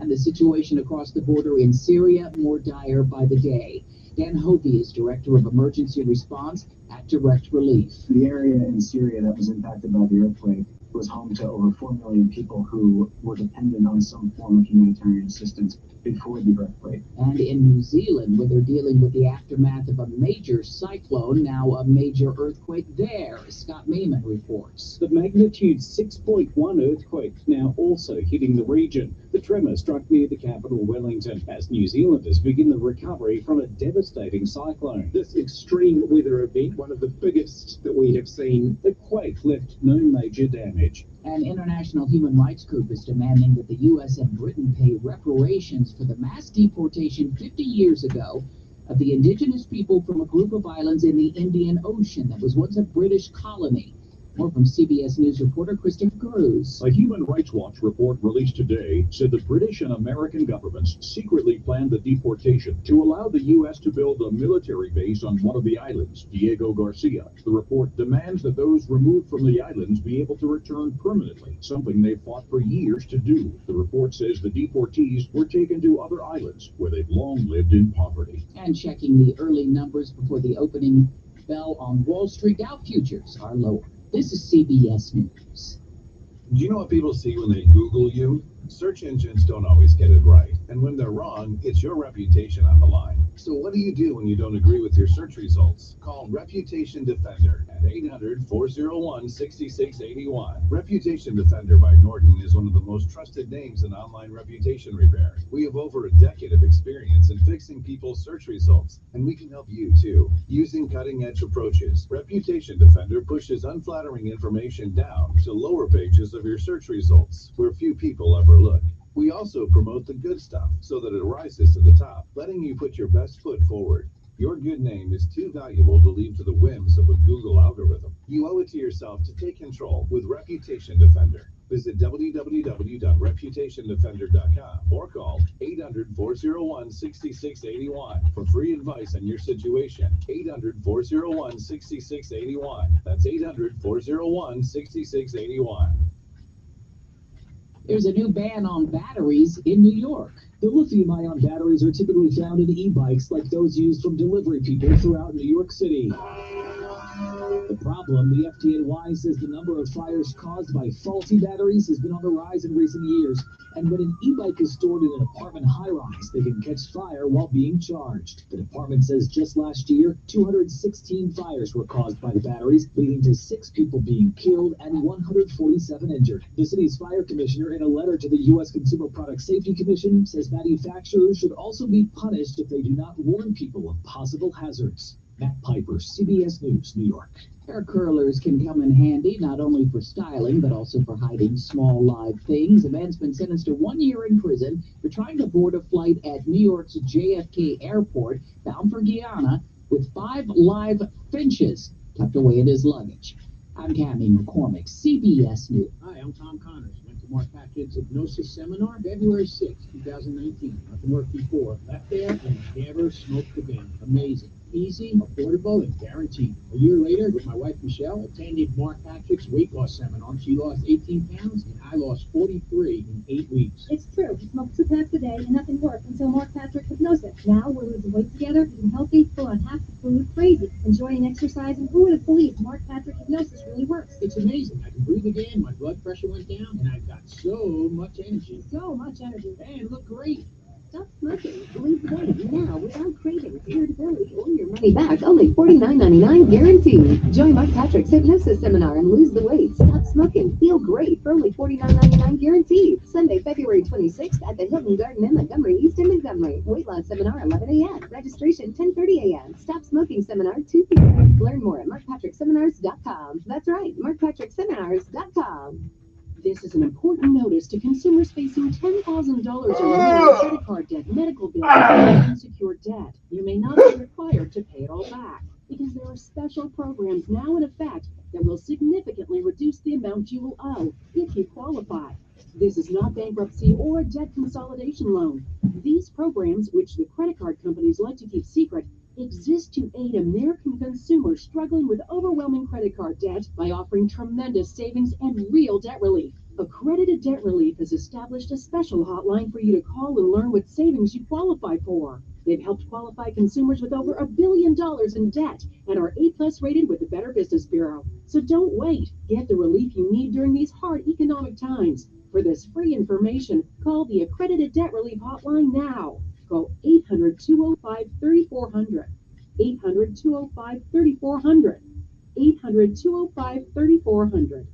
And the situation across the border in Syria more dire by the day. Dan Hovey is Director of Emergency Response at Direct Relief. The area in Syria that was impacted by the earthquake was home to over 4 million people who were dependent on some form of humanitarian assistance before the earthquake. And in New Zealand, where they're dealing with the aftermath of a major cyclone, now a major earthquake there. Scott Maiman reports. The magnitude 6.1 earthquake now also hitting the region. The tremor struck near the capital, Wellington, as New Zealanders begin the recovery from a devastating cyclone. This extreme weather event, one of the biggest that we have seen. The quake left no major damage. An international human rights group is demanding that the U.S. and Britain pay reparations for the mass deportation 50 years ago of the indigenous people from a group of islands in the Indian Ocean that was once a British colony. More from CBS News reporter Christopher Cruz. A Human Rights Watch report released today said the British and American governments secretly planned the deportation to allow the U.S. to build a military base on one of the islands, Diego Garcia. The report demands that those removed from the islands be able to return permanently, something they've fought for years to do. The report says the deportees were taken to other islands where they've long lived in poverty. And checking the early numbers before the opening bell on Wall Street, Dow futures are lower. This is CBS News. Do you know what people see when they Google you? Search engines don't always get it right, and when they're wrong, it's your reputation on the line. So what do you do when you don't agree with your search results? Call Reputation Defender at 800-401-6681. Reputation Defender by Norton is one of the most trusted names in online reputation repair. We have over a decade of experience in fixing people's search results, and we can help you too. Using cutting-edge approaches, Reputation Defender pushes unflattering information down to lower pages of your search results, where few people ever look. We also promote the good stuff so that it rises to the top, letting you put your best foot forward. Your good name is too valuable to leave to the whims of a Google algorithm. You owe it to yourself to take control with Reputation Defender. Visit www.reputationdefender.com or call 800-401-6681 for free advice on your situation. 800-401-6681. That's 800-401-6681. There's a new ban on batteries in New York. The lithium-ion batteries are typically found in e-bikes like those used from delivery people throughout New York City. The problem, the FDNY says the number of fires caused by faulty batteries has been on the rise in recent years, and when an e-bike is stored in an apartment high-rise, they can catch fire while being charged. The department says just last year, 216 fires were caused by the batteries, leading to 6 people being killed and 147 injured. The city's fire commissioner, in a letter to the U.S. Consumer Product Safety Commission, says manufacturers should also be punished if they do not warn people of possible hazards. Matt Piper, CBS News, New York. Hair curlers can come in handy not only for styling, but also for hiding small live things. A man's been sentenced to 1 year in prison for trying to board a flight at New York's JFK Airport bound for Guyana with 5 live finches tucked away in his luggage. I'm Cammie McCormick, CBS News. Hi, I'm Tom Connors. Went to Mark Patrick's Hypnosis Seminar February 6, 2019. Nothing worked before. Left there and never smoked again. Amazing. Easy, affordable, and guaranteed. A year later, with my wife Michelle, attended Mark Patrick's weight loss seminar. She lost 18 pounds, and I lost 43 in 8 weeks. It's true. We smoked 2 packs a day, and nothing worked until Mark Patrick Hypnosis. Now we're losing weight together, eating healthy, full on half the food, crazy, enjoying exercise, and who would have believed Mark Patrick Hypnosis really works? It's amazing. I can breathe again, my blood pressure went down, and I've got so much energy. So much energy. And look great. Stop smoking. Lose weight now without cravings, irritability, or your money back. Only $49.99 guaranteed. Join Mark Patrick's Hypnosis Seminar and lose the weight. Stop smoking. Feel great for only $49.99 guaranteed. Sunday, February 26th at the Hilton Garden in Montgomery, East in Montgomery. Weight loss seminar 11 a.m. Registration 10:30 a.m. Stop smoking seminar 2 p.m. Learn more at markpatrickseminars.com. That's right, markpatrickseminars.com. This is an important notice to consumers facing $10,000 or more in credit card debt, medical bills, and unsecured debt. You may not be required to pay it all back because there are special programs now in effect that will significantly reduce the amount you will owe if you qualify. This is not bankruptcy or a debt consolidation loan. These programs, which the credit card companies like to keep secret, exist to aid American consumers struggling with overwhelming credit card debt by offering tremendous savings and real debt relief. Accredited Debt Relief has established a special hotline for you to call and learn what savings you qualify for. They've helped qualify consumers with over $1 billion in debt and are A+ rated with the Better Business Bureau. So don't wait. Get the relief you need during these hard economic times. For this free information, call the Accredited Debt Relief Hotline now. Call 800-205-3400. 800-205-3400. 800-205-3400.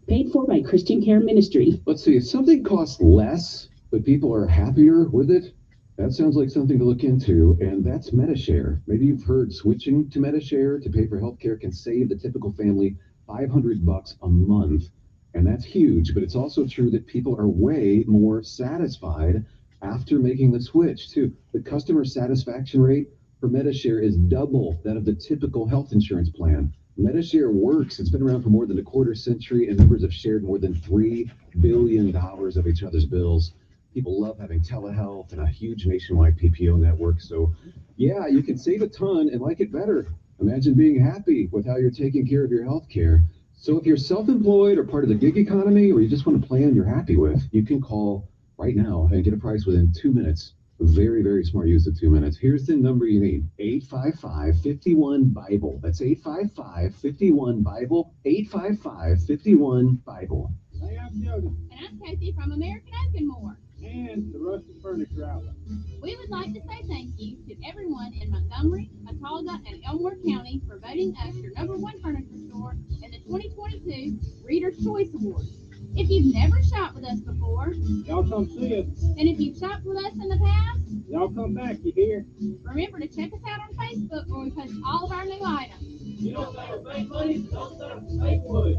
Paid for by Christian Care Ministry. Let's see, if something costs less, but people are happier with it, that sounds like something to look into, and that's Medi-Share. Maybe you've heard switching to Medi-Share to pay for healthcare can save the typical family $500 a month, and that's huge, but it's also true that people are way more satisfied after making the switch, too. The customer satisfaction rate for Medi-Share is double that of the typical health insurance plan. Medi-Share works. It's been around for more than a quarter century, and members have shared more than $3 billion of each other's bills. People love having telehealth and a huge nationwide PPO network. So, yeah, you can save a ton and like it better. Imagine being happy with how you're taking care of your health care. So if you're self-employed or part of the gig economy, or you just want a plan you're happy with, you can call right now and get a price within 2 minutes. Very, very smart use of 2 minutes. Here's the number you need. 855-51-BIBLE. That's 855-51-BIBLE. 855-51-BIBLE. Hey, I'm Jody. And I'm Casey from American Oak and More. And the Rustic Furniture Outlet. We would like to say thank you to everyone in Montgomery, Watauga, and Elmore County for voting us your #1 furniture store in the 2022 Reader's Choice Awards. If you've never shopped with us before, y'all come see us. And if you've shopped with us in the past, y'all come back, you hear? Remember to check us out on Facebook where we post all of our new items. You don't save fake money, don't save fake wood.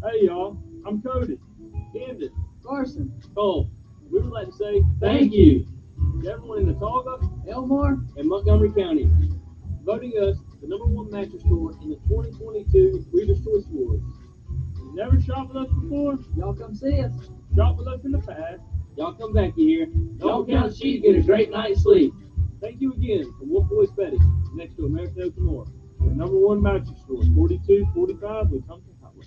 Hey y'all, I'm Cody, Camden, Carson, Cole. We would like to say thank you to everyone in Watauga, Elmore, and Montgomery County, voting us the #1 mattress store in the 2022 Reader's Choice Awards. Never shopped with us before? Y'all come see us. Shop with us in the past. Y'all come back here. Don't count sheep, get a great night's sleep. Thank you again from Wolf Boys Betty, next to American Oak and More. The #1 mattress store, 4245 with Humphrey Highway.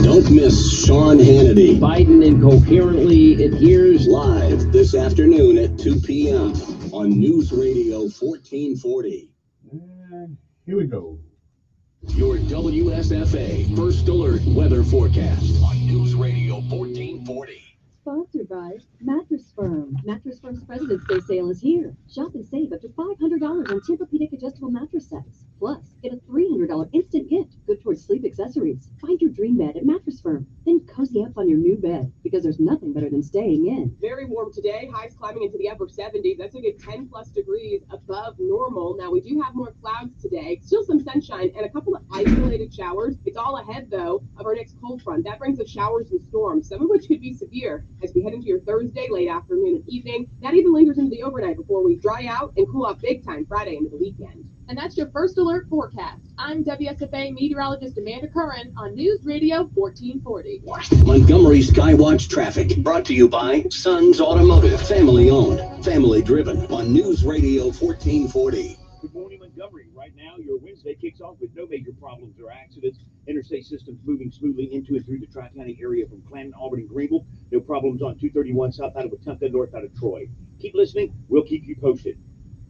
Don't miss Sean Hannity. Biden incoherently adheres Live this afternoon at 2 p.m. on News Radio 1440. And here we go. Your WSFA First Alert Weather Forecast on News Radio 1440. Sponsored by Mattress Firm. Mattress Firm's President's Day sale is here. Shop and save up to $500 on Tempur-Pedic adjustable mattress sets. Plus, get a $300 instant gift good towards sleep accessories. Find your dream bed at Mattress Firm. Then cozy up on your new bed, because there's nothing better than staying in. Very warm today. Highs climbing into the upper 70s. That's a good 10 plus degrees above normal. Now, we do have more clouds today. Still some sunshine and a couple of isolated showers. It's all ahead, though, of our next cold front. That brings us showers and storms, some of which could be severe as we head into your Thursday, late afternoon and evening. That even lingers into the overnight before we dry out and cool off big time Friday into the weekend. And that's your First Alert forecast. I'm WSFA meteorologist Amanda Curran on News Radio 1440. Montgomery Skywatch traffic brought to you by Sons Automotive, family owned, family driven on News Radio 1440. Good morning, Montgomery. Right now, your Wednesday kicks off with no major problems or accidents. Interstate systems moving smoothly into and through the Tri-County area from Clanton, Auburn, and Greenville. No problems on 231 south out of Wetumpka, north out of Troy. Keep listening. We'll keep you posted.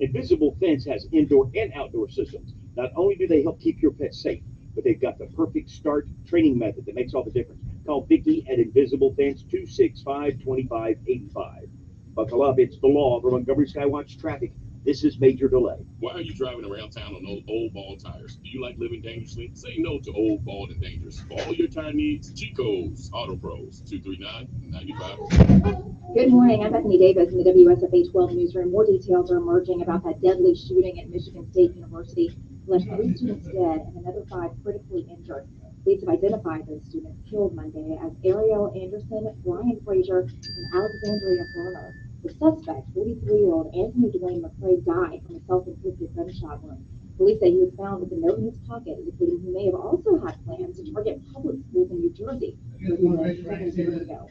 Invisible Fence has indoor and outdoor systems. Not only do they help keep your pet safe, but they've got the perfect start training method that makes all the difference. Call Vicki at Invisible Fence 265-2585. Buckle up. It's the law for Montgomery Skywatch traffic. This is major delay. Why are you driving around town on those old ball tires? Do you like living dangerously? Say no to old, bald, and dangerous. For all your tire needs, Chico's Auto Pros, 239-95. Good morning. I'm Bethany Davis in the WSFA 12 newsroom. More details are emerging about that deadly shooting at Michigan State University. Left 3 students dead and another 5 critically injured. Police have identified those students killed Monday as Ariel Anderson, Brian Frazier, and Alexandria Lerner. The suspect, 43-year-old Anthony Dwayne McCray, died from a self-inflicted gunshot wound. Police say he was found with a note in his pocket indicating he may have also had plans to target public schools in New Jersey 7 years ago.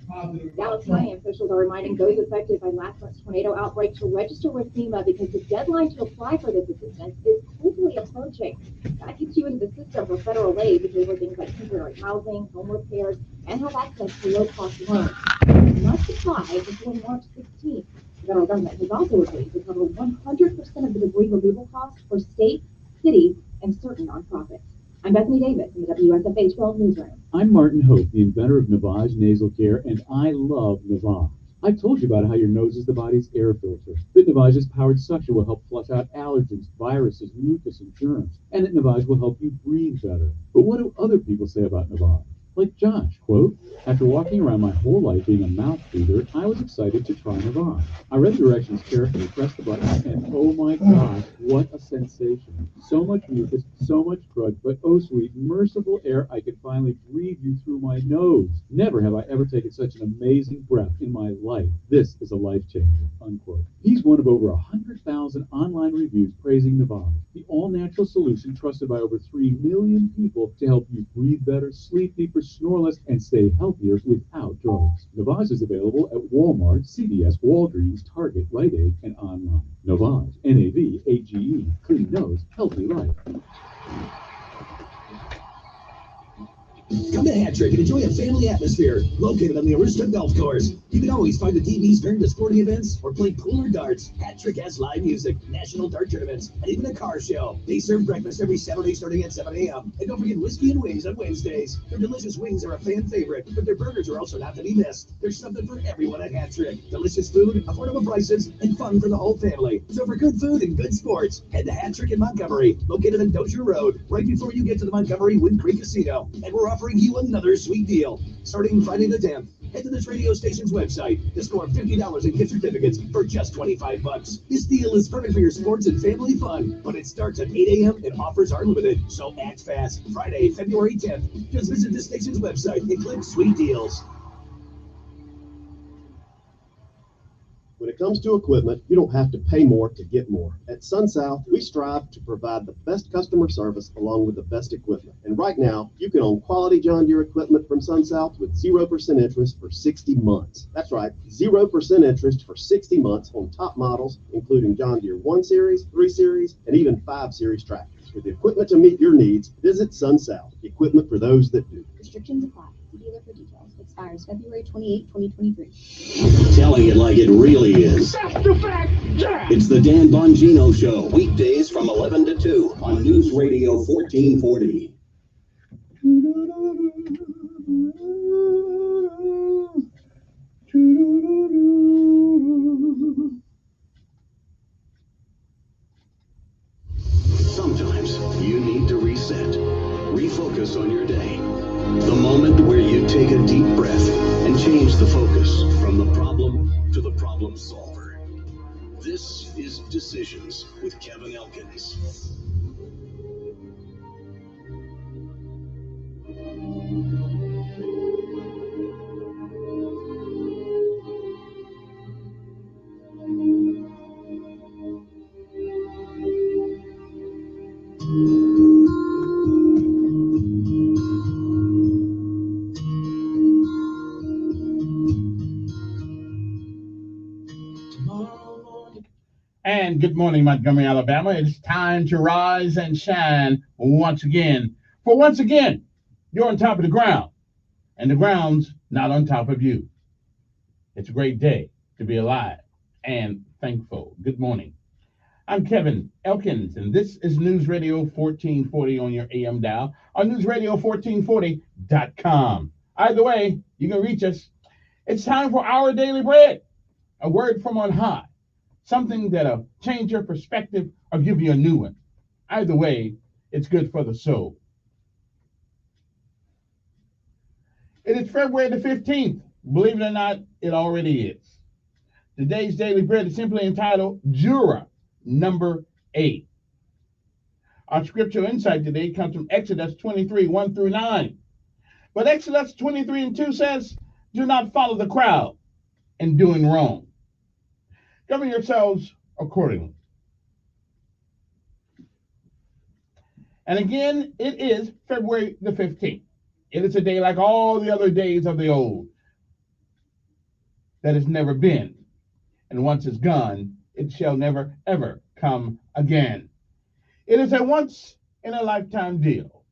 Dallas County officials are reminding those affected by last month's tornado outbreak to register with FEMA because the deadline to apply for this assistance is quickly quickly approaching. That gets you into the system for federal aid to pay for things like temporary housing, home repairs, and have access to low-cost loans. It must apply before March 16th. The federal government has also agreed to cover 100% of the debris removal costs for states, cities, and certain nonprofits. I'm Bethany Davis in the WSFA 12 Newsroom. I'm Martin Hope, the inventor of Navage Nasal Care, and I love Navage. I told you about how your nose is the body's air filter, that Navage's powered suction will help flush out allergens, viruses, mucus, and germs, and that Navage will help you breathe better. But what do other people say about Navage? Like Josh, quote, "After walking around my whole life being a mouth breather, I was excited to try Navage. I read the directions carefully, pressed the button, and oh my gosh, what a sensation. So much mucus, so much crud, but oh sweet, merciful air, I could finally breathe you through my nose. Never have I ever taken such an amazing breath in my life. This is a life changer," unquote. He's one of over 100,000 online reviews praising Navage, the all-natural solution trusted by over 3 million people to help you breathe better, sleep deeper, snore less, and stay healthier without drugs. Navage is available at Walmart, CVS, Walgreens, Target, Rite Aid, and online. Navage, N-A-V-A-G-E, clean nose, healthy life. Come to Hat Trick and enjoy a family atmosphere located on the Aroostook Golf Course. You can always find the TVs turned to sporting events or play pool or darts. Hat Trick has live music, national dart tournaments, and even a car show. They serve breakfast every Saturday starting at 7 a.m. And don't forget whiskey and wings on Wednesdays. Their delicious wings are a fan favorite, but their burgers are also not to be missed. There's something for everyone at Hat Trick. Delicious food, affordable prices, and fun for the whole family. So for good food and good sports, head to Hat Trick in Montgomery, located on Dozier Road, right before you get to the Montgomery Wind Creek Casino. And we're offering you another sweet deal. Starting Friday the 10th, head to this radio station's website to score $50 in gift certificates for just $25. This deal is perfect for your sports and family fun, but it starts at 8 a.m. and offers are limited, so act fast. Friday, February 10th. Just visit this station's website and click Sweet Deals. When it comes to equipment, you don't have to pay more to get more. At SunSouth, we strive to provide the best customer service along with the best equipment. And right now, you can own quality John Deere equipment from SunSouth with 0% interest for 60 months. That's right, 0% interest for 60 months on top models, including John Deere 1 Series, 3 Series, and even 5 Series tractors. With the equipment to meet your needs, visit SunSouth. Equipment for those that do. Restrictions apply. See dealer for details. Expires February 28, 2023. Telling it like it really is. That's the fact, Jack! It's the Dan Bongino Show, weekdays from 11 to 2 on News Radio 1440. Sometimes you need to reset, refocus on your day. The moment where you take a deep breath and change the focus from the problem to the problem solver. This is Decisions with Kevin Elkins. And good morning, Montgomery, Alabama. It's time to rise and shine once again. For once again, you're on top of the ground, and the ground's not on top of you. It's a great day to be alive and thankful. Good morning. I'm Kevin Elkins, and this is News Radio 1440 on your AM dial, on newsradio1440.com. Either way, you can reach us. It's time for our daily bread, a word from on high. Something that'll change your perspective or give you a new one. Either way, it's good for the soul. It is February the 15th. Believe it or not, it already is. Today's daily bread is simply entitled Jurah, number 8. Our scriptural insight today comes from Exodus 23, 1 through 9. But Exodus 23 and 2 says, do not follow the crowd in doing wrong. Govern yourselves accordingly. And again, it is February the 15th. It is a day like all the other days of the old that has never been. And once it's gone, it shall never, ever come again. It is a once in a lifetime deal.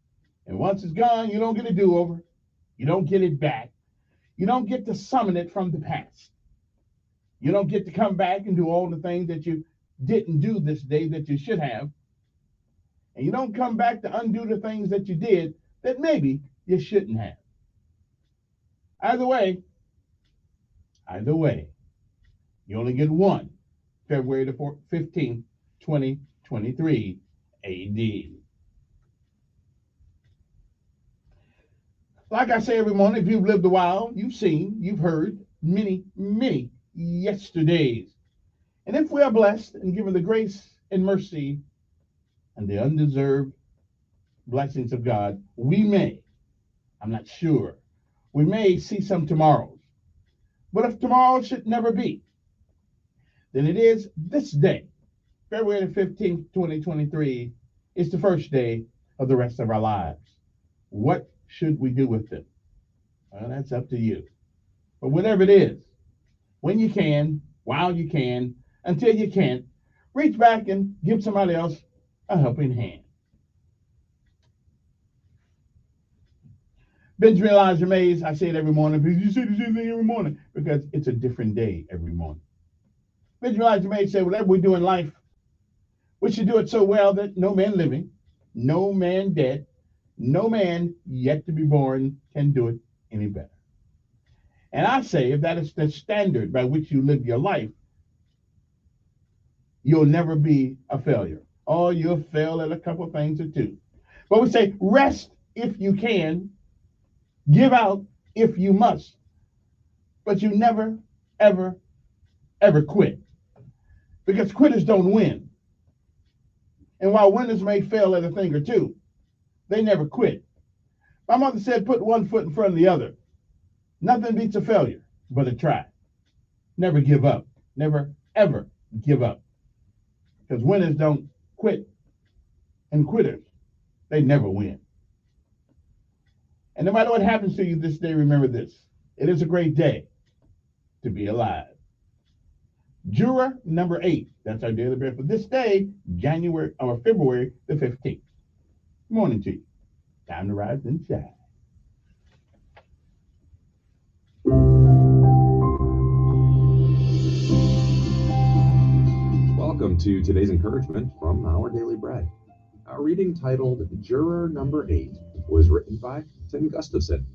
And once it's gone, you don't get a do-over. You don't get it back. You don't get to summon it from the past. You don't get to come back and do all the things that you didn't do this day that you should have. And you don't come back to undo the things that you did that maybe you shouldn't have. Either way, you only get one February the 15th, 2023 AD. Like I say every morning, if you've lived a while, you've seen, you've heard many, many yesterdays. And if we are blessed and given the grace and mercy and the undeserved blessings of God, we may, I'm not sure, we may see some tomorrows. But if tomorrow should never be, then it is this day, February the 15th, 2023, is the first day of the rest of our lives. What should we do with it? Well, that's up to you. But whatever it is, when you can, while you can, until you can't, reach back and give somebody else a helping hand. Benjamin Elijah Mays, I say it every morning, because you say the same thing every morning, because it's a different day every morning. Benjamin Elijah Mays said, whatever we do in life, we should do it so well that no man living, no man dead, no man yet to be born can do it any better. And I say, if that is the standard by which you live your life, you'll never be a failure. Oh, you'll fail at a couple of things or two. But we say, rest if you can, give out if you must, but you never, ever, ever quit. Because quitters don't win. And while winners may fail at a thing or two, they never quit. My mother said, put one foot in front of the other. Nothing beats a failure but a try. Never give up. Never, ever give up. Because winners don't quit. And quitters, they never win. And no matter what happens to you this day, remember this. It is a great day to be alive. Juror number 8. That's our daily prayer for this day, February the 15th. Good morning to you. Time to rise and shine. Welcome to today's encouragement from Our Daily Bread. Our reading titled Juror Number 8 was written by Tim Gustafson.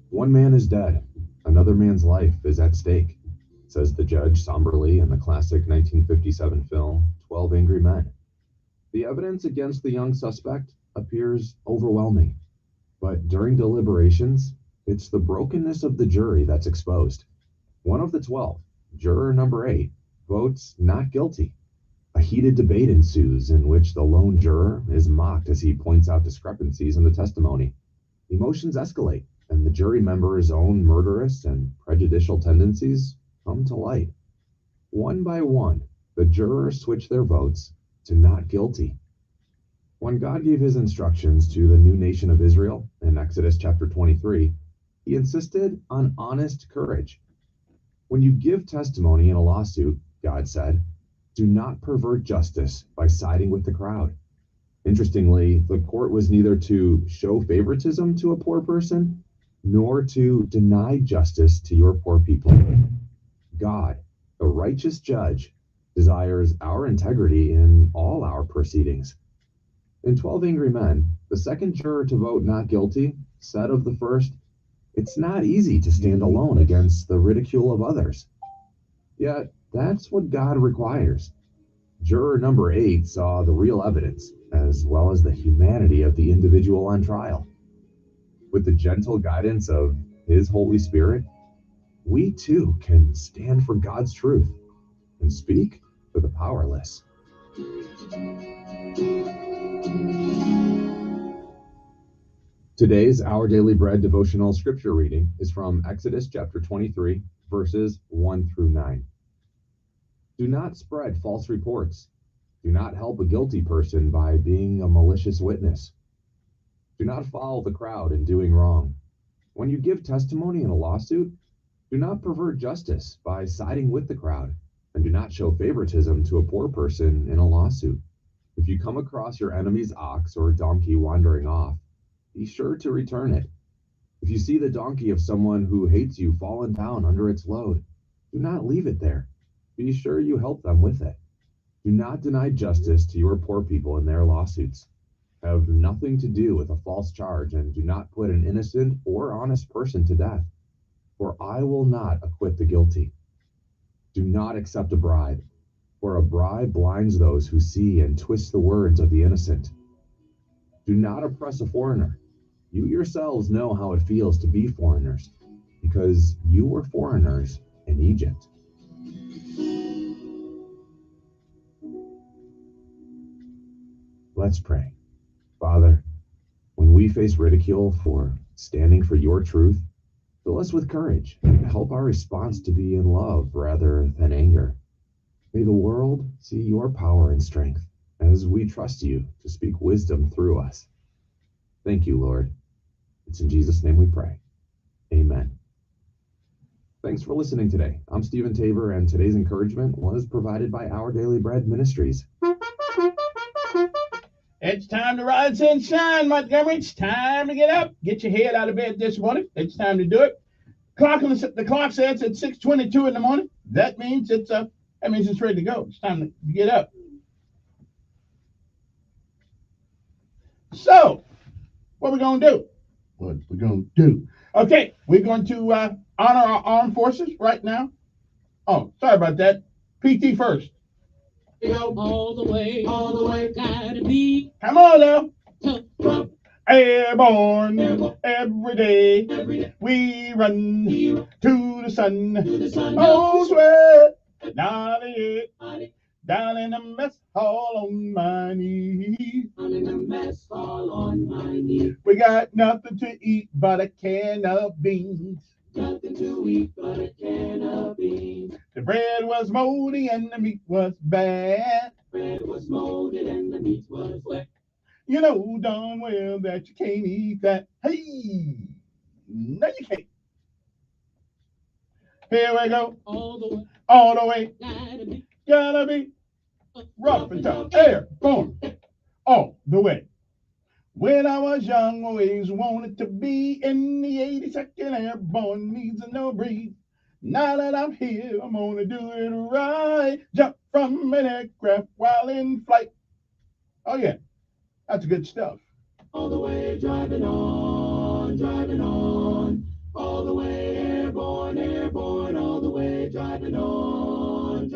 One man is dead. Another man's life is at stake, says the judge somberly in the classic 1957 film 12 Angry Men. The evidence against the young suspect appears overwhelming, but during deliberations, it's the brokenness of the jury that's exposed. One of the 12, juror number 8, votes not guilty. A heated debate ensues in which the lone juror is mocked as he points out discrepancies in the testimony. Emotions escalate, and the jury member's own murderous and prejudicial tendencies come to light. One by one, the jurors switch their votes to not guilty. When God gave his instructions to the new nation of Israel in Exodus chapter 23, he insisted on honest courage. When you give testimony in a lawsuit, God said, do not pervert justice by siding with the crowd. Interestingly, the court was neither to show favoritism to a poor person, nor to deny justice to your poor people. God, the righteous judge, desires our integrity in all our proceedings. In 12 Angry Men, the second juror to vote not guilty said of the first, it's not easy to stand alone against the ridicule of others. Yet, that's what God requires. Juror number 8 saw the real evidence, as well as the humanity of the individual on trial. With the gentle guidance of his Holy Spirit, we too can stand for God's truth and speak for the powerless. Today's Our Daily Bread devotional scripture reading is from Exodus chapter 23, verses 1 through 9. Do not spread false reports. Do not help a guilty person by being a malicious witness. Do not follow the crowd in doing wrong. When you give testimony in a lawsuit, do not pervert justice by siding with the crowd, and do not show favoritism to a poor person in a lawsuit. If you come across your enemy's ox or donkey wandering off, be sure to return it. If you see the donkey of someone who hates you fallen down under its load, do not leave it there. Be sure you help them with it. Do not deny justice to your poor people in their lawsuits. Have nothing to do with a false charge, and do not put an innocent or honest person to death, for I will not acquit the guilty. Do not accept a bribe, for a bribe blinds those who see and twist the words of the innocent. Do not oppress a foreigner. You yourselves know how it feels to be foreigners, because you were foreigners in Egypt. Let's pray. Father, when we face ridicule for standing for your truth, fill us with courage and help our response to be in love rather than anger. May the world see your power and strength as we trust you to speak wisdom through us. Thank you, Lord. It's in Jesus' name we pray. Amen. Thanks for listening today. I'm Stephen Tabor, and today's encouragement was provided by Our Daily Bread Ministries. It's time to rise and shine, Montgomery. It's time to get up. Get your head out of bed this morning. It's time to do it. The clock says it's 6:22 in the morning. That means it's ready to go. It's time to get up. So, what we're going to do? Okay, we're going to honor our armed forces right now. Oh, sorry about that. PT first. All the way, gotta be. Come on now. Airborne, every day. We run to the sun. Oh, sweat, 98. Down in the mess hall on my knees. We got nothing to eat but a can of beans. Nothing to eat but a can of beans. The bread was moldy and the meat was bad. Bread was molded and the meat was wet. You know darn well that you can't eat that. Hey, no you can't. Here we go. All the way. All the way. Gotta be rough and tough. Airborne. All the way. When I was young, always wanted to be in the 82nd Airborne, needs no breeze. Now that I'm here, I'm gonna do it right. Jump from an aircraft while in flight. Oh yeah, that's good stuff. all the way, driving on, all the way, airborne, all the way, driving on.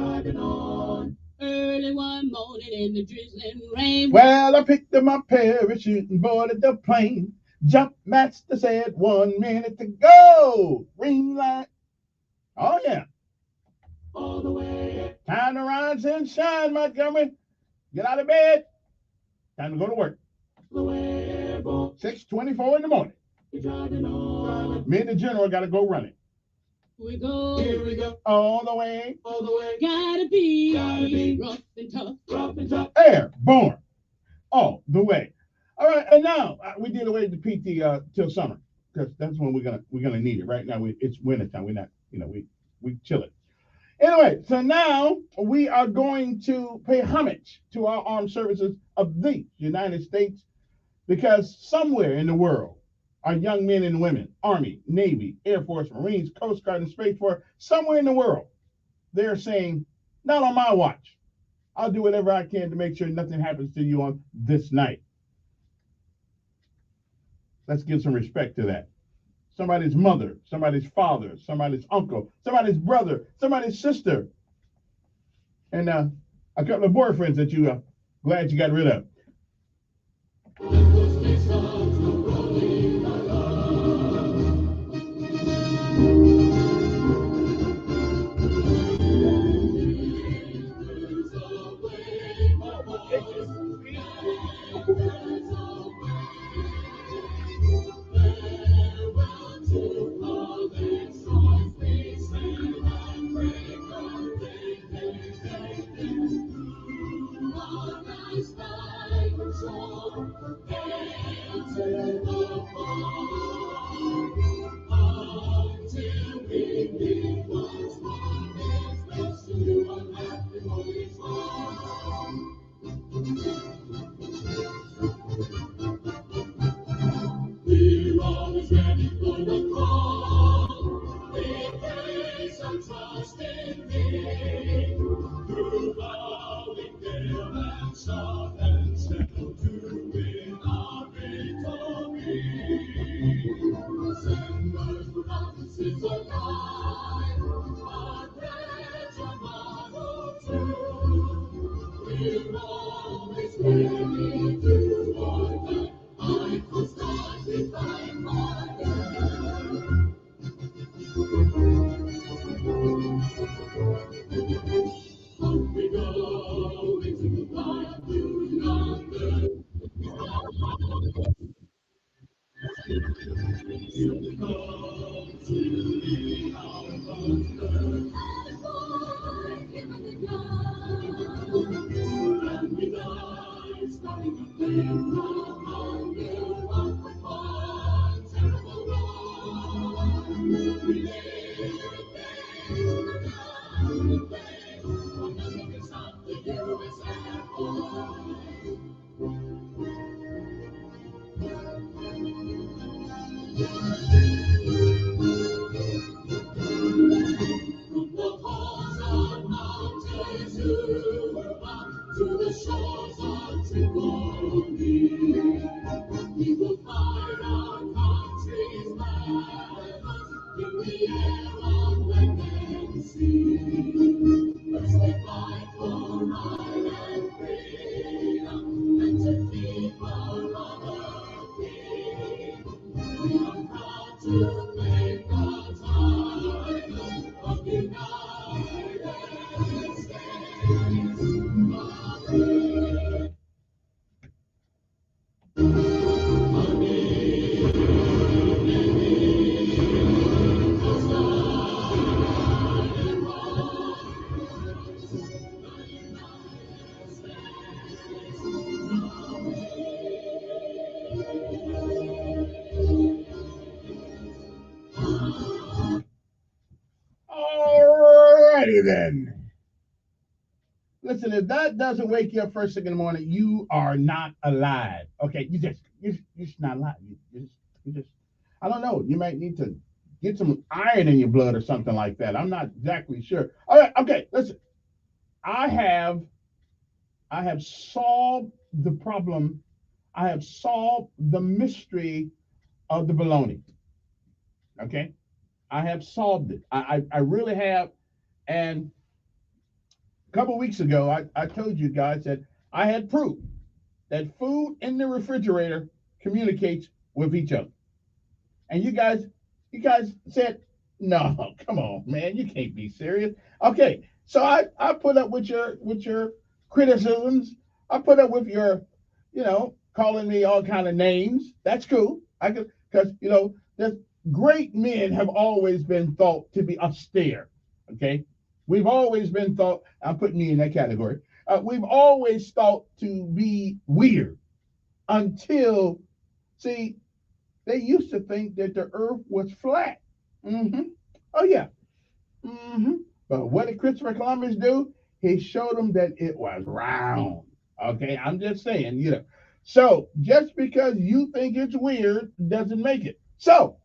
Early one morning in the drizzling rain. Well, I picked up my parachute and boarded the plane. Jump master said 1 minute to go. Green light. Oh, yeah. All the way. Time to rise and shine, Montgomery. Get out of bed. Time to go to work. The way, airborne. 6:24 in the morning. We're driving on. Me and the general got to go running. We go. Here we go. All the way. Gotta be rough and tough. Airborne. All the way. All right, and now we did away with the PT till summer because that's when we're gonna need it. Right now it's winter time. We're not, we chill it. Anyway, so now we are going to pay homage to our armed services of the United States, because somewhere in the world, our young men and women, Army, Navy, Air Force, Marines, Coast Guard, and Space Force, somewhere in the world, they're saying, not on my watch. I'll do whatever I can to make sure nothing happens to you on this night. Let's give some respect to that. Somebody's mother, somebody's father, somebody's uncle, somebody's brother, somebody's sister, and a couple of boyfriends that you glad you got rid of. we go into the light blue yonder. Here we come to the hour of thunder. And boy, give it a gun. And we die, starting to play from hunger. One with one terrible wrong. We live and play, for nothing can stop the U.S. Air Force. From the halls of Montezuma to the shores of Tripoli, we will fight our country's battles in the air, on land and sea. First we fight for right and freedom, and to keep our monarchy. We are proud to make the title of United States of America. Alrighty then. Listen, if that doesn't wake you up first thing in the morning, you are not alive. Okay, you're just not alive. You just, I don't know. You might need to get some iron in your blood or something like that. I'm not exactly sure. All right, okay, listen. I have solved the problem. I have solved the mystery of the baloney. Okay, I have solved it. I really have. And a couple of weeks ago, I told you guys that I had proof that food in the refrigerator communicates with each other. And you guys said, no, come on, man, you can't be serious. Okay, so I put up with your criticisms. I put up with your, calling me all kind of names. That's cool. Because there's great men have always been thought to be austere. Okay, we've always been thought. I'm putting me in that category. We've always thought to be weird until, see, they used to think that the earth was flat. Oh, yeah. But what did Christopher Columbus do? He showed them that it was round. Okay, I'm just saying, So just because you think it's weird doesn't make it. So,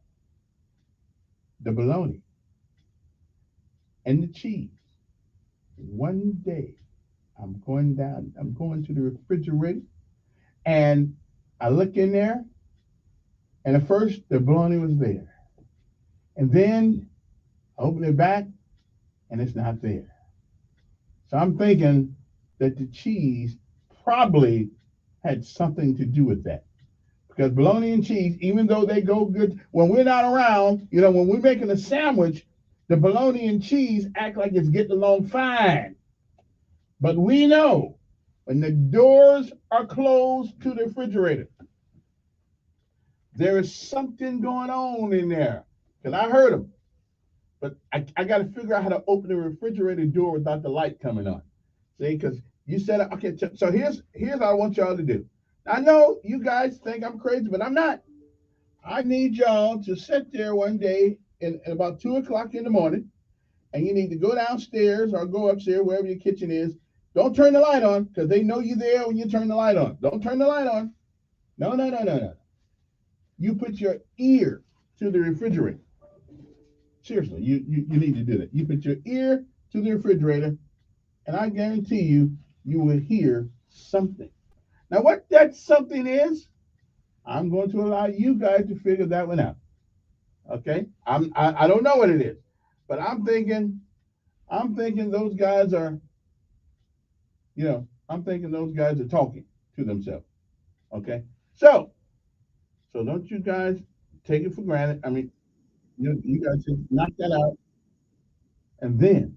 the bologna and the cheese. One day, I'm going to the refrigerator, and I look in there, and at first, the bologna was there. And then I open it back, and it's not there. So I'm thinking that the cheese probably had something to do with that. Because bologna and cheese, even though they go good, when we're not around, when we're making a sandwich, the bologna and cheese act like it's getting along fine. But we know when the doors are closed to the refrigerator, there is something going on in there. Because I heard them. But I got to figure out how to open the refrigerator door without the light coming on. See, because you said, okay, so here's what I want y'all to do. I know you guys think I'm crazy, but I'm not. I need y'all to sit there one day at about 2 o'clock in the morning, and you need to go downstairs or go upstairs, wherever your kitchen is. Don't turn the light on, because they know you're there when you turn the light on. Don't turn the light on. No. You put your ear to the refrigerator. Seriously, you need to do that. You put your ear to the refrigerator, and I guarantee you will hear something. Now, what that something is, I'm going to allow you guys to figure that one out. Okay? I don't know what it is, but I'm thinking those guys are, I'm thinking those guys are talking to themselves. Okay? So don't you guys take it for granted. I mean, you guys just knock that out. And then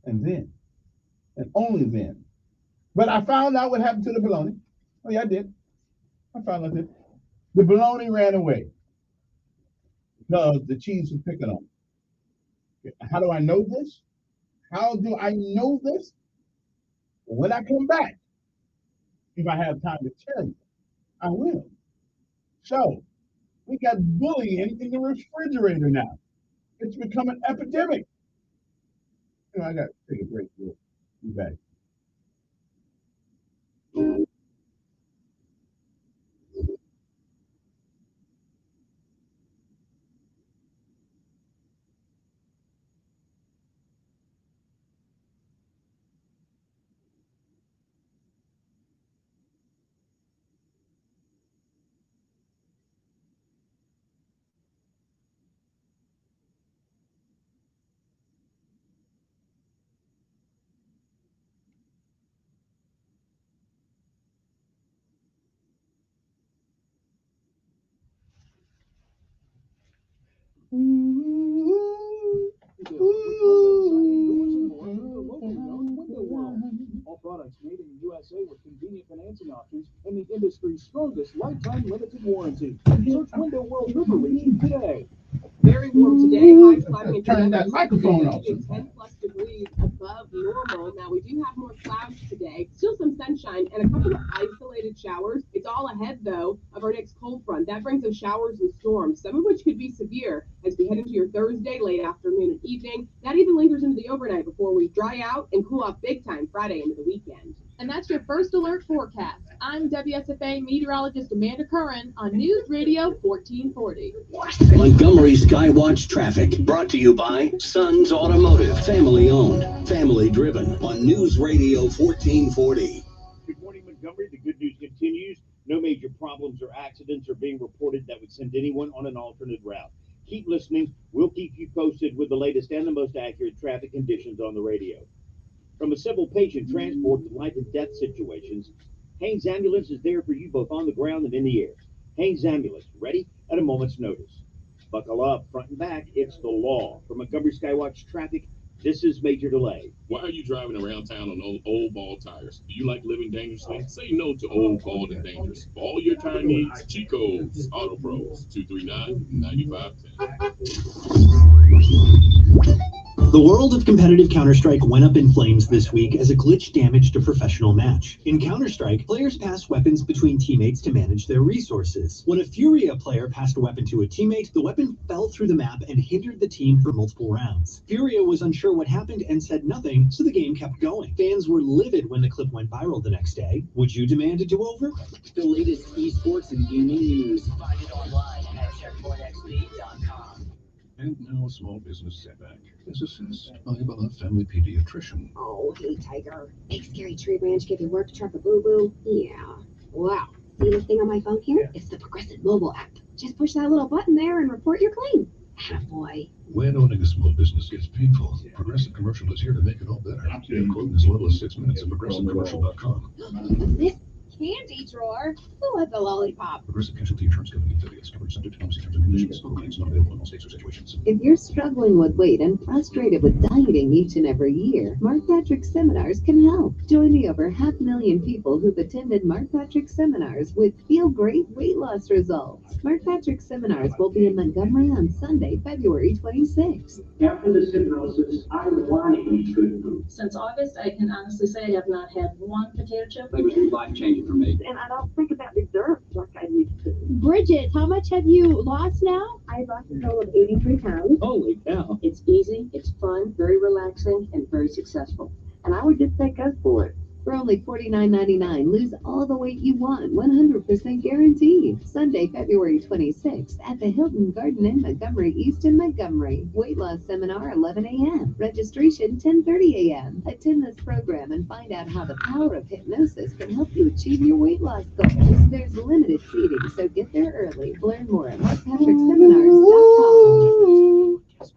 And then, and only then. But I found out what happened to the bologna. Oh, yeah, I did. I found out that the bologna ran away because the cheese was picking on it. How do I know this? How do I know this? When I come back, if I have time to tell you, I will. So, we got bullying in the refrigerator now. It's become an epidemic. You know, I got to take a break. We'll be back. All products made in the USA with convenient financing options and the industry's strongest lifetime limited warranty. Search Window World River Region today. Very warm today. Highs climbing into Turn that microphone off. 10 plus degrees above normal. Now we do have more clouds today. Still some sunshine and a couple of isolated showers. It's all ahead though of our next cold front. That brings us showers and storms, some of which could be severe as we head into your Thursday, late afternoon and evening. That even lingers into the overnight before we dry out and cool off big time Friday into the weekend. And that's your first alert forecast. I'm WSFA meteorologist Amanda Curran on News Radio 1440. Montgomery Skywatch traffic brought to you by Sons Automotive, family owned, family driven on News Radio 1440. Good morning, Montgomery. The good news continues. No major problems or accidents are being reported that would send anyone on an alternate route. Keep listening. We'll keep you posted with the latest and the most accurate traffic conditions on the radio. From a civil patient transport to life and death situations, Haynes Ambulance is there for you both on the ground and in the air. Haynes Ambulance, ready at a moment's notice. Buckle up, front and back, it's the law. For Montgomery Skywatch traffic, this is Major Delay. Why are you driving around town on old ball tires? Do you like living dangerously? Say no to old, bald, and dangerous. For all your tire needs, Chico's Auto Pros, 239-9510. The world of competitive Counter-Strike went up in flames this week as a glitch damaged a professional match. In Counter-Strike, players passed weapons between teammates to manage their resources. When a Furia player passed a weapon to a teammate, the weapon fell through the map and hindered the team for multiple rounds. Furia was unsure what happened and said nothing, so the game kept going. Fans were livid when the clip went viral the next day. Would you demand a do-over? The latest esports and gaming news. Find it online at checkpointxp.com. And now a small business setback. As assessed by a beloved family pediatrician. Oh, hey, Tiger. Big scary tree branch give your work truck a boo-boo? Yeah. Wow. See this thing on my phone here? It's the Progressive mobile app. Just push that little button there and report your claim. Attaboy. When owning a small business gets painful, Progressive Commercial is here to make it all better. Get a quote in as little as 6 minutes at progressivecommercial.com. This candy drawer? Who wants a lollipop? Progressive Casualty Insurance Company affiliates. Coverage subject to policy terms and conditions. Claims not available in all states or situations. If you're struggling with weight and frustrated with dieting each and every year, Mark Patrick Seminars can help. Join the over 500,000 people who've attended Mark Patrick Seminars with feel great weight loss results. Mark Patrick Seminars will be in Montgomery on Sunday, February 26th. After the cirrhosis, I want to eat good food. Since August, I can honestly say I have not had one potato chip. It was life-changing for me. And I don't think about desserts like I used to. Bridget, how much have you lost now? I lost a total of 83 pounds. Holy cow. It's easy, it's fun, very relaxing, and very successful. And I would just thank us for it. For only $49.99, lose all the weight you want, 100% guaranteed. Sunday, February 26th at the Hilton Garden Inn, Montgomery East in Montgomery. Weight loss seminar, 11 a.m. Registration, 10:30 a.m. Attend this program and find out how the power of hypnosis can help you achieve your weight loss goals. There's limited seating, so get there early. Learn more at markpatrickseminars.com. Hey,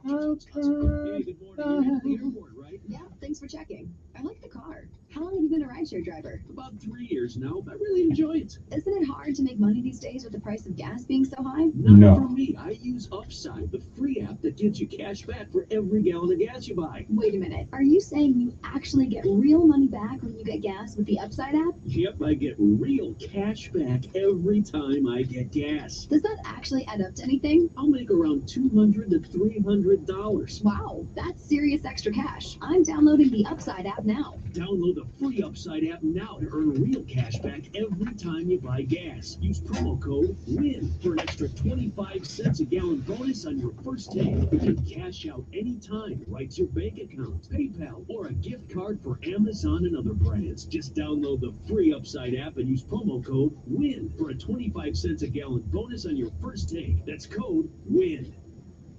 good morning. You're at the airport, right? Yeah, thanks for checking. I like the car. How long have you been a rideshare driver? About 3 years now. I really enjoy it. Isn't it hard to make money these days with the price of gas being so high? Not for me. I use Upside, the free app that gives you cash back for every gallon of gas you buy. Wait a minute. Are you saying you actually get real money back when you get gas with the Upside app? Yep, I get real cash back every time I get gas. Does that actually add up to anything? I'll make around $200 to $300. Wow, that's serious extra cash. I'm downloading the Upside app now. Download the free Upside app now to earn real cash back every time you buy gas. Use promo code WIN for an extra 25 cents a gallon bonus on your first tank. You can cash out anytime right to your bank account, PayPal, or a gift card for Amazon and other brands. Just download the free Upside app and use promo code WIN for a 25 cents a gallon bonus on your first tank. That's code WIN.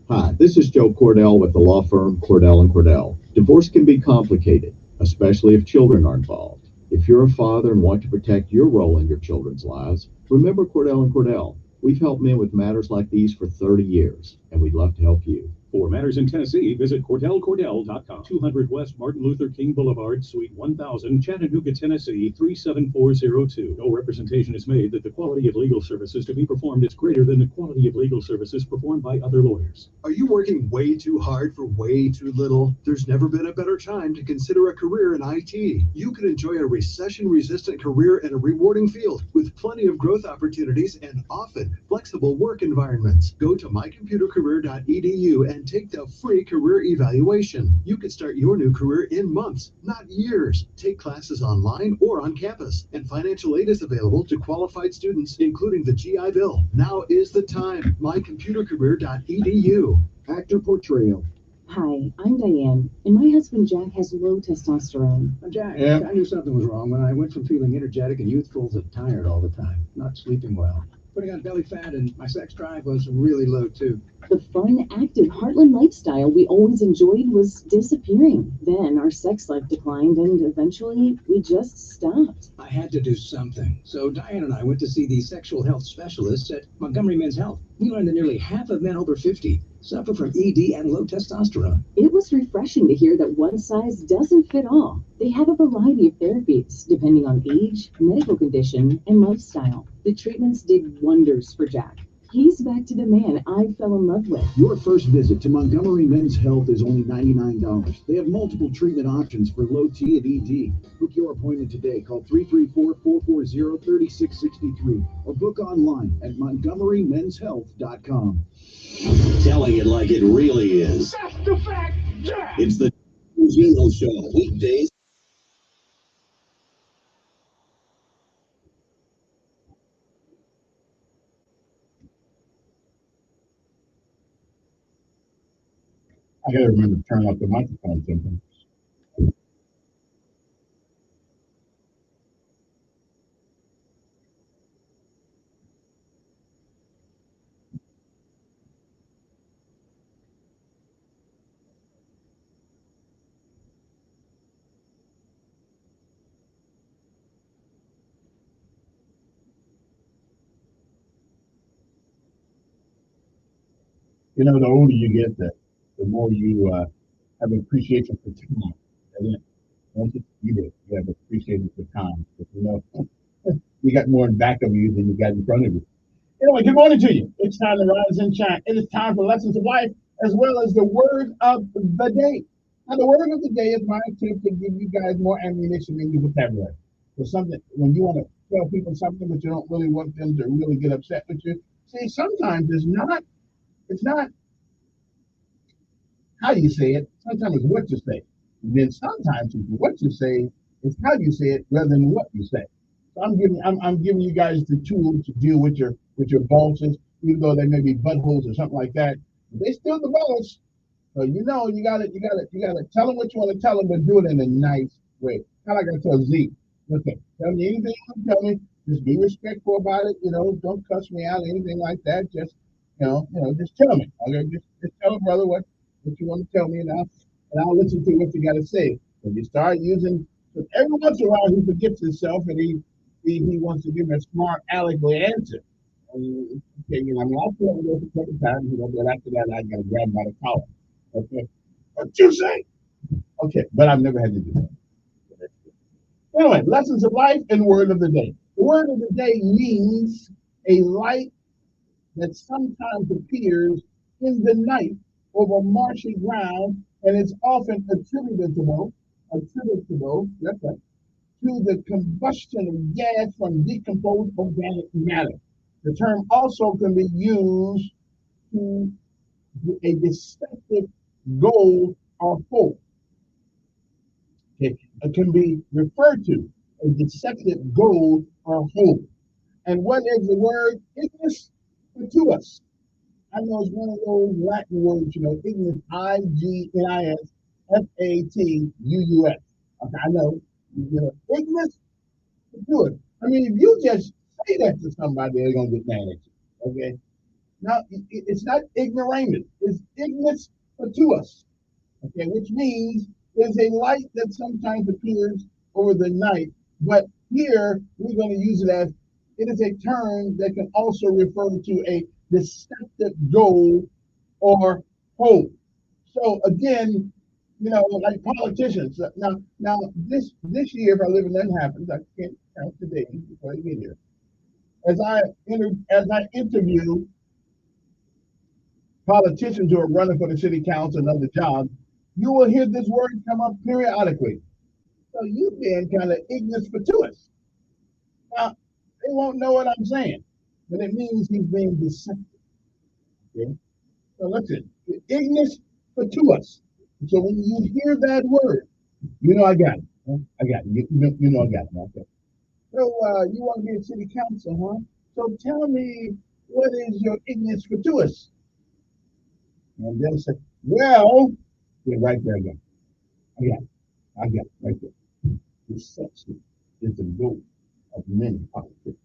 Hi, this is Joe Cordell with the law firm Cordell & Cordell. Divorce can be complicated, especially if children are involved. If you're a father and want to protect your role in your children's lives, remember Cordell & Cordell. We've helped men with matters like these for 30 years, and we'd love to help you. For matters in Tennessee, visit CordellCordell.com. 200 West Martin Luther King Boulevard, Suite 1000, Chattanooga, Tennessee 37402. No representation is made that the quality of legal services to be performed is greater than the quality of legal services performed by other lawyers. Are you working way too hard for way too little? There's never been a better time to consider a career in IT. You can enjoy a recession-resistant career in a rewarding field with plenty of growth opportunities and often flexible work environments. Go to mycomputercareer.edu and take the free career evaluation. You can start your new career in months, not years. Take classes online or on campus, and financial aid is available to qualified students, including the GI Bill. Now is the time. mycomputercareer.edu. Actor portrayal. Hi, I'm Diane, and my husband Jack has low testosterone. Jack, Yeah. I knew something was wrong when I went from feeling energetic and youthful to tired all the time, not sleeping well. Putting on belly fat and my sex drive was really low too. The fun, active Heartland lifestyle we always enjoyed was disappearing. Then our sex life declined, and eventually we just stopped. I had to do something. So Diane and I went to see the sexual health specialists at Montgomery Men's Health. We learned that nearly half of men over 50 suffer from ED and low testosterone. It was refreshing to hear that one size doesn't fit all. They have a variety of therapies, depending on age, medical condition, and lifestyle. The treatments did wonders for Jack. He's back to the man I fell in love with. Your first visit to Montgomery Men's Health is only $99. They have multiple treatment options for low T and ED. Book your appointment today. Call 334-440-3663 or book online at montgomerymenshealth.com. Telling it like it really is. That's the fact, Jack. It's the Gino Show. Weekdays. I gotta remember to turn off the microphone sometimes. You know, the older you get, the more you have appreciation for time. Once you do, you have appreciation for time. But, you know, you got more in back of you than you got in front of you. Anyway, good morning to you. It's time to rise and shine. It is time for lessons of life as well as the word of the day. Now, the word of the day is my attempt to give you guys more ammunition in your vocabulary. For something, when you want to tell people something, but you don't really want them to really get upset with you. See, sometimes it's not how you say it. Sometimes it's what you say. And then sometimes it's what you say is how you say it rather than what you say. So I'm giving you guys the tools to deal with your bosses, even though they may be buttholes or something like that. They still the boss. So you know you gotta tell them what you want to tell them, but do it in a nice way. Kind of like I tell Zeke, okay, tell me anything you want to tell me. Just be respectful about it. You know, don't cuss me out or anything like that. Just just tell me. Okay, just tell a brother what you want to tell me, and I'll listen to what you got to say. If you start using, because every once in a while he forgets himself and he wants to give me a smart alecky answer. Okay, I'll tell him this a couple times, but after that I gotta grab him by the collar. Okay, what you say? Okay, but I've never had to do that. Anyway, lessons of life and word of the day. The word of the day means a light that sometimes appears in the night over marshy ground and is often attributable, that's right, to the combustion of gas from decomposed organic matter. The term also can be used to a deceptive goal or hope. Okay. It can be referred to a deceptive goal or hope. And what is the word? Ignis fatuus. I know it's one of those Latin words, ignis, I-G-N-I-S, F-A-T-U-U-S. Okay, I know. Ignis fatuus. I mean, if you just say that to somebody, they're going to get mad at you. Okay? Now, it's not ignoramus. It's ignis fatuus. Okay, which means there's a light that sometimes appears over the night, but here we're going to use it as it is a term that can also refer to a deceptive goal or hope. So again, like politicians. Now this year, if I live and nothing happens, I can't count the days before I get here. As I interview politicians who are running for the city council and other jobs, you will hear this word come up periodically. So you've been kind of ignis fatuus. Now, they won't know what I'm saying, but it means he's being deceptive. Okay? So listen, ignis fatuus. So when you hear that word, I got it. Huh? I got it. You know I got it. Okay. So you want to be a city council, huh? So tell me, what is your ignis fatuus? And they'll say, well, yeah, right there again. I got it right there. Deception is the goal of many politicians.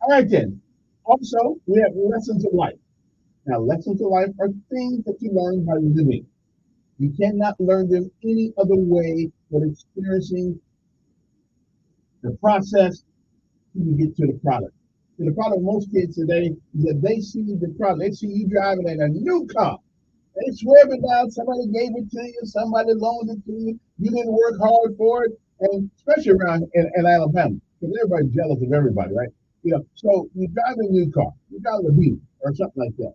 All right, then. Also, we have lessons of life. Now, lessons of life are things that you learn by living. You cannot learn them any other way but experiencing the process till you get to the product. And the problem with most kids today is that they see the product. They see you driving in a new car. They swear it down. Somebody gave it to you. Somebody loaned it to you. You didn't work hard for it. And especially around in Alabama, because everybody's jealous of everybody, right? So you drive a new car. You drive a Beamer or something like that.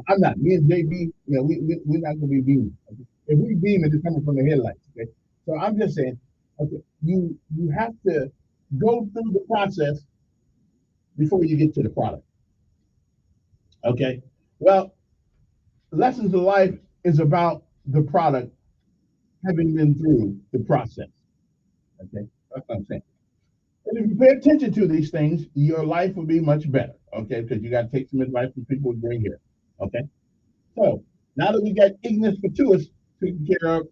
I'm not. Me and JB, we're not going to be beaming. Okay? If we beam, it's coming from the headlights. Okay. So I'm just saying, okay, you have to go through the process before you get to the product. Okay. Well, lessons of life is about the product having been through the process. Okay. That's what I'm saying. And if you pay attention to these things, your life will be much better. Okay. Because you got to take some advice from people who bring here. Okay. So now that we got ignis fatuus taken care of,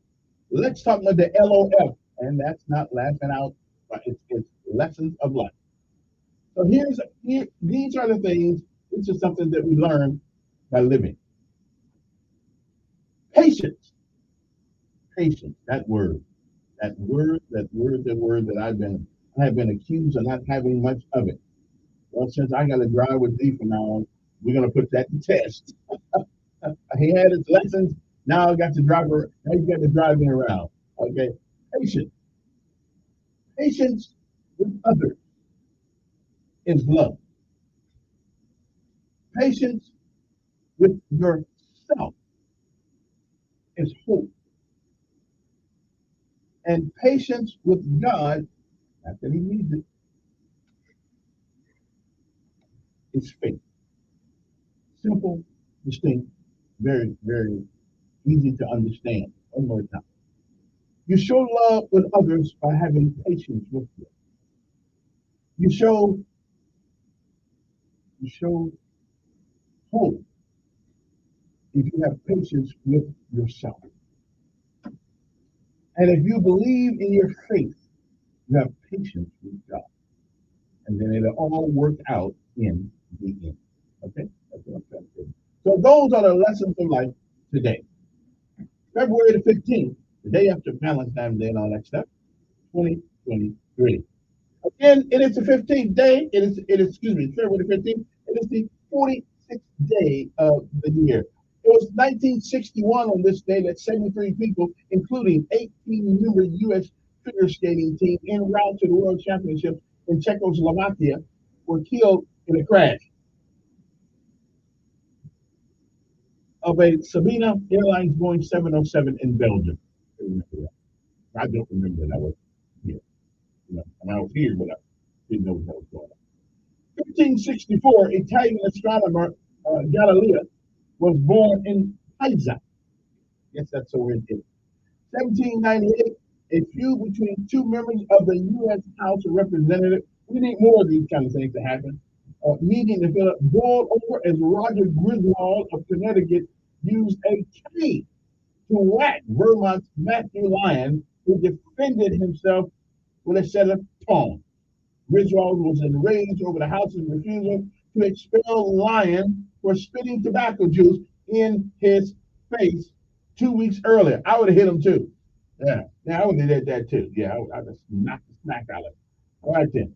let's talk about the LOL. And that's not laughing out, but it's lessons of life. So these are the things, this is something that we learn by living. Patience. Patience, that word that I have been accused of not having much of it. Well, since I got to drive with thee from now on, we're going to put that to test. He had his lessons. Now I got to drive her. Now you got to drive me around. Okay. Patience. Patience with others is love. Patience with yourself is hope. And patience with God, not that he needs it, is faith. Simple, distinct, very, very easy to understand. One more time. You show love with others by having patience with them. You show hope if you have patience with yourself. And if you believe in your faith, you have patience with God. And then it'll all work out in the end. Okay? That's what I'm trying to say. So those are the lessons of life today. February the 15th, the day after Valentine's Day and all that stuff, 2023. Again, it is the 15th day. It is February the 15th. It is the 46th day of the year. It was 1961 on this day that 73 people, including 18-member U.S. figure skating team en route to the World Championship in Czechoslovakia, were killed in a crash of a Sabina Airlines Boeing 707 in Belgium. I remember that. I don't remember that I was here. And I was here, but I didn't know what was going on. 1564, Italian astronomer Galileo was born in Pisa. Yes, that's where it is. 1798, a feud between two members of the U.S. House of Representatives. We need more of these kind of things to happen. Meeting in Philadelphia boiled over as Roger Griswold of Connecticut used a cane to whack Vermont's Matthew Lyon, who defended himself with a set of tongs. Griswold was enraged over the House's refusal to expel Lyon for spitting tobacco juice in his face 2 weeks earlier. I would have hit him too. Yeah, I would have did that too. Yeah, I would have knocked the smack out of him. All right then.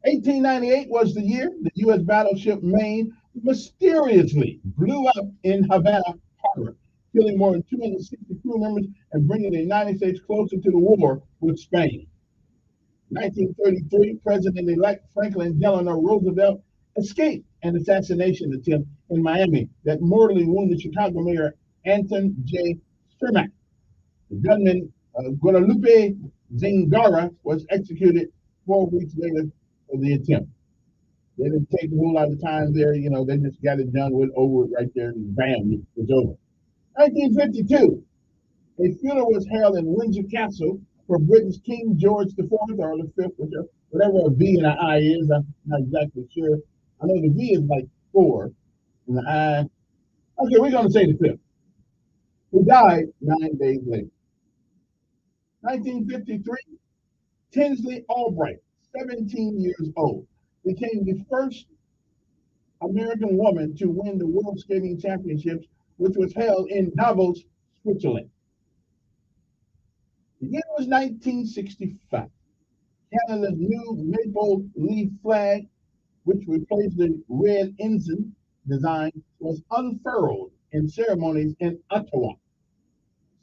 1898 was the year the U.S. battleship Maine mysteriously blew up in Havana Harbor, killing more than 260 crew members and bringing the United States closer to the war with Spain. 1933, President-elect Franklin Delano Roosevelt escaped an assassination attempt in Miami that mortally wounded Chicago Mayor Anton J. Cermak. The gunman, Guadalupe Zingara, was executed 4 weeks later for the attempt. They didn't take a whole lot of time there, they just got it done with over it right there, and bam, it was over. 1952, a funeral was held in Windsor Castle for Britain's King George IV or the Fifth, whatever a V and an I is. I'm not exactly sure. I know the V is like 4, and the I. Okay, we're going to say the Fifth, who died 9 days later. 1953, Tinsley Albright, 17 years old, became the first American woman to win the World Skating Championships, which was held in Davos, Switzerland. The year was 1965. Canada's new maple leaf flag, which replaced the red ensign design, was unfurled in ceremonies in Ottawa.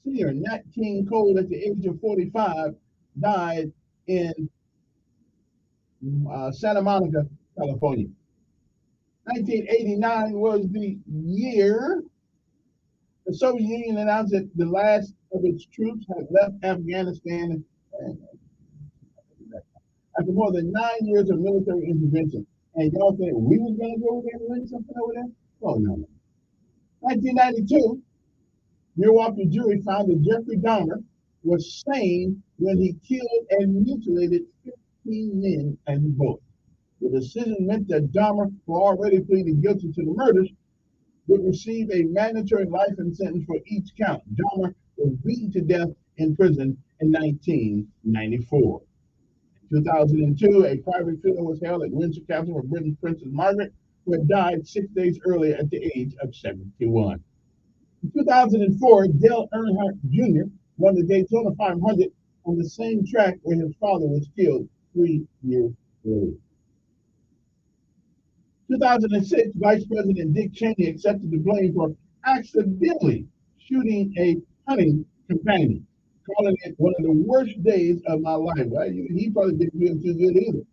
Singer Nat King Cole, at the age of 45, died in Santa Monica, California. 1989 was the year the Soviet Union announced that the last of its troops had left Afghanistan after more than 9 years of military intervention. And y'all think we was going to go over there and win something over there? Oh, no. 1992, Milwaukee jury found that Jeffrey Dahmer was sane when he killed and mutilated 15 men and boys. The decision meant that Dahmer, who already pleaded guilty to the murders, would receive a mandatory life sentence for each count. Dahmer was beaten to death in prison in 1994. In 2002, a private funeral was held at Windsor Castle for Britain's Princess Margaret, who had died 6 days earlier at the age of 71. In 2004, Dale Earnhardt Jr. won the Daytona 500 on the same track where his father was killed 3 years earlier. 2006, Vice President Dick Cheney accepted the blame for accidentally shooting a hunting companion, calling it one of the worst days of my life. Well, he probably didn't feel too good either,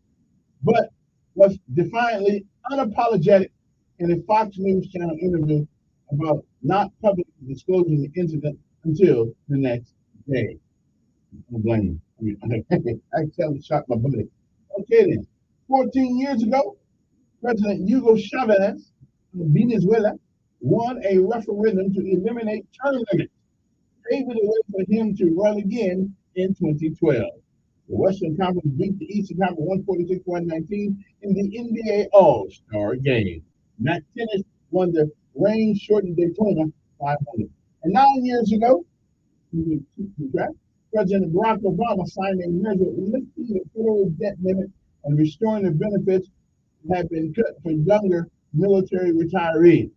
but was defiantly unapologetic in a Fox News Channel interview about not publicly disclosing the incident until the next day. I blame him. I tell him shot my buddy. Okay then. 14 years ago, President Hugo Chavez of Venezuela won a referendum to eliminate term limits, paving the way for him to run again in 2012. The Western Conference beat the Eastern Conference 146-119 in the NBA All-Star Game. Matt Tennis won the rain-shortened Daytona 500. And 9 years ago, President Barack Obama signed a measure lifting the federal debt limit and restoring the benefits that had been cut for younger military retirees.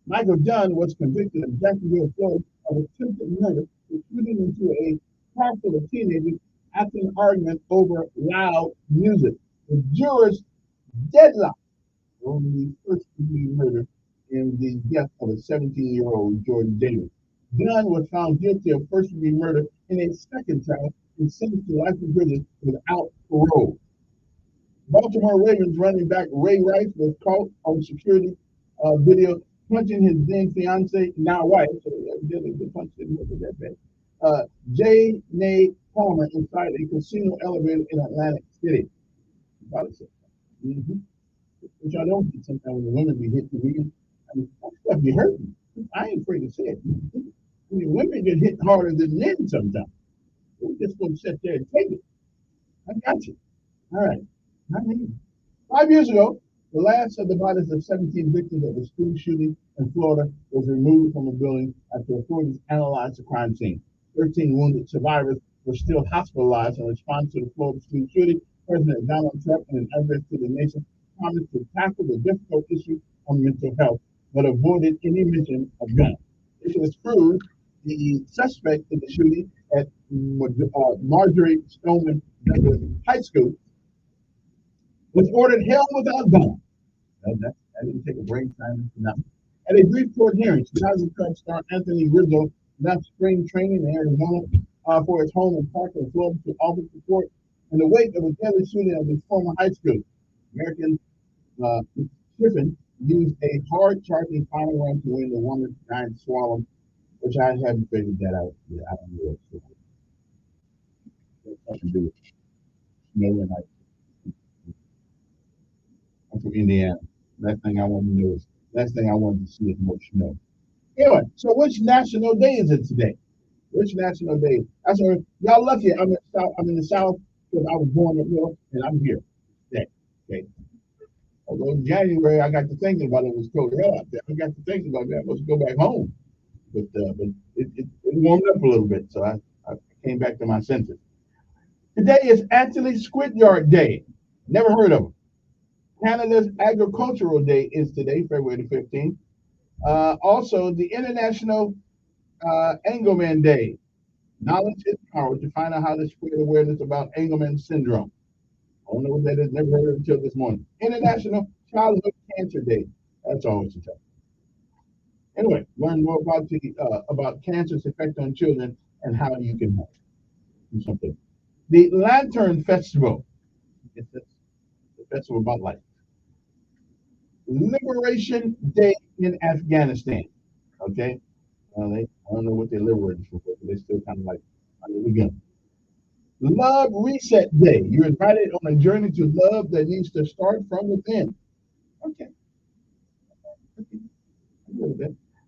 Michael Dunn was convicted in Jacksonville, Florida, of attempted murder, shooting into a car full of teenagers after an argument over loud music. The jurors deadlocked on the first-degree murder in the death of a 17-year-old Jordan Davis. Dunn was found guilty of first-degree murder in a second trial and sentenced to life in prison without parole. Baltimore Ravens running back Ray Rice was caught on security video punching his then fiance, now wife, so evidently the punch didn't look that bad. J. Nay Palmer inside a casino elevator in Atlantic City. Which I don't get sometimes when the women be hit the wheel. I mean, that stuff be hurting. I ain't afraid to say it. I mean, women get hit harder than men sometimes. We just gonna sit there and take it. I got you. All right. I mean, 5 years ago, the last of the bodies of 17 victims of the school shooting in Florida was removed from a building after authorities analyzed the crime scene. 13 wounded survivors were still hospitalized in response to the Florida school shooting. President Donald Trump, in an address to the nation, promised to tackle the difficult issue on mental health, but avoided any mention of guns. If it is proved, the suspect in the shooting at Marjorie Stoneman Douglas High School was ordered held without bond. That didn't take a brain time for nothing. At a brief court hearing, Chicago Cubs star Anthony Rizzo left spring training in Arizona for his home in Parkland, Florida, to offer support in the wake of a deadly shooting at his former high school. American Griffin used a hard-charging final run to win the women's giant slalom, which I haven't figured that out yet. I don't know what to do with snow and ice. I'm from Indiana. Last thing I want to see is more snow. Anyway, so which national day is it today? Which national day? That's what y'all lucky. I'm in the South because I was born up north and I'm here today. Okay. Although in January I got to thinking about it was cold hell out there. I got to thinking about that. I was go back home. But it warmed up a little bit, so I came back to my senses. Today is Anthony Squidyard Day. Never heard of him. Canada's Agricultural Day is today, February the 15th. Also, the International Engelmann Day. Knowledge is power, to find out how to spread awareness about Engelmann syndrome. I don't know what that is, never heard of it until this morning. International Childhood Cancer Day. That's always a tough. Anyway, learn more about cancer's effect on children and how you can help. Do something. The Lantern Festival. It's the festival about life. Liberation Day in Afghanistan. Okay? I don't know what they're liberating for, but they're still kind of like under the gun. Love Reset Day. You're invited on a journey to love that needs to start from within. Okay.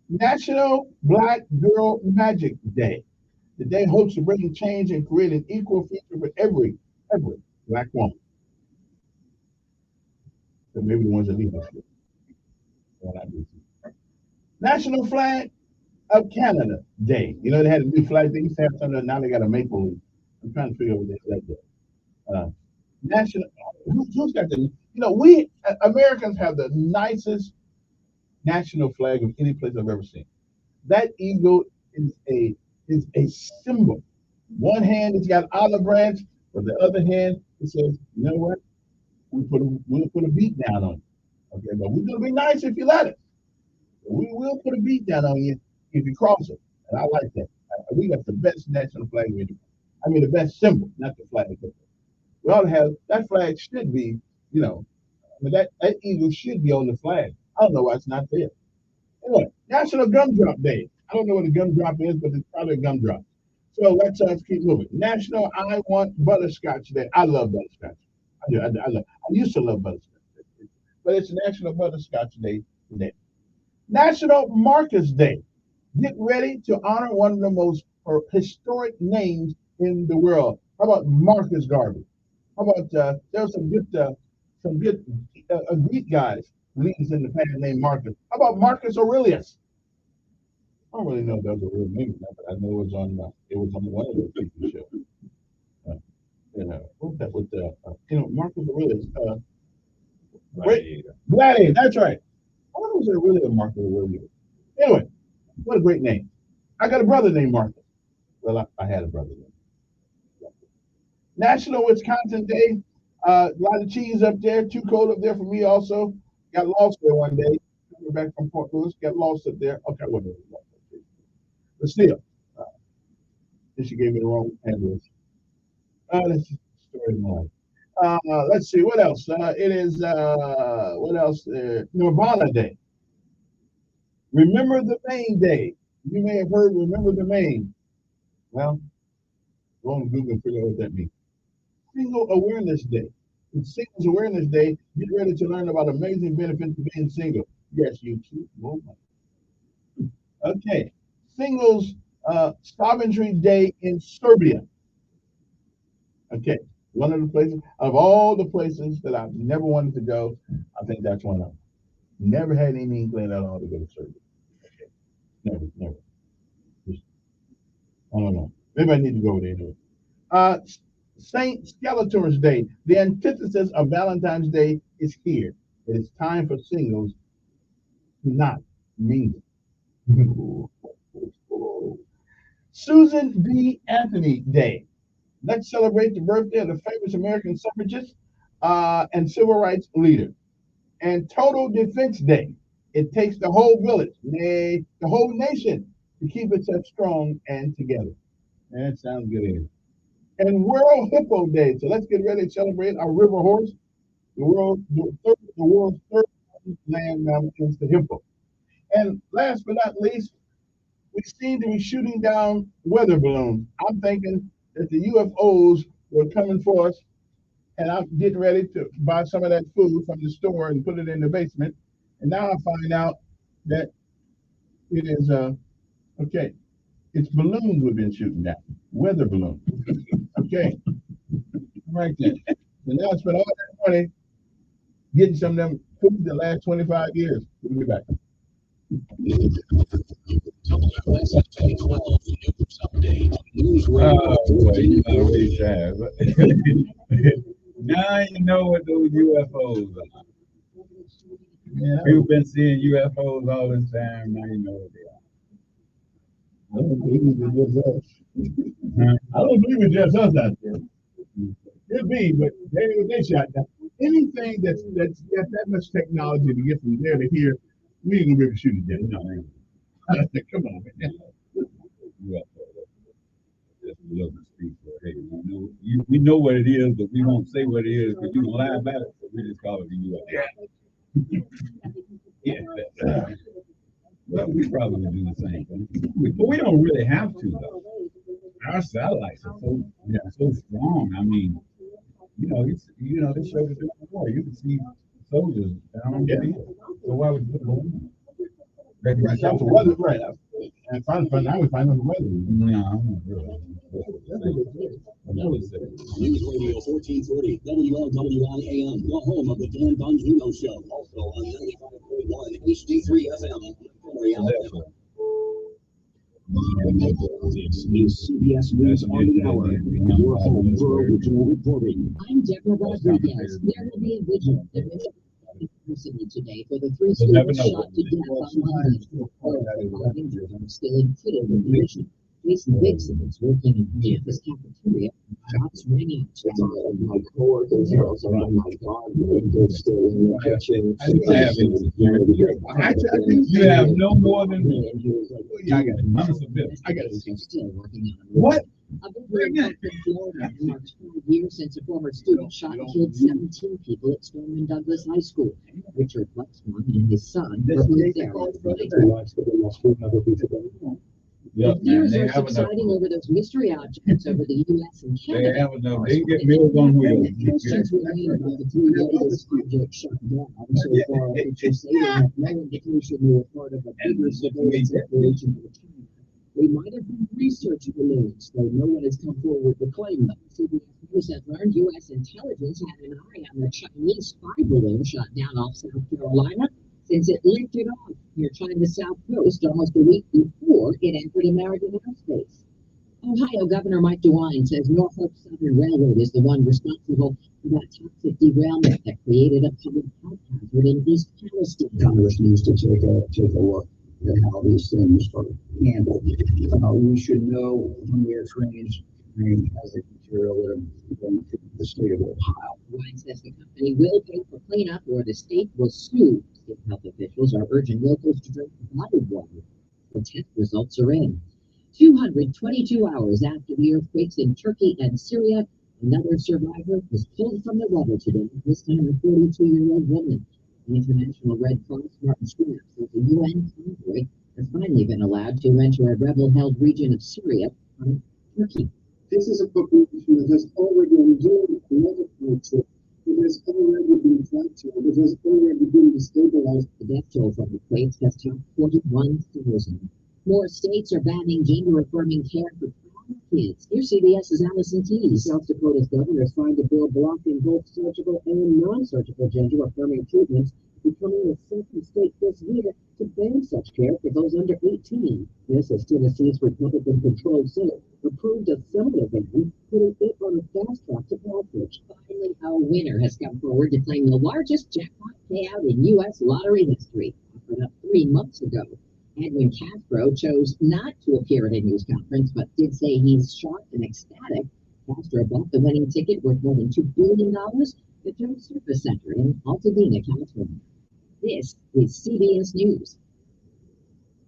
National Black Girl Magic Day. The day hopes to bring change and create an equal future for every Black woman. So maybe the ones that leave us. National Flag of Canada Day. You know, they had a new flag. They used to have something, now they got a maple leaf. I'm trying to figure out what they said. National, who's got the, you know, we Americans have the nicest national flag of any place I've ever seen. That eagle is a symbol. One hand it's got olive branch, but the other hand it says, you know what? We'll put a beat down on you. Okay, but we're gonna be nice if you let us. We will put a beat down on you if you cross it. And I like that. We got the best national flag. I mean the best symbol, not the flag. We ought to have that flag should be, you know, I mean, that eagle should be on the flag. I don't know why it's not there. Anyway, National Gumdrop Day. I don't know what a gumdrop is, but it's probably a gumdrop. So let's keep moving. National I Want Butterscotch Day. I love butterscotch. I used to love butterscotch. But it's National Butterscotch Day today. National Marcus Day. Get ready to honor one of the most historic names in the world. How about Marcus Garvey? How about there's some good Greek guys leaders in the past named Marcus. How about Marcus Aurelius? I don't really know if that was a real name, but I know it was on one of those TV shows. What's that with Marcus Aurelius? Gladiator. That's right. I wonder was there really a Marcus Aurelius? Anyway, what a great name. I got a brother named Marcus. Well, I had a brother named. National Wisconsin Day. A lot of cheese up there. Too cold up there for me also. Got lost there one day We're back from Port Louis, got lost up there. Okay, whatever. But still, then she gave me the wrong address. That's just the story of my life. Let's see, what else? It is, what else? Nirvana Day. Remember the Main Day. You may have heard Remember the Main. Well, go on Google and figure out what that means. Single Awareness Day. It's Singles Awareness Day. Get ready to learn about amazing benefits of being single. Yes, you too. Okay. Singles Sovereignty Day in Serbia. Okay. One of the places, of all the places that I've never wanted to go, I think that's one of them. Never had any inkling at all to go to Serbia. Okay. Never. Just, I don't know. Maybe I need to go there anyway. Saint Skeletor's Day, the antithesis of Valentine's Day, is here. It is time for singles to not mingle. Susan B. Anthony Day. Let's celebrate the birthday of the famous American suffragist and civil rights leader. And Total Defense Day. It takes the whole village, nay, the whole nation, to keep itself strong and together. That sounds good anyway. And World Hippo Day. So let's get ready to celebrate our river horse, the world's third land mammal is the hippo. And last but not least, we seem to be shooting down weather balloons. I'm thinking that the UFOs were coming for us, and I'm getting ready to buy some of that food from the store and put it in the basement. And now I find out that it is okay. It's balloons we've been shooting down, weather balloons. Okay, right then. And now I spent all that money getting some of them food that last 25 years. We'll be back. Oh, boy, you already have. Now you know what those UFOs are. Yeah. You've been seeing UFOs all this time. Now you know what they are. I don't believe it's just us. I don't believe it's just us out there. Could be, but they shot down. Anything that's got that much technology to get from there to here, we ain't gonna be able to shoot it down. No, come on, man. Hey, we know what it is, but we won't say what it is because you can lie about it. So we just call it the UFO. Yeah. Well, we probably do the same thing, but we don't really have to though. Our satellites are so strong. I mean, they showed it before. You can see soldiers down on the hill. So why would you put them on? Right, that's the weather, right? And now we find out the weather. No, I'm not really. News Radio 1440, WLWI AM, the home of the Dan Bongino Show. Also on 95.1 HD3 FM. This is CBS News on the Hour. Your home for original reporting. I'm Deborah Rodriguez. There will be a vigil at today for the three students shot to death on Monday. Still acquitted of the issue. Jason Bigson is working in the campus cafeteria. Shots ringing. My coworkers are also, oh my God, they're still in the kitchen. You have no more than I got it. Still working on what? A big report from Florida marks 4 years since a former student shot and killed 17 people at Stoneman Douglas High School. Richard Luxman and his son were both there last night. Fears are subsiding over those mystery objects over the U.S. and Canada. They get meals on wheels. Questions remain about the 3 latest objects shot down. So far, officials say they have no indication they were part of a bigger surveillance operation for China. They might have been research balloons, though no one has come forward to claim them. CBS News has learned U.S. intelligence had an eye on the Chinese spy balloon shot down off South Carolina since it lifted off near China's south coast almost a week before it entered American airspace. Ohio Governor Mike DeWine says Norfolk Southern Railroad is the one responsible for that toxic derailment that created a public health hazard in East Palestine. Congress needs to take a look at how these things are handled. We should know when we are trained as a material that are going to the state of Ohio. DeWine says the company will pay for cleanup or the state will sue State health officials are urging locals to drink bottled water. The test results are in. 222 hours after the earthquakes in Turkey and Syria, another survivor was pulled from the rubble today, this time a 42-year-old woman. The International Red Cross Martin Schooner says a UN convoy has finally been allowed to enter a rebel-held region of Syria from Turkey. This is a population that has already endured another conflict. It has already been fractured. It has already been destabilized. The death toll from the quakes has topped 41,000. More states are banning gender-affirming care for kids. Here's CBS's Allison Keyes. South Dakota's governor signed a bill blocking both surgical and non-surgical gender-affirming treatments, becoming the second state this year to ban such care for those under 18. This as Tennessee's Republican-controlled Senate approved a similar ban, putting it on a fast track to passage. Finally, a winner has come forward to claim the largest jackpot payout in U.S. lottery history, offered up 3 months ago. Edwin Castro chose not to appear at a news conference, but did say he's shocked and ecstatic. Castro bought the winning ticket worth more than $2 billion at Jones Surface Center in Altadena, California. This is CBS News.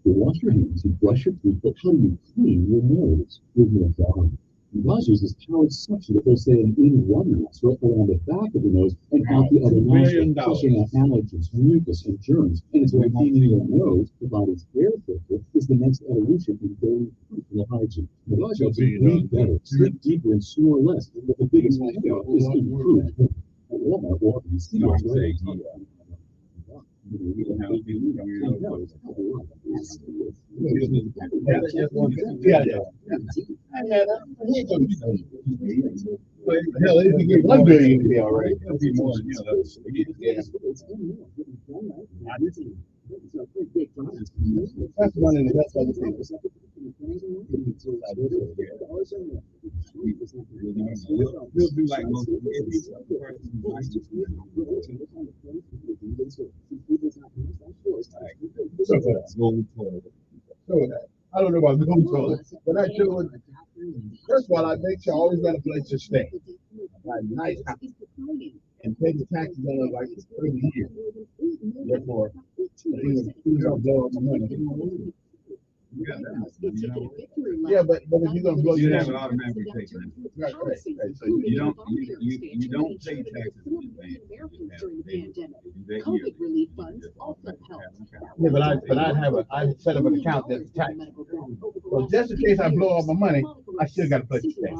You wash your hands, you brush your teeth, but how do you clean your nose? With Navage. Navage uses powered suction that goes in one nostril around the back of the nose and out the other nostril, pushing out allergens, mucus, and germs. And it's when cleaning your nose, the body's air filter, is the next evolution in daily personal hygiene. Navage helps you breathe better, sleep deeper, and snore less. But the biggest payoff is improved. At Walmart, walking seals, right? Hell, if you get $1 billion, you'd be all right. It'll be more than, That's one of the best other things. We'll do like most I don't know about gold toilet, but I sure would. First of all, I make sure I always got a place to stay. Like nice house. And pay the taxes on it like 30 years. Therefore, things don't blow up my money. Yeah, but if you're gonna blow you your have it money, automatically taken. right. So you don't pay taxes in advance. During the pandemic, That COVID yearly. relief funds also helped. Yeah, but I set up an account that's taxed. So just in case I blow all my money, I still got a place to stay.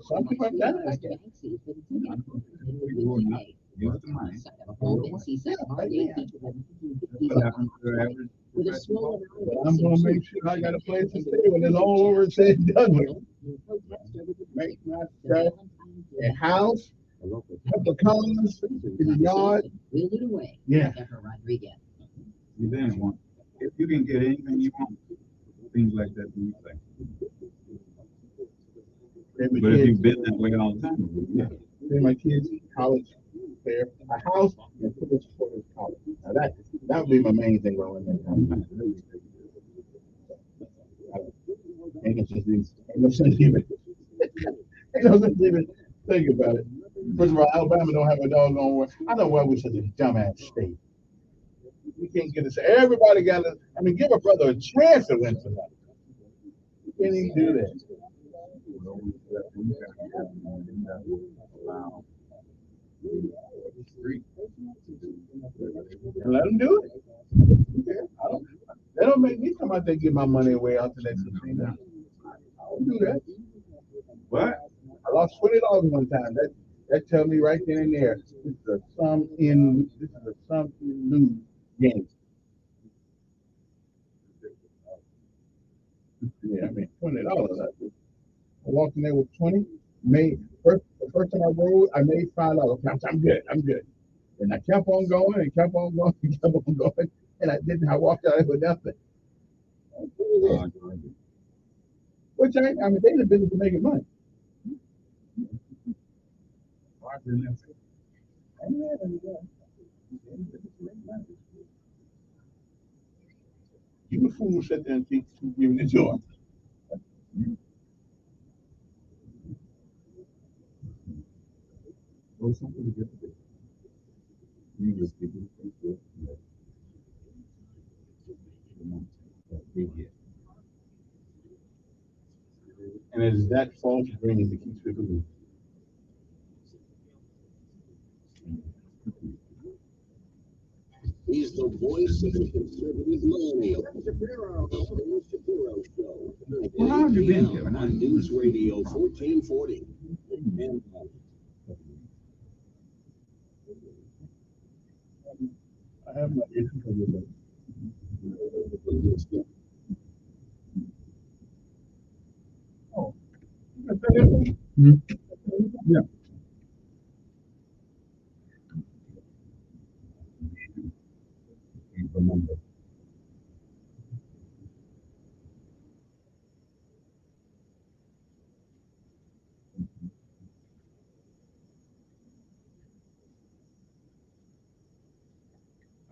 Some people have done it like that. Use the money. With a small But I'm gonna make sure I got a place to stay when it's all over and said and done with. Make myself a house, a couple of cars in the yard. Yeah. You then want, if you can get anything you want, things like that, do you think? But if you've been that way all the time, yeah. Pay my kids college there, a house, and put this for college. Now that would be my main thing going in. Ain't no sense even think about it. First of all, Alabama don't have a doggone one. I know why we're such a dumbass state. We can't get this. Everybody got to. I mean, give a brother a chance to win tonight. You can't even do that. And let them do it. They don't make me come out there and give my money away out the next thing. I don't do that. What? I lost $20 one time. That tells me right then and there. This is a sum in lose game. Yeah, I mean $20. I walked in there with 20. The first time I rolled, I made $5. I'm good. And I kept on going and kept on going and kept on going. And I walked out with nothing. Which I mean, they in the business of making money. You a fool sit there and keep giving the joy. You just give it they get. And it's that false dream that keeps people moving. He's the voice of the conservative millennial. Shapiro. The Shapiro Show. Well, how have you been, Kevin? On News Radio 1440. And, I have my issue with that. Oh. Yeah. Remember.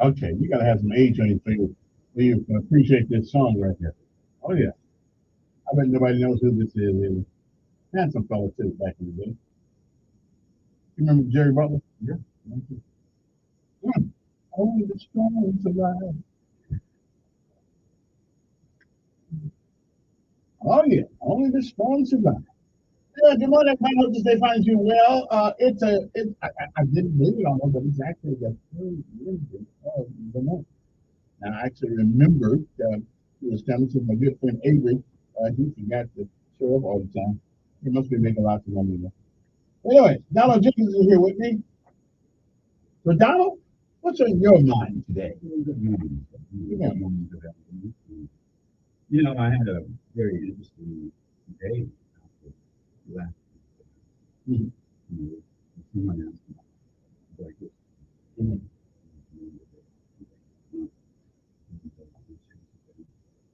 Okay, you gotta have some age on your finger. You can appreciate this song right here. Oh yeah. I bet nobody knows who this is. Really. Handsome fella too back in the day. You remember Jerry Butler? Yeah. Only the strong survive. Oh yeah, only the strong survive. Yeah, good morning, everybody. Hope this day finds you well. I didn't believe it almost, but it's actually the third Wednesday of the month. Now, I actually remembered it was coming to my good friend Avery. He forgot to show up all the time. He must be making lots of money now. Anyway, Donald Jenkins is here with me. So, Donald, what's on your mind today? You know, I had a very interesting day last week. Someone asked me like this. And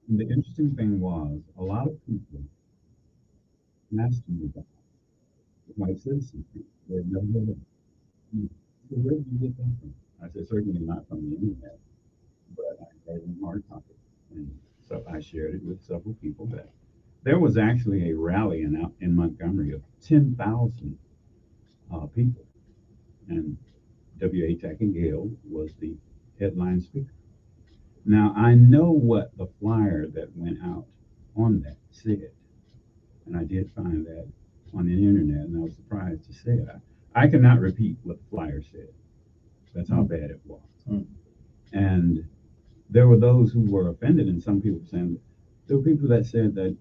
the interesting thing was, a lot of people asked me about white citizenship. They had never heard of it. So where did you get that from? I said, certainly not from the internet, but I read it in hard copy. And so I shared it with several people that there was actually a rally in Montgomery of 10,000 people. And W.A. Tackingale was the headline speaker. Now, I know what the flyer that went out on that said, and I did find that on the internet, and I was surprised to say it. I cannot repeat what the flyer said. That's how bad it was. And there were those who were offended, and some people saying, there were people that said that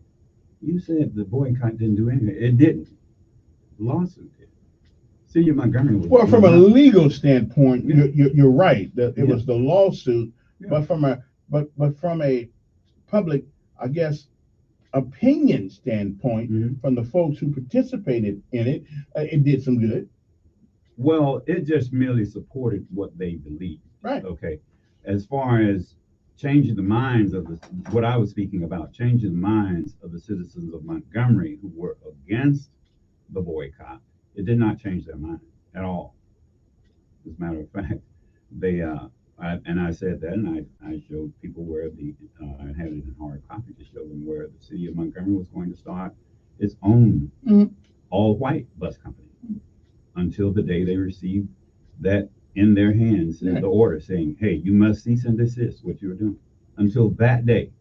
you said the boycott didn't do anything. It didn't. The lawsuit did. City of Montgomery was. Well, from a legal standpoint, you're right. That it was the lawsuit, but from a public, I guess, opinion standpoint, from the folks who participated in it, it did some good. Well, it just merely supported what they believed. Right. Okay. As far as changing the minds of what I was speaking about, changing the minds of the citizens of Montgomery who were against the boycott, it did not change their mind at all. As a matter of fact, they I said that, and I showed people where I had it in hard copy to show them where the city of Montgomery was going to start its own all-white bus company until the day they received that in their hands, the order saying, hey, you must cease and desist what you're doing. Until that day,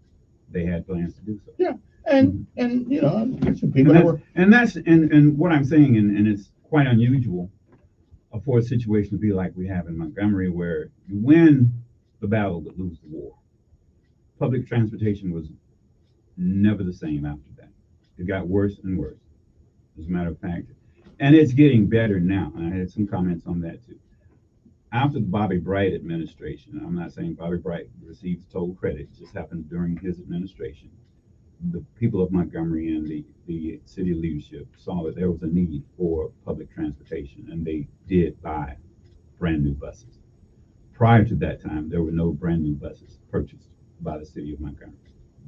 they had plans to do so. Yeah, and you know, there's some people and what I'm saying, and it's quite unusual for a situation to be like we have in Montgomery, where you win the battle but lose the war. Public transportation was never the same after that. It got worse and worse, as a matter of fact. And it's getting better now. And I had some comments on that too. After the Bobby Bright administration, I'm not saying Bobby Bright receives total credit, it just happened during his administration. The people of Montgomery and the city leadership saw that there was a need for public transportation, and they did buy brand new buses. Prior to that time, there were no brand new buses purchased by the city of Montgomery.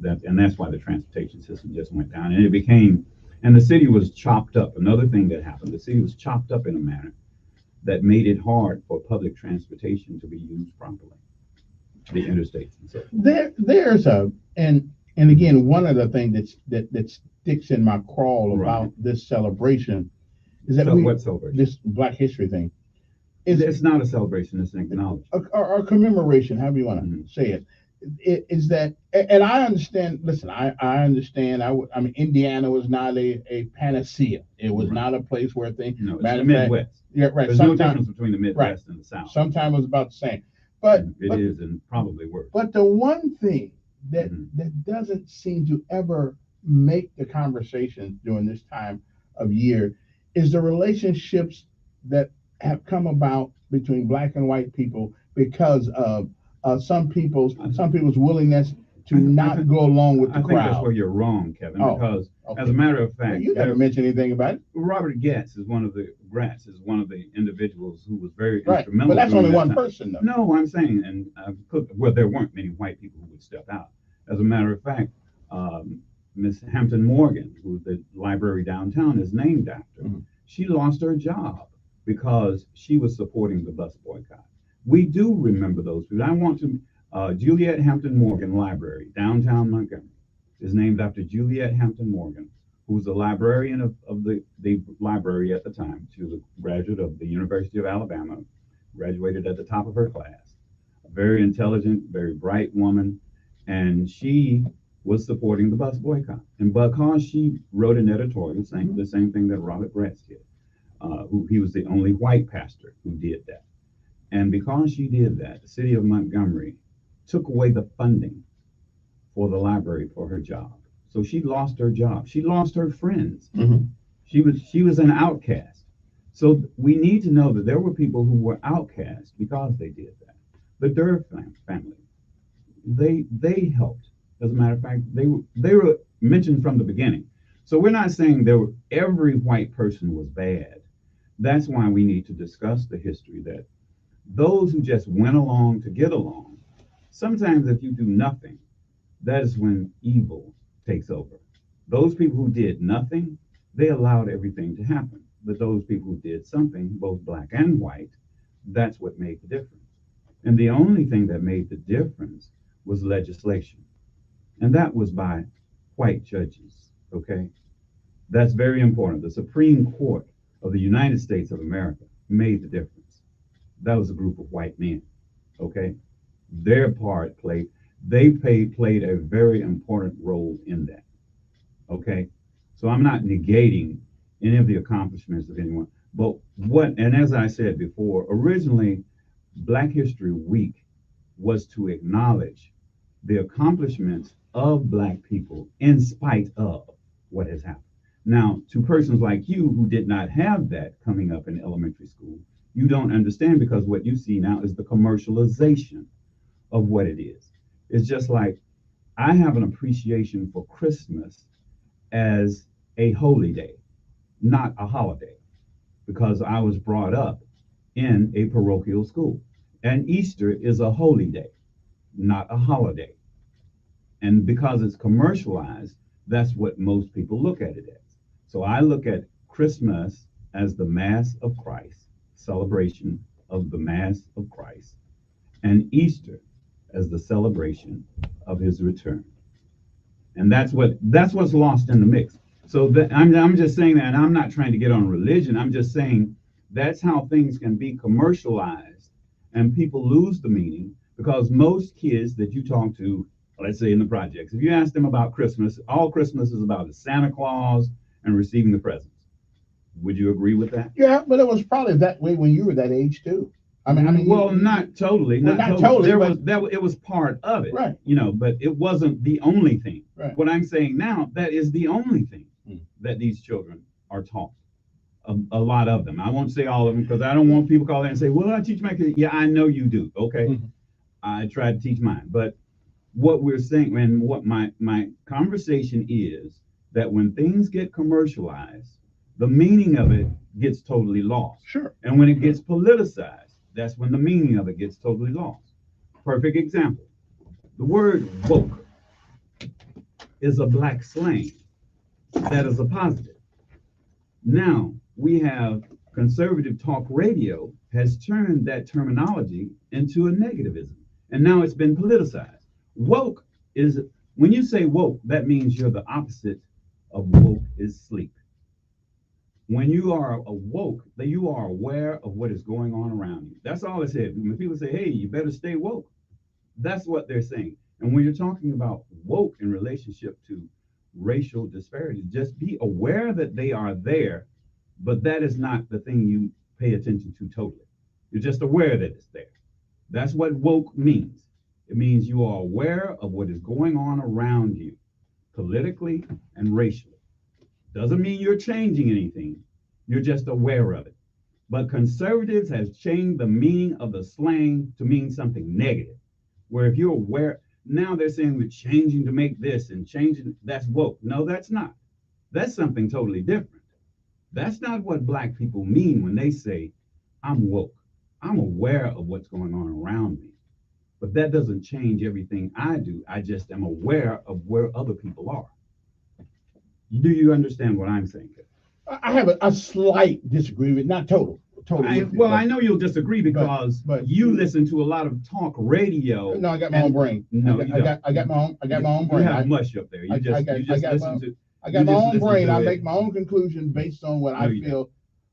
That's why the transportation system just went down, and the city was chopped up. Another thing that happened, the city was chopped up in a manner that made it hard for public transportation to be used properly, the interstates and so forth. And again, one of the things that sticks in my crawl about this celebration is that what celebration? This Black History thing. It's not a celebration, it's an acknowledgement. Or commemoration, however you want to say it. Is that, and I understand, listen, I understand. I mean, Indiana was not a panacea. It was not a place where things. No, it's the Midwest. Yeah, right. There's no difference between the Midwest and the South. Sometimes it was about the same. But it is, and probably worse. But the one thing that doesn't seem to ever make the conversation during this time of year is the relationships that have come about between black and white people because of some people's willingness to not go along with the I crowd. think that's where you're wrong, Kevin, because as a matter of fact, you never mentioned anything about it. Robert Gratz is one of the individuals who was very Right, instrumental. but that's during only that one time. person, though. No, I'm saying, and well, there weren't many white people who would step out. As a matter of fact, Miss Hampton Morgan, who's the library downtown, is named after. She lost her job because she was supporting the bus boycott. We do remember those people. I want to, Juliet Hampton Morgan Library, downtown Montgomery, is named after Juliet Hampton Morgan, who was a librarian of the library at the time. She was a graduate of the University of Alabama, graduated at the top of her class. A very intelligent, very bright woman, and she was supporting the bus boycott. And because she wrote an editorial saying the same thing that Robert Gratz did, he was the only white pastor who did that. And because she did that, the city of Montgomery took away the funding for the library for her job. So she lost her job. She lost her friends. She was an outcast. So we need to know that there were people who were outcast because they did that. The Durr family, they helped. As a matter of fact, they were mentioned from the beginning. So we're not saying every white person was bad. That's why we need to discuss the history that those who just went along to get along, sometimes if you do nothing, that is when evil takes over. Those people who did nothing, they allowed everything to happen. But those people who did something, both black and white, that's what made the difference. And the only thing that made the difference was legislation. And that was by white judges, okay? That's very important. The Supreme Court of the United States of America made the difference. That was a group of white men, okay? Their part played a very important role in that, okay? So I'm not negating any of the accomplishments of anyone, but and as I said before, originally Black History Week was to acknowledge the accomplishments of Black people in spite of what has happened. Now, to persons like you who did not have that coming up in elementary school, you don't understand because what you see now is the commercialization of what it is. It's just like I have an appreciation for Christmas as a holy day, not a holiday, because I was brought up in a parochial school. And Easter is a holy day, not a holiday. And because it's commercialized, that's what most people look at it as. So I look at Christmas as the Mass of Christ, celebration of the Mass of Christ, and Easter as the celebration of his return. And that's what's lost in the mix. So I'm just saying that, and I'm not trying to get on religion. I'm just saying that's how things can be commercialized and people lose the meaning, because most kids that you talk to, let's say in the projects, if you ask them about Christmas, all Christmas is about Santa Claus and receiving the presents. Would you agree with that? Yeah, but it was probably that way when you were that age too. I mean, well, not totally. Well, not totally. It was part of it, right? You know, but it wasn't the only thing. Right. What I'm saying now, that is the only thing that these children are taught. A lot of them. I won't say all of them because I don't want people call in and say, "Well, I teach my kids." Yeah, I know you do. Okay, I try to teach mine, but what we're saying and what my conversation is that when things get commercialized, the meaning of it gets totally lost. Sure. And when it gets politicized, that's when the meaning of it gets totally lost. Perfect example. The word woke is a Black slang that is a positive. Now we have conservative talk radio has turned that terminology into a negativism. And now it's been politicized. Woke is, when you say woke, that means you're the opposite of woke is sleep. When you are awoke, that you are aware of what is going on around you. That's all it said. When people say, hey, you better stay woke, that's what they're saying. And when you're talking about woke in relationship to racial disparities, just be aware that they are there, but that is not the thing you pay attention to totally. You're just aware that it's there. That's what woke means. It means you are aware of what is going on around you, politically and racially. Doesn't mean you're changing anything. You're just aware of it. But conservatives has changed the meaning of the slang to mean something negative. Where if you're aware, now they're saying we're changing to make this and changing, that's woke. No, that's not. That's something totally different. That's not what black people mean when they say, I'm woke. I'm aware of what's going on around me. But that doesn't change everything I do. I just am aware of where other people are. Do you understand what I'm saying? I have a slight disagreement, not total. I know you'll disagree because but you listen to a lot of talk radio. No, I got my own brain. No, I got my own brain. You have mush up there. I got my own brain. I make my own conclusion based on what I feel.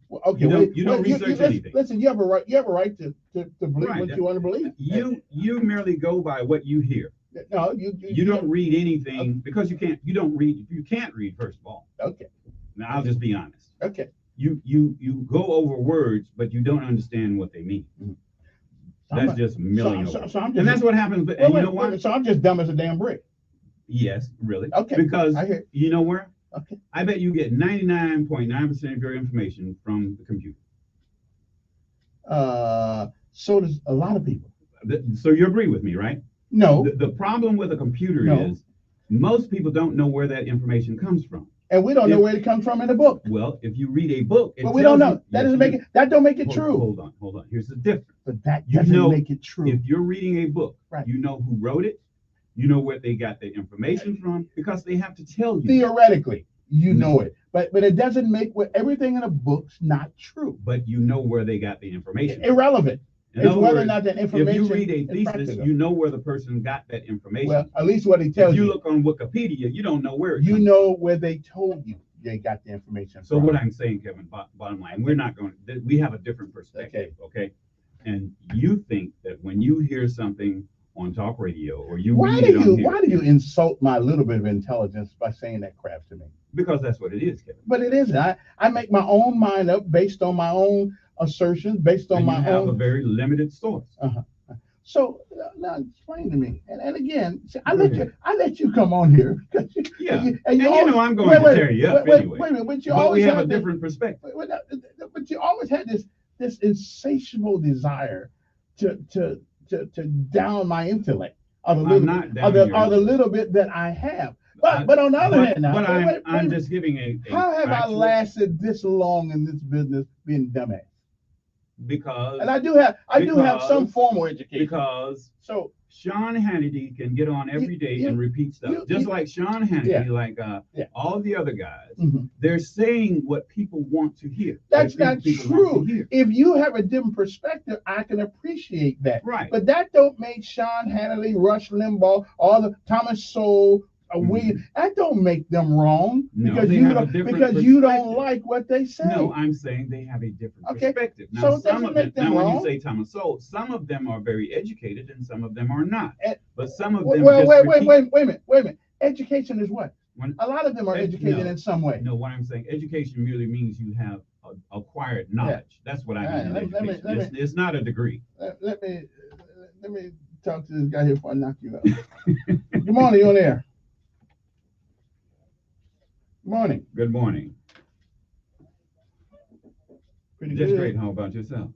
Well, okay, you don't research anything. Listen, you have a right to believe what you want to believe. You merely go by what you hear. No, you don't read anything because you can't. You don't read. You can't read, first of all. Okay. Now I'll just be honest. Okay. You go over words, but you don't understand what they mean. That's just milling over. And that's what happens. But you know what? So I'm just dumb as a damn brick. Yes, really. Okay. Because you know where? Okay. I bet you get 99.9% of your information from the computer. So does a lot of people. So you agree with me, right? No. The problem with a computer is most people don't know where that information comes from. And we don't know where it comes from in the book. Well, if you read a book, but we don't know. That doesn't make it. That don't make it true. Hold on. Here's the difference. But that doesn't make it true. If you're reading a book, right, you know who wrote it. You know where they got the information from because they have to tell you. Theoretically, you know it, but it doesn't make everything in a book's not true. But you know where they got the information. Irrelevant. It's whether or not that information. If you read a thesis, you know where the person got that information. Well, at least what he tells you. If you look on Wikipedia, you don't know where. You know where they told you they got the information. So what I'm saying, Kevin, bottom line, we're not going. We have a different perspective, okay? And you think that when you hear something on talk radio or you read it on here, why do you insult my little bit of intelligence by saying that crap to me? Because that's what it is, Kevin. But it isn't. I make my own mind up based on my own assertions, based on my own. You have a very limited source. So now explain to me. And again, see, I let you come on here. Yeah. And you know I'm going to tear you up anyway. Wait a minute, but we have a different perspective. But you always had this insatiable desire to down my intellect, or the little bit that I have. But on the other hand, now, I'm just giving a how have I lasted this long in this business being dumbass? Because I do have some formal education. Because Sean Hannity can get on every day and repeat stuff, like Sean Hannity, all the other guys. They're saying what people want to hear. That's not true. If you have a different perspective, I can appreciate that. Right. But that don't make Sean Hannity, Rush Limbaugh, all the Thomas Sowell, that don't make them wrong because you don't like what they say. No, I'm saying they have a different perspective. Now, so some of them, when you say Thomas Sowell, some of them are very educated and some of them are not. But some of them. Wait a minute. Education is what? A lot of them are educated in some way. No, what I'm saying, education merely means you have acquired knowledge. That's what I mean. It's not a degree. Let me talk to this guy here before I knock you out. Good morning, you on air. Morning. Good morning. Pretty Just good. Great. How about yourself?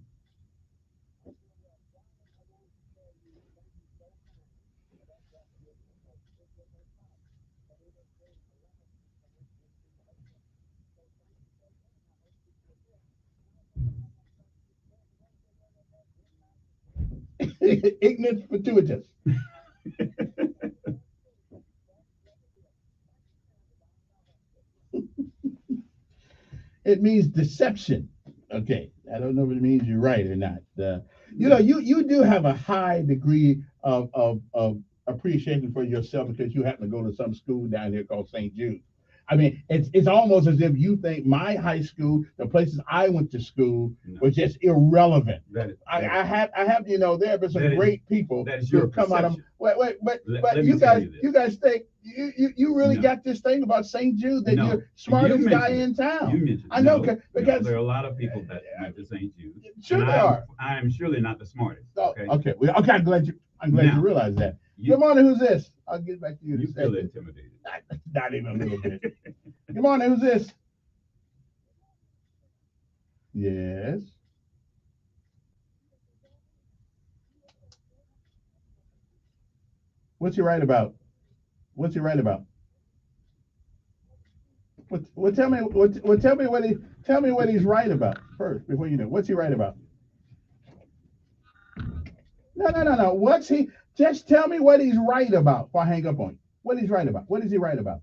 Ignorant fortuitous. It means deception. Okay, I don't know if it means you're right or not. You do have a high degree of appreciation for yourself because you happen to go to some school down here called St. Jude. I mean, it's almost as if you think my high school, the places I went to school, was just irrelevant. I have you know, there have been some great people who have come out of. Wait, but you guys think you really got this thing about St. Jude that you're smartest guy in town. I know because there are a lot of people that went to St. Jude. Sure they are. I am surely not the smartest. Okay. Okay. I'm glad you realize that. Good morning. Who's this? I'll get back to you. You feel intimidated. Not even a little bit. Good morning. Who's this? Yes. What's he right about? What's he right about? Tell me what he's right about first before you know. What's he right about? No. What's he? Just tell me what he's right about before I hang up on you. What he's right about? What is he right about?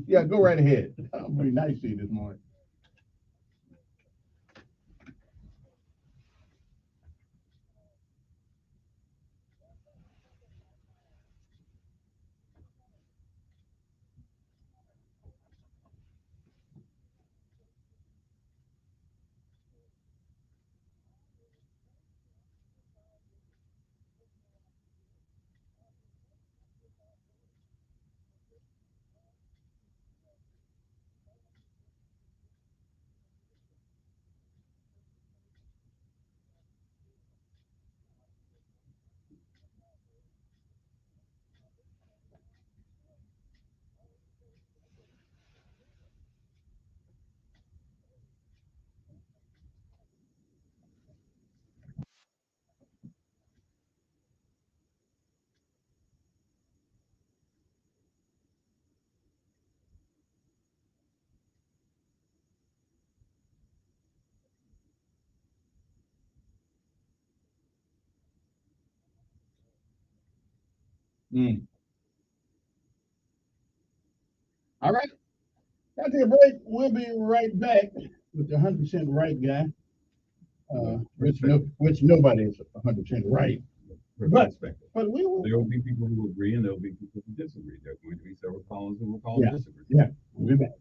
Yeah, go right ahead. I'll be nice to you this morning. All right. Now take a break. We'll be right back with the 100% right guy, which nobody is 100% right. But we will. There will be people who agree and there will be people who disagree. There are going to be several callers who will call and disagree. Yeah, we'll be back.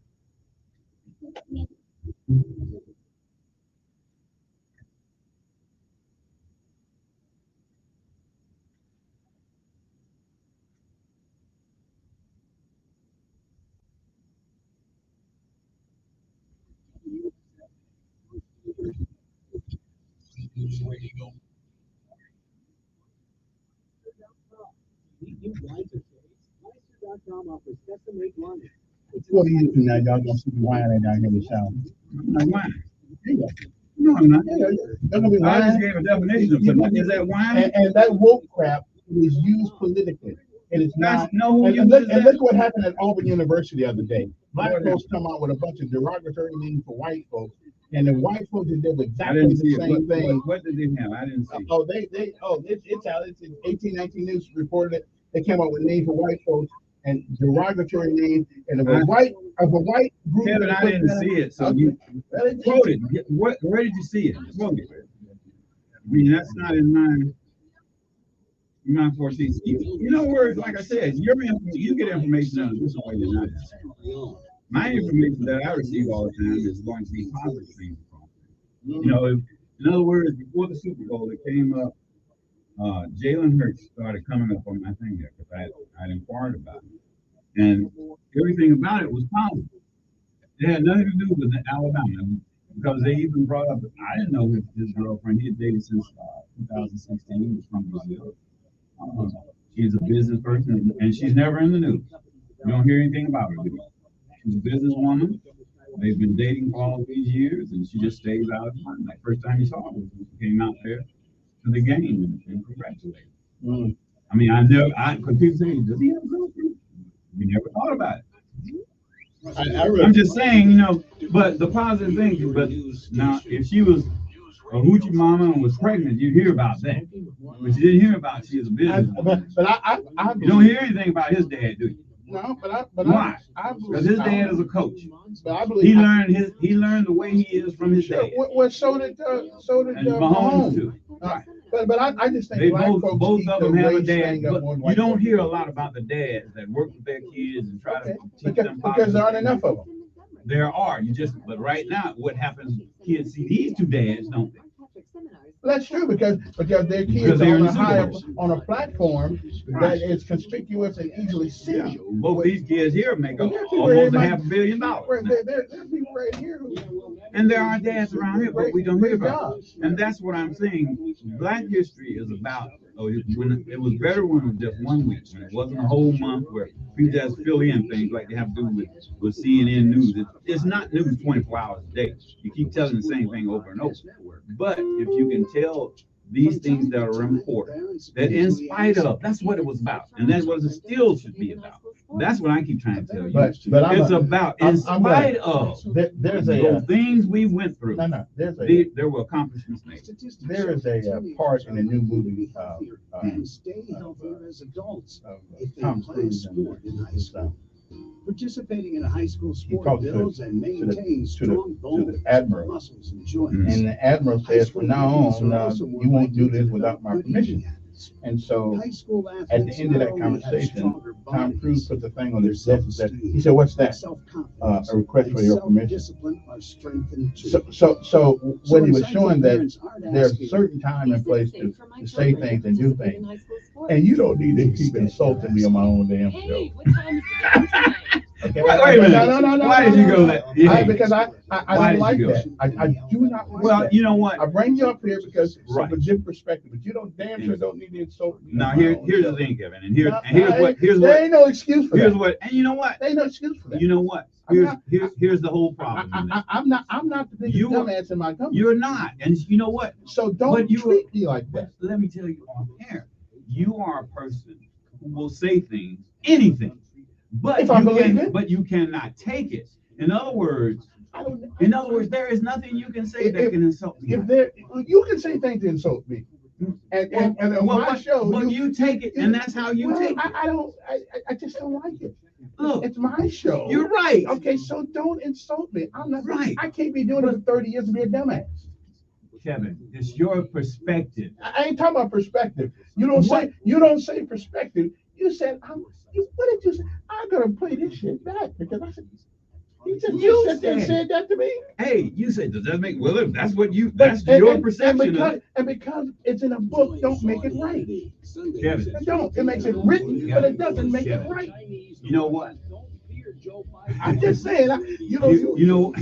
What are you doing now? Y'all gonna see me whining down here in the shower. I'm not whining. No, I'm not. I just gave a definition of something. Is that whining? And that woke crap is used politically. And it's not. No, and look what happened at Auburn University the other day. Black folks come out with a bunch of derogatory names for white folks. And the white folks did exactly the same thing. What did they have? I didn't see. It's out. It's in 1819 News reported it. They came out with names for white folks and derogatory names. And of a white group. Kevin, I didn't see it. So you quote it. Where did you see it? Quote it. I mean, that's not in my 14. You know where, like I said, you get information in a different way than I do. My information that I receive all the time is going to be positive things. You know, in other words, before the Super Bowl, it came up. Jalen Hurts started coming up on my thing there because I'd inquired about it, and everything about it was positive. It had nothing to do with Alabama because they even brought up. I didn't know his girlfriend. He had dated since 2016. He was from Brazil. She's a business person, and she's never in the news. You don't hear anything about her. She's a businesswoman. They've been dating for all these years, and she just stays out of time. Like first time you saw her, she came out there to the game and congratulated. I mean, because people say, does he have a girlfriend? We never thought about it. I'm just saying, you know, but the positive thing, but now if she was a hoochie mama and was pregnant, you hear about that. But you didn't hear about she was a businesswoman. You don't hear anything about his dad, do you? No, but why? Because his dad is a coach. But I believe he learned the way he is from his dad. Well, so did Mahomes too. Right. But I just think They black both folks keep of the them have a race dad, thing up but more than you white don't folks. hear a lot about the dads that work with their kids and try to teach them Because there aren't positive enough things. of them. There are, but right now, what happens, kids see these two dads, don't they? That's true because their Because kids they're are in on the a higher, Super Bowl. on a platform Right. that is conspicuous and easily Yeah, seen. both these kids here make But there are people almost here, $500 million. There are people right here who. And there are dads around here, but we don't hear Great about job. it. And that's what I'm saying. Black history is about, when it was better when it was just 1 week, when it wasn't a whole month where people just fill in things like they have to do with CNN News. It's not news 24 hours a day. You keep telling the same thing over and over. But if you can tell these things that are important, that in spite of, that's what it was about. And that's what it still should be about. That's what I keep trying to tell you. But It's about, in spite of There's the things we went through, there were accomplishments made. There is a part in the new movie, and stay healthier as adults if they Tom play a Cruise and sport in high school. Participating in a high school He sport talks to builds and maintains strong the bones, admiral. muscles, and joints. And the admiral says, from now on, you won't do this without my Good permission. eating And so High school at the athletes end of not that only have conversation, stronger Tom bodies, Cruise put the thing on his desk and said, he said, what's that? self-confidence, A request for and your permission. self-discipline are strengthened too. So when he was insightful showing that parents aren't there's a asking, certain time and place to say things and do things. And you don't need to keep insulting me on my own damn show. Okay? Wait a minute. No. Why did you go that? Yeah. Because I Why don't did like you go? that. I do not like Well, that. you know what? I bring you up here because Right. of a different perspective, but you don't damn sure don't need to insult me. Now on my own here's show. the thing, Kevin, and here's There what ain't no excuse for here's that. what, and you know what? There ain't no excuse for that. You know what? Here's the whole problem. in this. I'm not the biggest You are- dumbass in my company. You're not, and you know what? So don't But you- treat me like that. Let me tell you on air, you are a person who will say things, anything, but If I believe it. but you cannot take it. In other words, there is nothing you can say that can insult me. If there, you can say things to insult me, and on my show, but you take it, and that's how you well, take it. I just don't like it. Look, it's my show. You're right. Okay, so don't insult me. I'm not Right. I can't be doing it for 30 years to be a dumbass. Kevin, it's your perspective. I ain't talking about perspective. You don't say perspective. You said what did you say? I'm gonna play this shit back because I said you just said that to me. Hey, you said, does that make, well, if that's what you, But- that's your perception and of it. because it's in a book, don't make it right. Kevin. It don't. It makes it written, but it doesn't make it Kevin. right. You know what? I'm just saying, You know.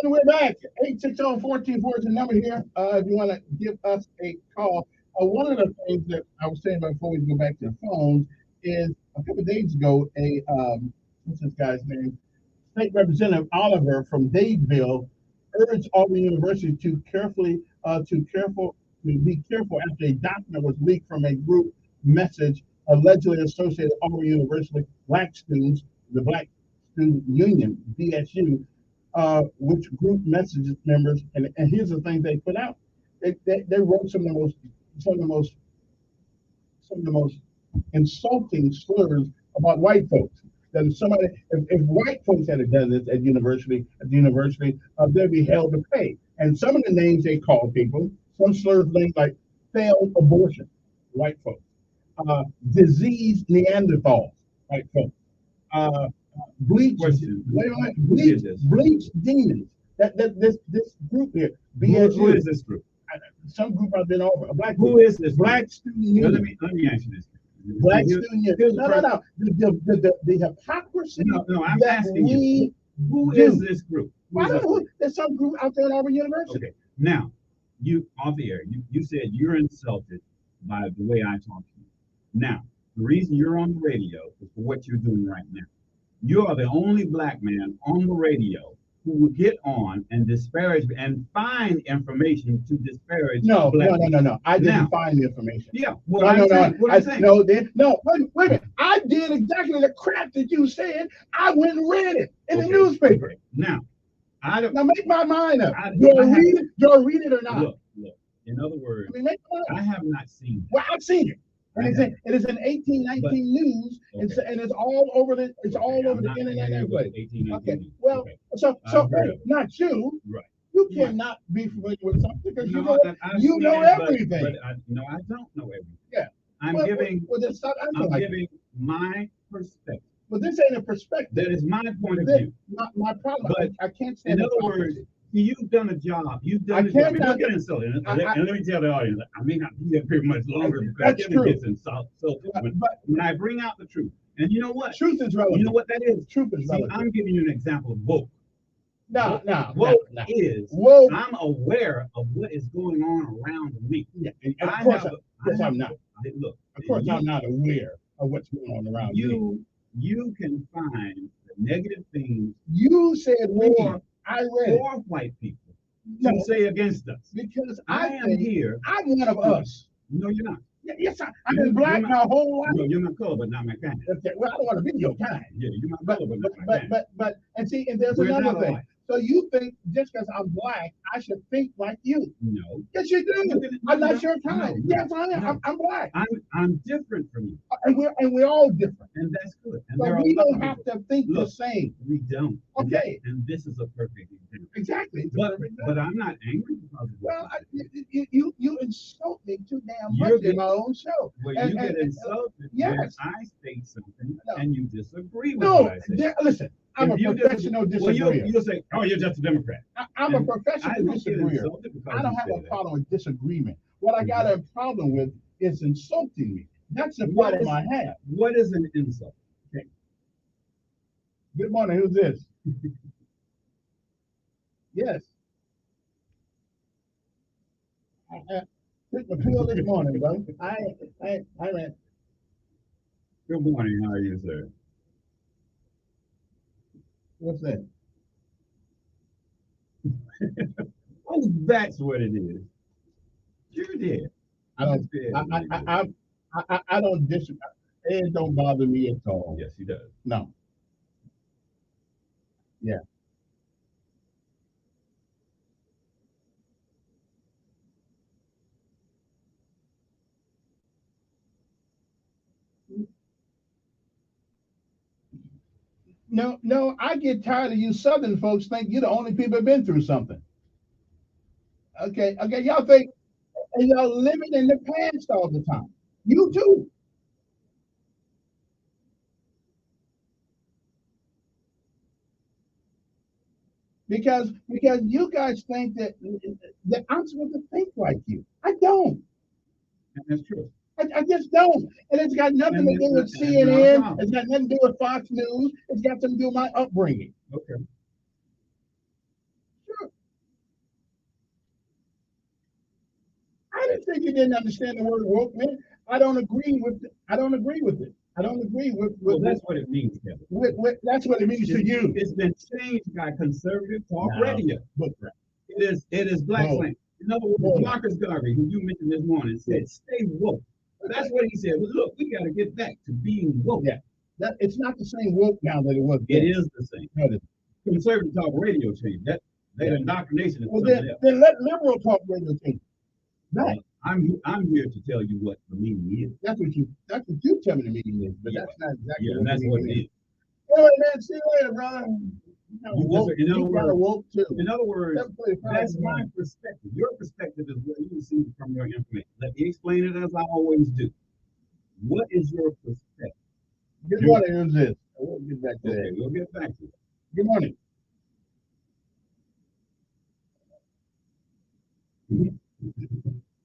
And we're back. 860-1440 is the number here. If you want to give us a call. One of the things that I was saying before we go back to the phones is a couple of days ago, what's this guy's name? State Representative Oliver from Dadeville urged Auburn University to be careful after a document was leaked from a group message allegedly associated with Auburn University black students, the Black Student Union, BSU, which group messages members, and here's the thing they put out. They wrote some of the most insulting slurs about white folks. That if white folks had done this at the university, they'd be held to pay. And some of the names they call people, some slurs names like failed abortion, white folks, diseased Neanderthals, white folks, bleach demons. This group here, BSU. Who is this group? Some group I've been over. Who is this? Black Student Union. Let me ask you this. Black Student Union. No. The hypocrisy. No, I'm that asking you. we Who do. is this group? I don't know. There's some group out there at Auburn University. Okay. Now, you off the air, you said you're insulted by the way I talk to you. Now, the reason you're on the radio is for what you're doing right now. You are the only black man on the radio who will get on and disparage and find information to disparage. No. black I didn't Now, find the information. Yeah. Well, Well, wait a minute. I did exactly the crap that you said. I went and read it in the newspaper. Now, I don't. Now make my mind up. I You'll have- read it or not. Look. In other words, I mean, make my mind I up. have not seen it. Well, I've seen it. And it is in 1819 news, and it's all over the internet and everything. Okay, well, so not you. Right. You cannot be familiar with something because you know everything. But I don't know everything. Yeah. I'm giving my perspective. But this ain't a perspective. That is my point of view. My problem. But I can't stand. In other words, you've done a job. You've done a job. You don't get insulted. And let me tell the audience, I may not be here very much longer because Kevin gets insulted. So when I bring out the truth, and you know what? Truth is relevant. You know what that is? Truth is relevant. I'm giving you an example of woke. Woke is I'm aware of what is going on around me. Yeah, and of course I'm not. Look, of course I'm not aware of what's going on around me. You can find the negative things. You said war. I read for white people to say against us. Because I am here. I'm one of us. No, you're not. Yes, I've been black my whole life. No, you're my color, but not my kind. Okay, well, I don't want to be your kind. Yeah, you're my color, but not my kind. But and see, and there's another thing. So you think just because I'm black, I should think like you? No. Yes, you do. I'm not your kind. Yes, I am. I'm black. I'm different from you. And we're all different. And that's good. And so we don't have to think the same. We don't. Okay. And this is a perfect example. Exactly. But I'm not angry because of well, you insult me too damn much in my own show. Well, you get insulted when I state something and you disagree with what I say. Listen. I'm a professional disagreeer. Well, you'll say, "Oh, you're just a Democrat." I'm a professional disagreeer. I don't have a problem with disagreement. What I got a problem with is insulting me. That's the problem I have. What is an insult? Okay. Good morning. Who's this? Yes. I took my pill this morning, bro. I ran. Good morning. How are you, sir? What's that? Oh, that's what it is. You're dead. I don't disagree. It don't bother me at all. Yes, he does. No. Yeah. No, I get tired of you Southern folks think you're the only people that been through something. Okay, y'all think, and y'all living in the past all the time. You too. Because you guys think that I'm supposed to think like you. I don't. And that's true. I just don't. And it's got nothing to do with CNN. It's got nothing to do with Fox News. It's got something to do with my upbringing. Okay. Sure. I didn't think you didn't understand the word woke, man. I don't agree with it. I don't agree with. Well, that's what it means, Kevin. That's what it means to you. It's been changed by conservative talk radio. It is black slang. In other words, Marcus Garvey, who you mentioned this morning, said, "Stay woke." That's what he said. Well, look, we got to get back to being woke. Yeah, it's not the same woke now that it was. It is the same. Conservative talk radio changed. That indoctrination is then let liberal talk radio change. No, I'm here to tell you what the meaning is. That's what you tell me the meaning is, but that's not exactly. Yeah, that's what it is. Anyway, man, see you later, brother. In other words, that's my perspective. Your perspective is what you receive from your information. Let me explain it as I always do. What is your perspective? Good morning. Who's this? We'll get back to that. We'll get back to it. Good morning.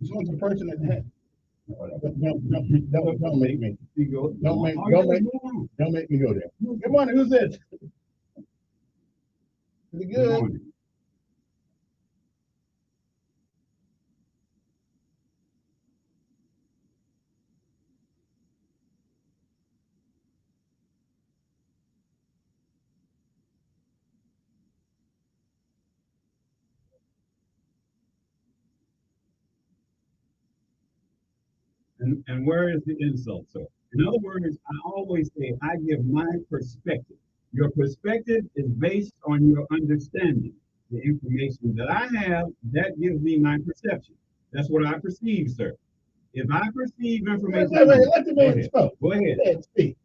This one's a person that had. Don't make me. Don't make me go there. Good morning. Who's this? Pretty good. And where is the insult, sir? In other words, I always say I give my perspective. Your perspective is based on your understanding. The information that I have, that gives me my perception. That's what I perceive, sir. If I perceive Wait, information. let the Go man ahead. speak. Go ahead. Let him speak.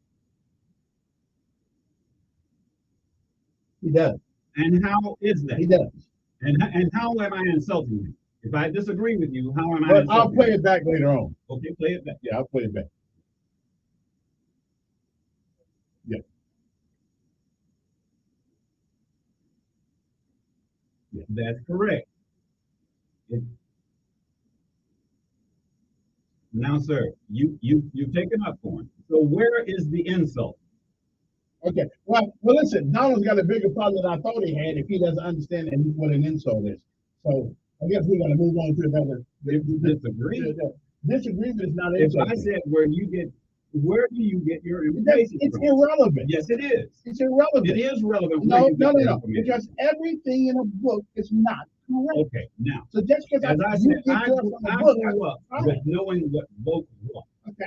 He does. And how is that? He does. And how am I insulting you? If I disagree with you, how am I But insulting I'll play you? it back later on. Okay, play it back. Yeah, I'll play it back. Yeah. Yeah, that's correct. It- Now, sir, you've taken up for him. So where is the insult? Okay. Well, listen, Donald's got a bigger problem than I thought he had if he doesn't understand what an insult is. So I guess we're gonna move on to another. If you disagree, Disagreement is not if insult. I said where do you get your It's information from? irrelevant. Yes, it is. It's irrelevant. It is relevant. No, where you no, get no, your no. information. Because everything in a book is not correct. Okay, now, So just because as I you said, get I yours grew from a book, grew up I- with knowing what woke was. okay,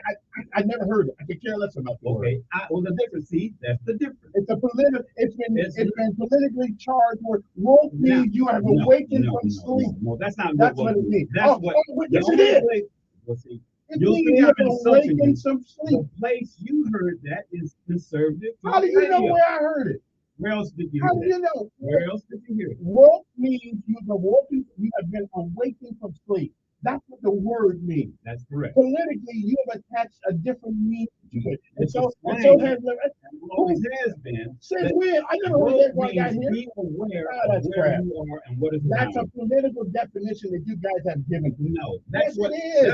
I never heard it. I could care less about the word. Okay, well, the difference, see, that's the difference. It's a political. It's It's- been politically charged word. Woke means you have awakened from sleep. No, that's not That's what what it woke means. That's Oh, what. oh, yes, the it only is. place- Well, see, It you'll means see you I'm have insulting you. awakened some sleep. The place you heard that is conservative. How do you know radio. where I heard it? Where else did you How hear do you that? know? Where else did you hear it? Woke means you have awoken. You have been awakened from sleep. That's what the word means. That's correct. Politically, you have attached a different meaning to it. And It's so, a and slang. so has Always has been. Since that when? I never heard woke that before I got means here. be aware Ah, of that's where crap. you are and what is That's a around political definition that you guys have given. No, that's Yes, what it is.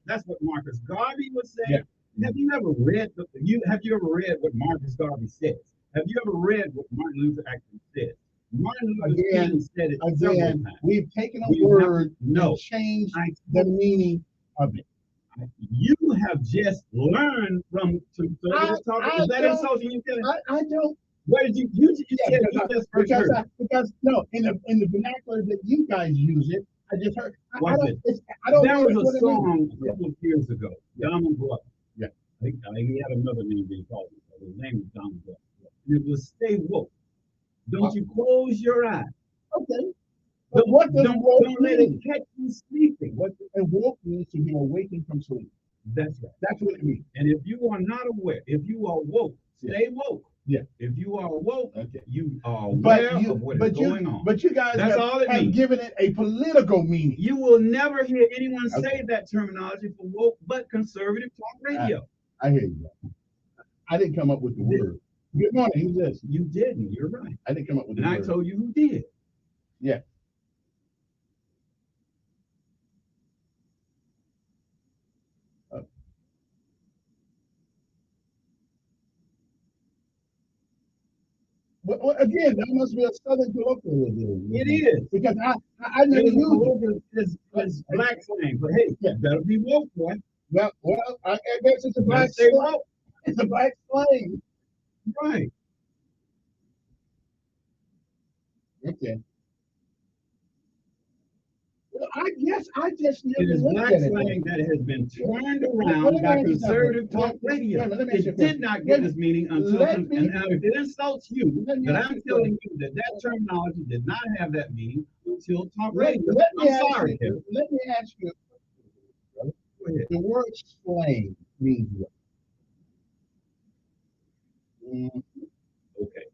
that's what Marcus Garvey was saying. Have you ever read have you ever read what Marcus Garvey says? Have you ever read what Martin Luther actually said? Martin Luther King said it several Again, times. we've taken a We have- word no. and changed the meaning of it. You have just learned from conservative talk. Is that don't- insulting you? Kelly? I don't. Where did you said you just first heard it. Because no, in the vernacular that you guys use it, I just heard. Watch don't. this. I don't There know was what a it means. song a couple of years ago, Donald Glover. Yeah. I think he had another name being called. His name was Donald Glover. It was Stay Woke. Don't you close your eyes. Okay. But what does Don't woke let mean? it catch you sleeping. And woke means to be awakened from sleep. That's right. That's what it means. And if you are not aware, if you are woke, stay woke. Yeah. If you are woke, you are But aware you, of what is but you, going on. but you guys That's all it have means. given it a political meaning. You will never hear anyone say Okay. that terminology for woke, but conservative talk radio. I hear you. I didn't come up with the word. Good morning. Who's this? You didn't. You're right. I didn't come up with the And I word. told you who did. Yeah. Well, again, that must be a southern colloquialism. It is. Because I never It used it. is black slang, but hey, you better be woke, boy. Well, I guess it's a black Say slang. woke. It's a black slang. Right. Okay. Well, I guess I just It never is looked black at it. slang that has been turned Well, around let me by ask you conservative something. talk radio. Let me ask you a It question. did not get this meaning until, Let and me- now if it insults you, Let me that ask I'm you telling you that that terminology did not have that meaning until talk Let radio. me I'm ask sorry, you- Kevin. Let me ask you a question. Go ahead. The word slang means what? Okay.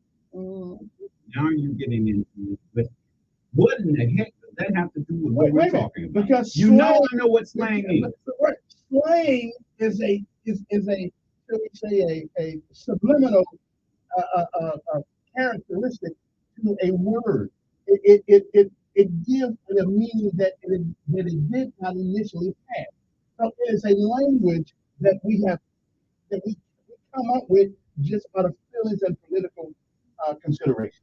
Now you're getting into this. What in the heck does that have to do with what Wait we're a minute, talking about? because You know slang- I know what slang means. Slang is a shall we say a subliminal characteristic to a word. It gives it a meaning that it did not initially have. So it is a language that we come up with just out of feelings and political consideration.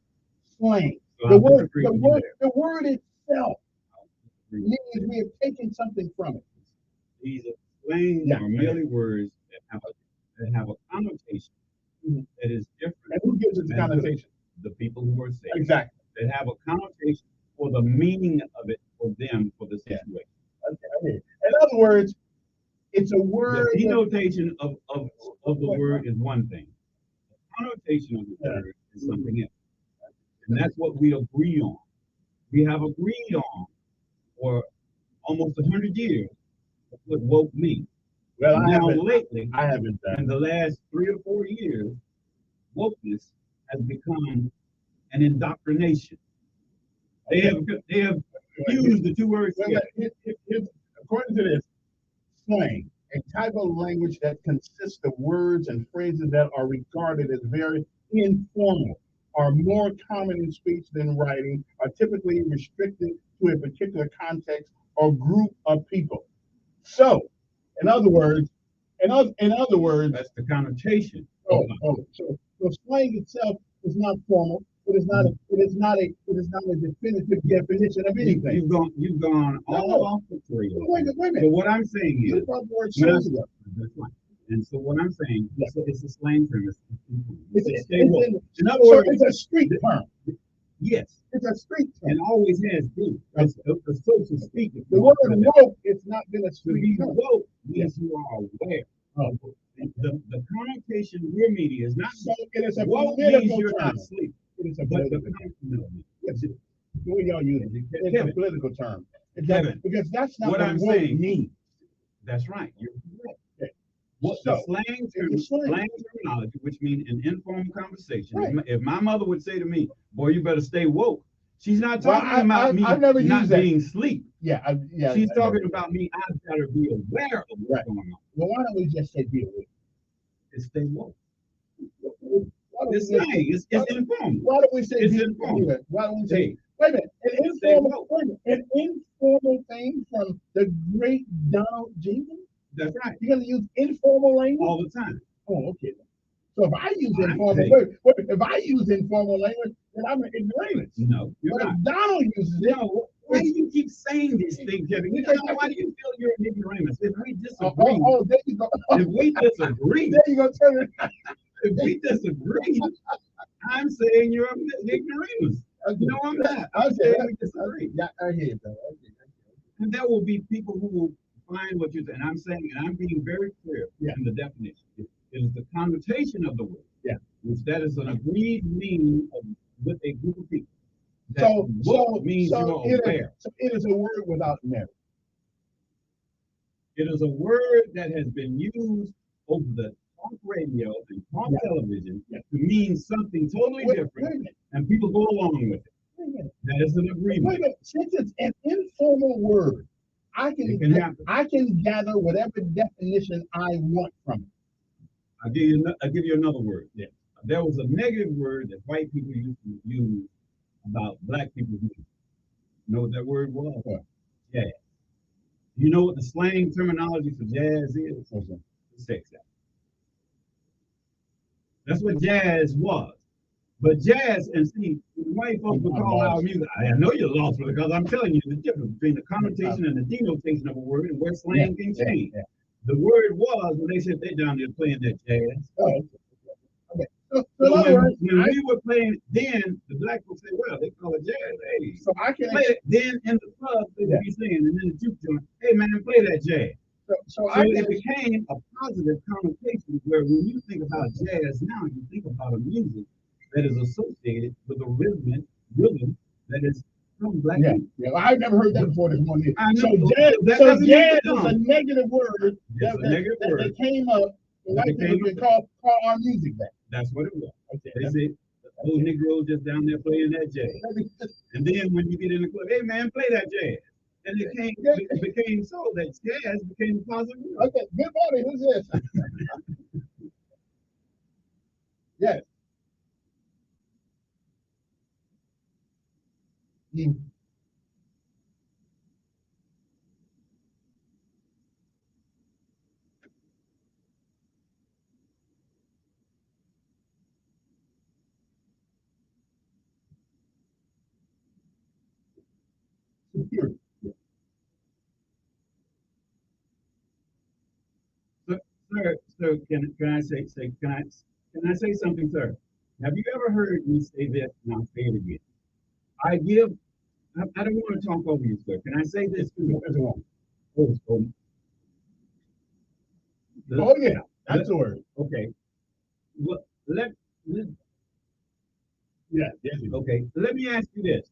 Slang. So The I word, disagree the with you word, there. the word itself means we have taken something from it. These are slang are merely words that have a connotation that is different. And who gives it the than connotation? The people who are saying Exactly. that have a connotation for the meaning of it for them for the situation. Okay. In other words, it's a word. The denotation of the word is one thing. The connotation of the word is something else. And that's what we agree on. We have agreed on for almost 100 years what woke means. Well, I Now haven't. lately, I haven't done. in the last 3 or 4 years, wokeness has become an indoctrination. They have fused the two words Well, together. according to this, slang, a type of language that consists of words and phrases that are regarded as very informal, are more common in speech than writing, are typically restricted to a particular context or group of people. So, in other words, That's the connotation. so slang itself is not formal. It is not a definitive definition of anything. You've gone all off the trail. Wait a minute. So what I'm saying is, You brought the word when I- slang up. that's right. And so what I'm saying, it's a slang term. It's Stay woke. In other so words, it's a street term. yes, It's a street term. and always has been. It's a social speaking. The word woke, it's not been a To street be term. woke means you are aware. The connotation we're media is not So it is a woke means political you're term. not asleep. It is a But political term. no, Yes, the way y'all use it, it's a Kevin, political term. Kevin, Because that's not what what I'm woke saying means. that's right. You're correct. Okay. What So, the slang term, it's slang. slang terminology, which means an informal conversation. Right. If my mother would say to me, "Boy, you better stay woke," she's not Well, talking about me I've never not used that. being asleep. Yeah, She's I talking know. about me. I've got to be aware of what's Right. going on. Well, why don't we just say be aware? It's stay woke. Why don't we It's just- slang. It's informal. Why don't we say It's be informal. aware? Why don't we say, Hey, wait a minute, stay woke. an informal thing from the great Donald Jenkins? That's right. You're gonna use informal language? All the time. Oh, okay. So if I use I'm informal, saying- if I use informal language, then I'm an ignoramus. No, you're But not. if Donald uses it, No, why do you keep saying these things, Kevin? You know, why do you feel you're an ignoramus? If we disagree, there you go. if we disagree, There you go, turn it. if we disagree, I'm saying you're an ignoramus. No, I'm not. I'm saying we disagree. Yeah, I hear you, brother. And there will be people who will find what you're saying. And I'm saying, and I'm being very clear in the definition. It is the connotation of the word. Yeah. Which that is an agreed meaning with a group of people. That So woke means you're aware. it is a word without merit. It is a word that has been used over the talk radio and talk television to mean something totally different, and people go along with it. Wait a minute. That is an Wait a agreement. minute. Since it's an informal word, It can happen. I can gather whatever definition I want from it. I'll give you another word. Yeah. There was a negative word that white people used to use about black people's music. You know what that word was? Jazz. You know what the slang terminology for jazz is? Sex act. That's what jazz was. But jazz, and see, white folks would call our music. I know you're lost because I'm telling you the difference between the connotation and the denotation of a word and where slang can change. The word was when they said they're down there playing that jazz. So So in other words, when we were playing, then the black folks say, well, they call it jazz. Hey, so I can play it. Then in the club, they would be saying, and then the juke joint, hey man, play that jazz. So it became a positive connotation where when you think about jazz now, you think about a music that is associated with a rhythm that is from black people. Yeah, well, I've never heard that before this morning. I know. So jazz, That so doesn't jazz mean is a negative word that came up. The white people can call our music back. That's what it was. Okay. They said, old Negro just down there playing that jazz. And then when you get in the club, hey man, play that jazz. And it became so that jazz became a positive word. Okay, good morning. Who's this? Yes. Sir, can I say something, sir? Have you ever heard me say this? And I'll say it again. I don't want to talk over you, sir. Can I say this to you? Oh, yeah, that's the word. Okay. Well, yeah. Okay. Let me ask you this.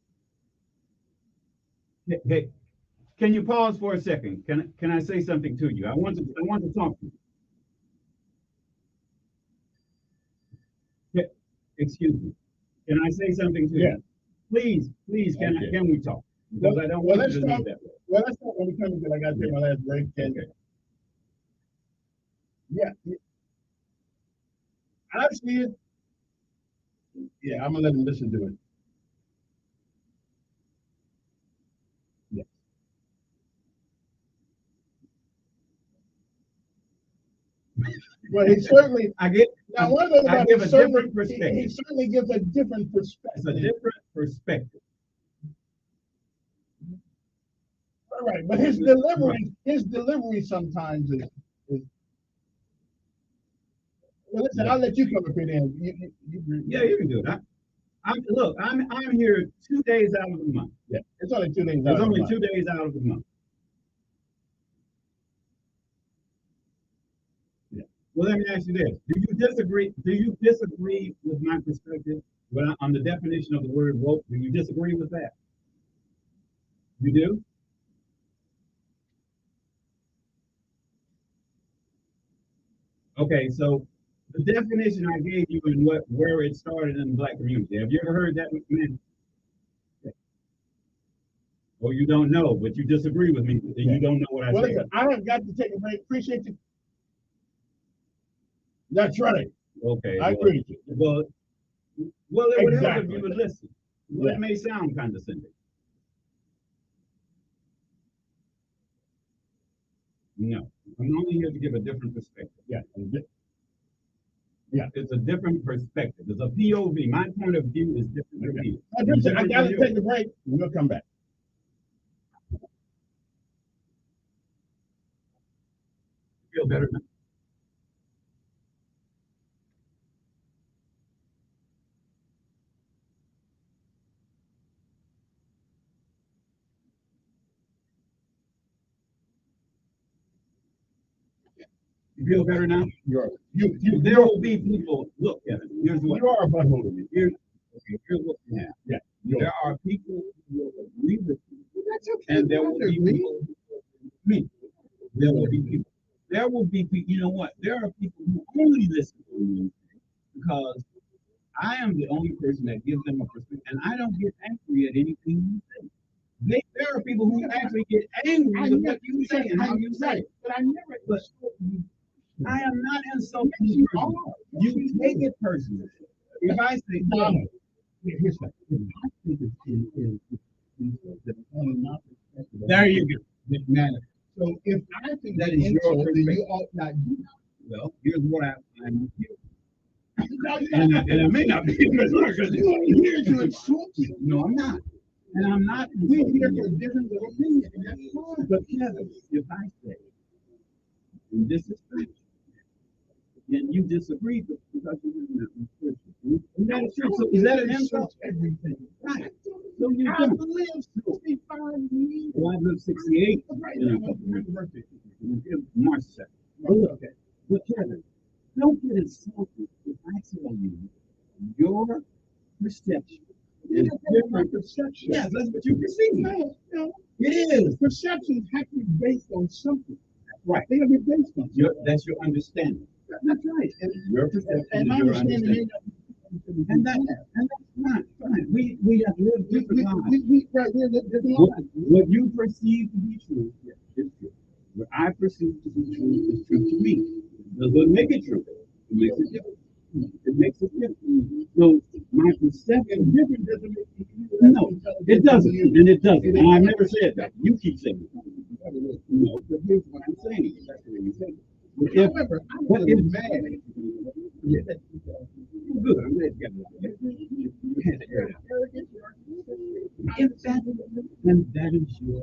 Hey, can you pause for a second? Can I say something to you? I want to talk to you. Excuse me. Can I say something to you? Please, can we talk? Because I don't want you to leave that way. Well, let's talk when we come because I got to take my last break. And yeah, I see it. Yeah, I'm gonna let him listen to it. Yeah. Well, he certainly. I give a different perspective. He certainly gives a different perspective. It's a different perspective. All right, but his delivery sometimes is. Well, listen, I'll let you come up here then. Yeah, you can do it. I'm here 2 days out of the month. Yeah, it's only 2 days. It's only 2 days out of the month. Yeah. Well, let me ask you this: Do you disagree? Do you disagree with my perspective on the definition of the word woke? Do you disagree with that? You do? Okay, so the definition I gave you and where it started in the Black community. Have you ever heard that, man? Or you don't know, but you disagree with me, and you don't know what I said. Listen, I have got to take a break. Appreciate you. That's right. Okay. I agree with you. Well, it would help if Exactly. you would listen. Well, Yeah. It may sound condescending. No, I'm only here to give a different perspective. Yeah. It's a different perspective. It's a POV. My point of view is different than yours. I got to take a break. We'll come back. Feel better now? You feel better now? There will be people. Look, Kevin. Here's what You are a butthole to me. Here's what you have. Yeah. There are people who will agree with you, and there will be people. Me. There will be people. There will be people. You know what? There are people who only listen to me because I am the only person that gives them a perspective, and I don't get angry at anything you say. There are people who actually get angry with what you say and how you say it. But I never. But I am not insulting you. You take it personally. If I say, here's what I think there you go. So if I think That is your insult, then you perspective. ought not do that. Well, here's what I'm with you. And it may not be because You are here to insult me. no, I'm not. And I'm not. We're here for different opinions. And that's fine. But Kevin, if I say, and this is true, and you disagree because you didn't Christian. Is that true? So is that an insult? Everything. Right. So you I've don't. lived 65 years. Well, I've lived 68. Right. You know, March 2nd. Okay. But Kevin, don't get insulted if I tell you your perception is different. Perception. Yes, that's what you perceive. No. It is. Perceptions have to be based on something. Right. They have to be based on something. That's your understanding. That's right. And Your perception and is my your understanding understanding. And that's fine. We have lived different lives. right, we're living What you perceive to be true is true. What I perceive to be true is true to me. Doesn't make it true. It makes it different. It makes it different. So my perception different doesn't make it different. No, it doesn't, and it doesn't. And I've never said that. You keep saying it. No, but here's what I'm saying. That's the way you say it. However, I'm But if mad. yeah, good. I'm glad you got it. If that, then that is your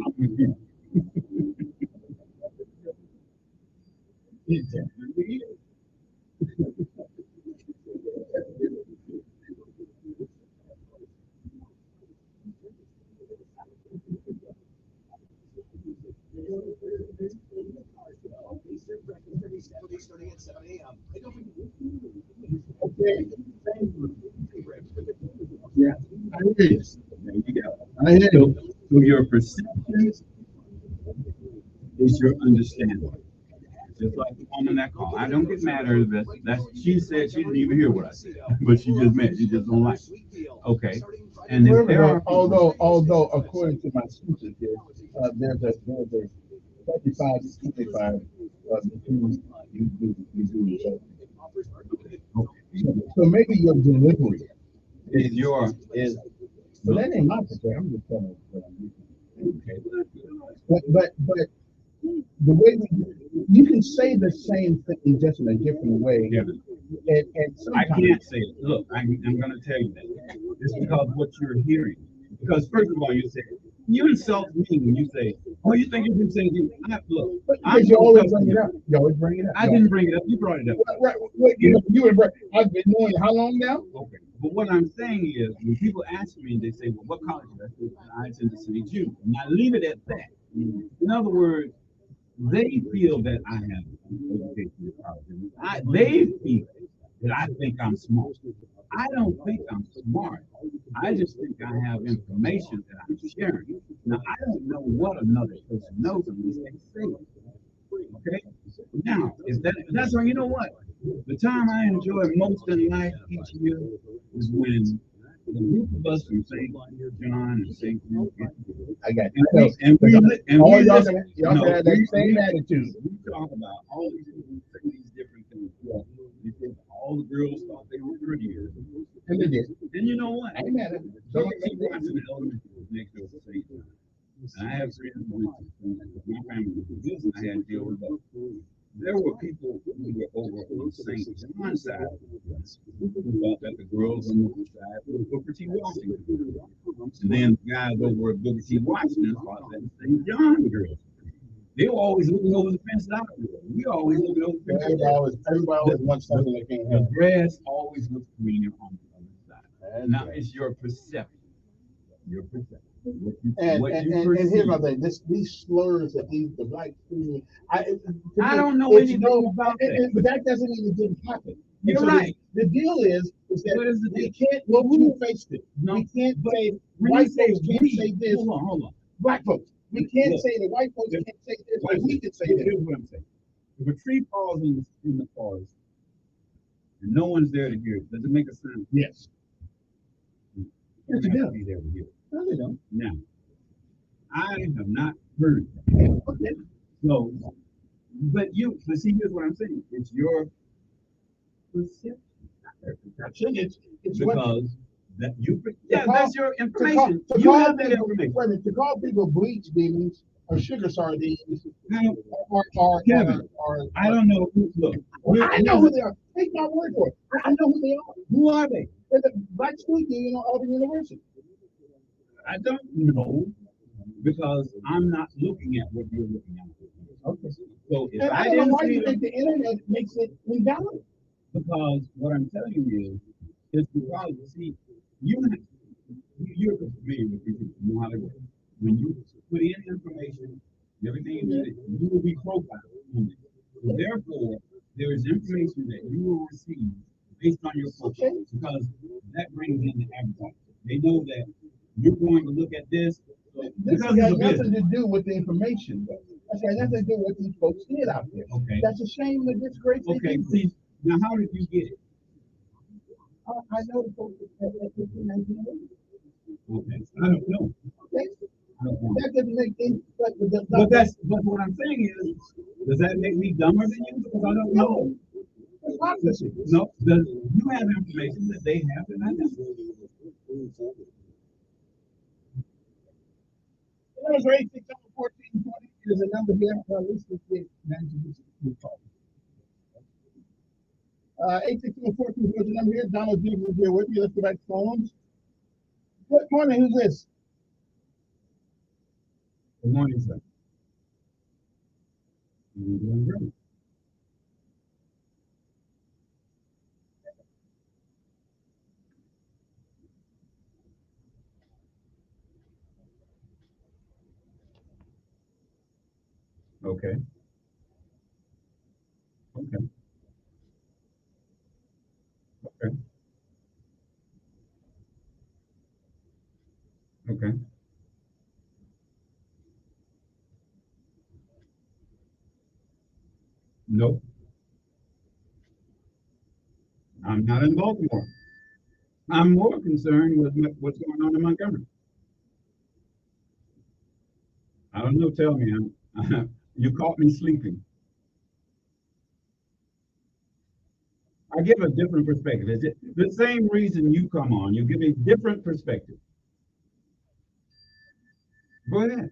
opinion. It definitely is. Okay. Yeah, I hear you. there you go. I hear you. So your perceptions is your understanding. Just like the woman that called. I don't get mad at her. That's she said she didn't even hear what I said, but she just meant she just don't like it. Okay. And if there are Although according to my speeches here, there's a 35 to 25 between you do so. So maybe your delivery is but that ain't my concern. I'm just telling you what I'm doing. Okay. But the way you can say the same thing just in a different way. Yeah. And I can't say it. Look, I'm going to tell you that. It's because what you're hearing. Because first of all, you say, you insult me when you say, oh, you think you can say, look, you always bring it up. You always bring it up. I didn't bring it up. You brought it up. Right. I've been knowing how long now? Okay. But what I'm saying is, when people ask me, they say, well, what college did I go to? I attended St. Jude. And I leave it at that. In other words, they feel that I have education at college. They feel that I think I'm smart. I don't think I'm smart. I just think I have information that I'm sharing. Now, I don't know what another person knows unless they say it. Okay? Now, that's why, you know what? The time I enjoy most in life each year is when the group of us from St. John and St. Luke. I got you. And we y'all have that same attitude. We talk about all these different things. Yeah. Because all the girls thought they were prettier. And they did. And you know what? I ain't mad at it. Booker T. Washington Elementary was next door to St. John. And I have friends who went to my family was this, and I had to deal with both. There were people who were over on St. John's side who thought that the girls on the other side were Booker T. Washington. And then the guys over at Booker T. Washington thought that St. John girls. They were always looking over the fence out there. We always looking over the fence. Everybody always wants something they can't have. The grass always looks greener on the other side. Now it's your perception. Your perception. And here's my thing: these slurs that the black people, I don't know anything about that. But that doesn't mean it didn't happen. You're right. The deal is that we can't two-faced it. We can't say white folks can't say this. Hold on. Black folks. We can't say that white folks can't say this, but we can say that. Here's what I'm saying. If a tree falls in the forest and no one's there to hear it, does it make a sound? Yes. Yes, it does. Be there to hear it. No, they don't. Now, I have not heard that. Okay. So, but see, here's what I'm saying. It's your perception. It's because that you, that's your information. You have that information. Wait a minute, to call people bleach demons or sugar sardines I don't know. Look, I know who they are. Take my word for it. I know who they are. Who are they? They're the Black School Union on Auburn University. I don't know because I'm not looking at what you're looking at. Okay. So if I don't know why you think the internet makes it invalid. Because what I'm telling you is because you're familiar with people, you know how they work. When you put in information, everything you will be profiled on it. So therefore, there is information that you will receive based on your profile because that brings in the advertising. They know that you're going to look at this. This has got nothing to do with the information, though. That's got nothing to do with what these folks did out there. Okay. That's a shame and a disgrace. Okay, see, now how did you get it? I know the folks at 1980. Okay, I don't know. That doesn't make any sense. But what I'm saying is, does that make me dumber than you? Because I don't know. No, you have information that they have and I don't. Numbers are 860-1420 is a number here. At least let's get 860-1420 is a number here. Donald Jr. is here with me. Let's go back to phones. Good morning. Who's this? Good morning, sir. You're doing great. Okay. Okay. Okay. Okay. Nope. I'm not in Baltimore. I'm more concerned with what's going on in Montgomery. I don't know. Tell me, you caught me sleeping. I give a different perspective. It's the same reason you come on. You give a different perspective. Go ahead.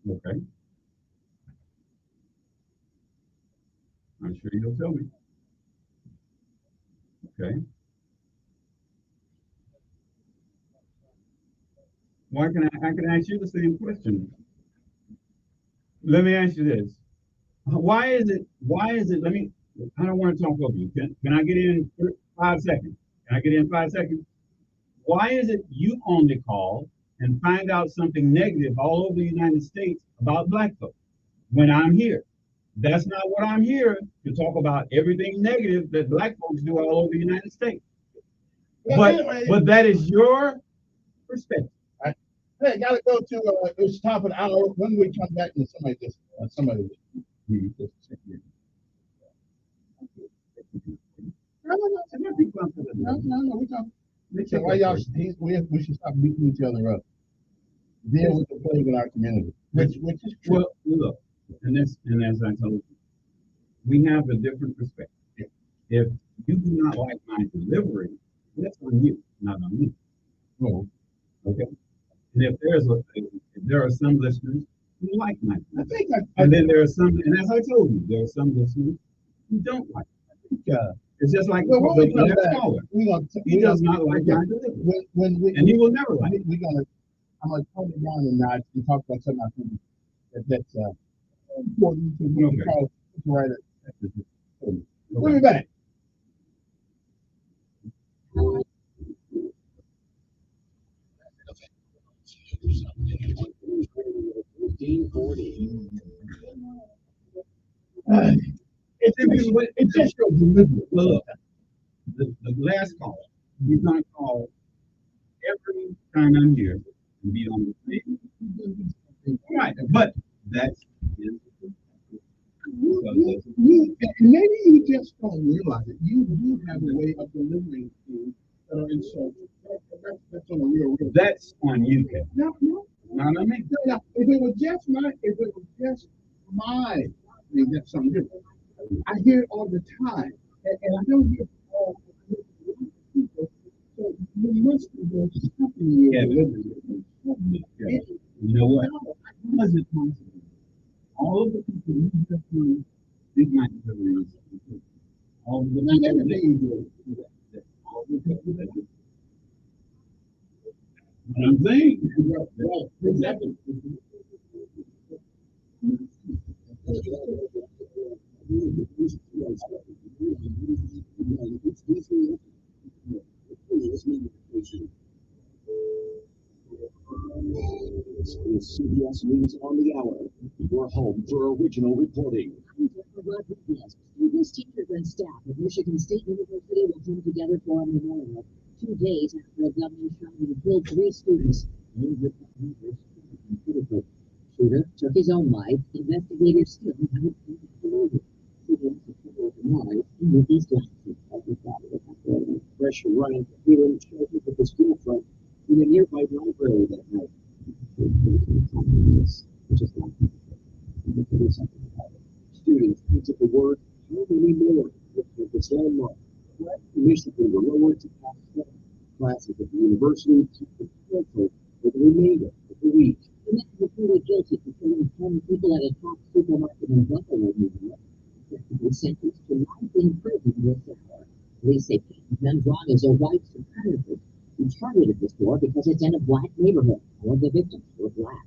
Okay. I'm sure you'll tell me. Okay. Why can I can ask you the same question? Let me ask you this. Why is it, I don't want to talk over you. Can I get in 5 seconds? Can I get in 5 seconds? Why is it you only call and find out something negative all over the United States about black folks when I'm here? That's not what I'm here to talk about, everything negative that black folks do all over the United States. But that is your perspective. Hey, gotta go to it's top of the hour. When we come back, and somebody just No, we talking. So why y'all? We should stop beating each other up. Deal with the plague in our community, which is true. Well, look, and as I told you, we have a different perspective. If you do not like my delivery, that's on you, not on me. Oh, okay. And if there are some listeners who like my delivery, I and then there are some, and as I told you, there are some listeners who don't like it. It's just like the last caller. He does not like my delivery, and he will never like it. I'm going to tone it down and not and talk about something I think that's important to right. We'll be back. It's just your delivery. Look, the last caller, he's going to call every time I'm here and be on the same. Right, but that's maybe you just don't realize it. You do have a way of delivering things that are insulting. That's on a real. That's on you, Kevin. No. Not on me. No. If it was just my thing, that's something different. I hear it all the time, and I don't hear it all people. So you must be doing something in your delivery. You know what? How is it possible? All of the people you just did my delivery. All of the people that all the people that do. What I'm saying, exactly. It's CBS News on the Hour. Your home for original reporting. Students, teachers, and staff of Michigan State University will come together for a memorial 2 days after a gunman shot and killed 3 students. Shooter took his own life. Investigators still haven't found the murder. With these glasses, Fresh Ryan Whelan showed up at the school front in a nearby library that night. Students picked up the word, how many more of this landmark? What Michigan were lowered to class 7. Classes at the university were canceled for the remainder of the week. The man was pleaded guilty for killing 10 people at a top supermarket in Buffalo, New York. He was sentenced to life in prison this hour. Police say Peyton Gundrawn is a white supremacist who targeted the store because it's in a black neighborhood. All of the victims were black.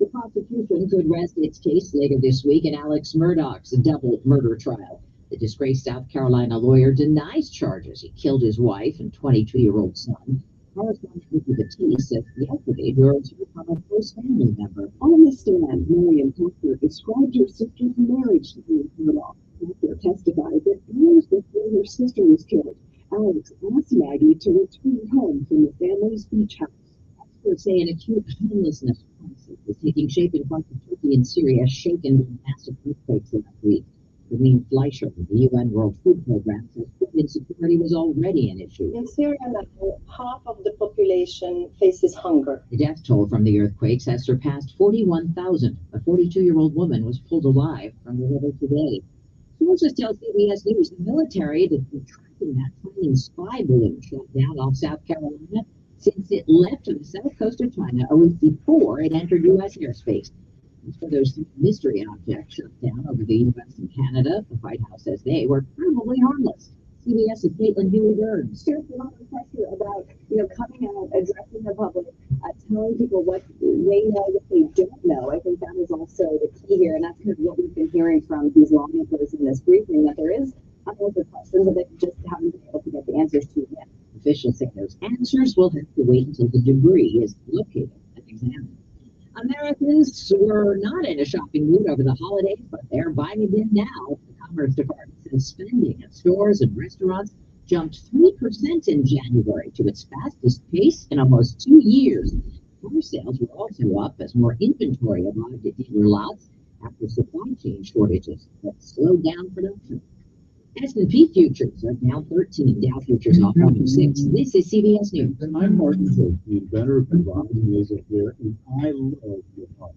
The prosecution could rest its case later this week in Alex Murdaugh's double murder trial. The disgraced South Carolina lawyer denies charges. He killed his wife and 22-year-old son. Correspondent Vicky Batiste says yesterday George become a close family member. On the stand, Miriam Tucker described her sister's marriage to being cut off. Tucker testified that years before her sister was killed, Alex asked Maggie to return home from the family's beach house. Experts say an acute homelessness crisis is taking shape in parts of Turkey and Syria, shaken by massive earthquakes last week. Dominique Fleischer of the UN World Food Program says food insecurity was already an issue. In Syria now, half of the population faces hunger. The death toll from the earthquakes has surpassed 41,000. A 42-year-old woman was pulled alive from the river today. Sources tell CBS News the military has been tracking that tiny spy balloon shot down off South Carolina since it left the south coast of China a week before it entered U.S. airspace. As for those mystery objects shot down over the U.S. and Canada, the White House says they were probably harmless. CBS's Caitlin Huey-Burns. There's a lot of pressure about, coming out, addressing the public, telling people what they know, what they don't know. I think that is also the key here, and that's kind of what we've been hearing from these lawmakers in this briefing, that there is unanswered questions that they just haven't been able to get the answers to yet. Officials say those answers will have to wait until the debris is located and examined. Americans were not in a shopping mood over the holidays, but they're buying it in now. The Commerce Department says spending at stores and restaurants jumped 3% in January to its fastest pace in almost 2 years. Car sales were also up as more inventory arrived at dealer lots after supply chain shortages that slowed down production. S&P futures are down 13, Dow futures off 6. This is CBS News. I'm Martin Hope, the inventor of Nevada nasal care, and I love your heart.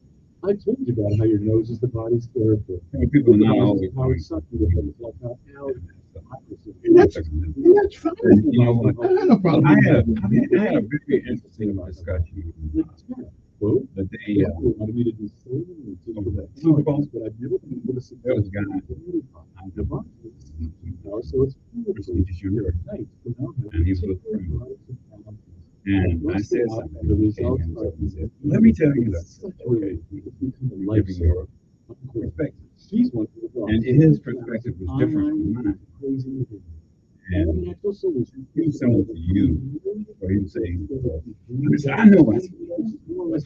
I told you about how your nose is the body's air filter. People not always how it's sucking to help flush out allergens. That's fine. You know what? I have no problem. I had a very interesting discussion the day wanted me to do Super Bowl. but I've never been able to see There was a guy. so it's Nice. And he was with me. And I said something. The results are Let me tell you this. Okay. Giving your perspective. And his perspective was different from mine. And he was similar to you, where he was saying, I know what's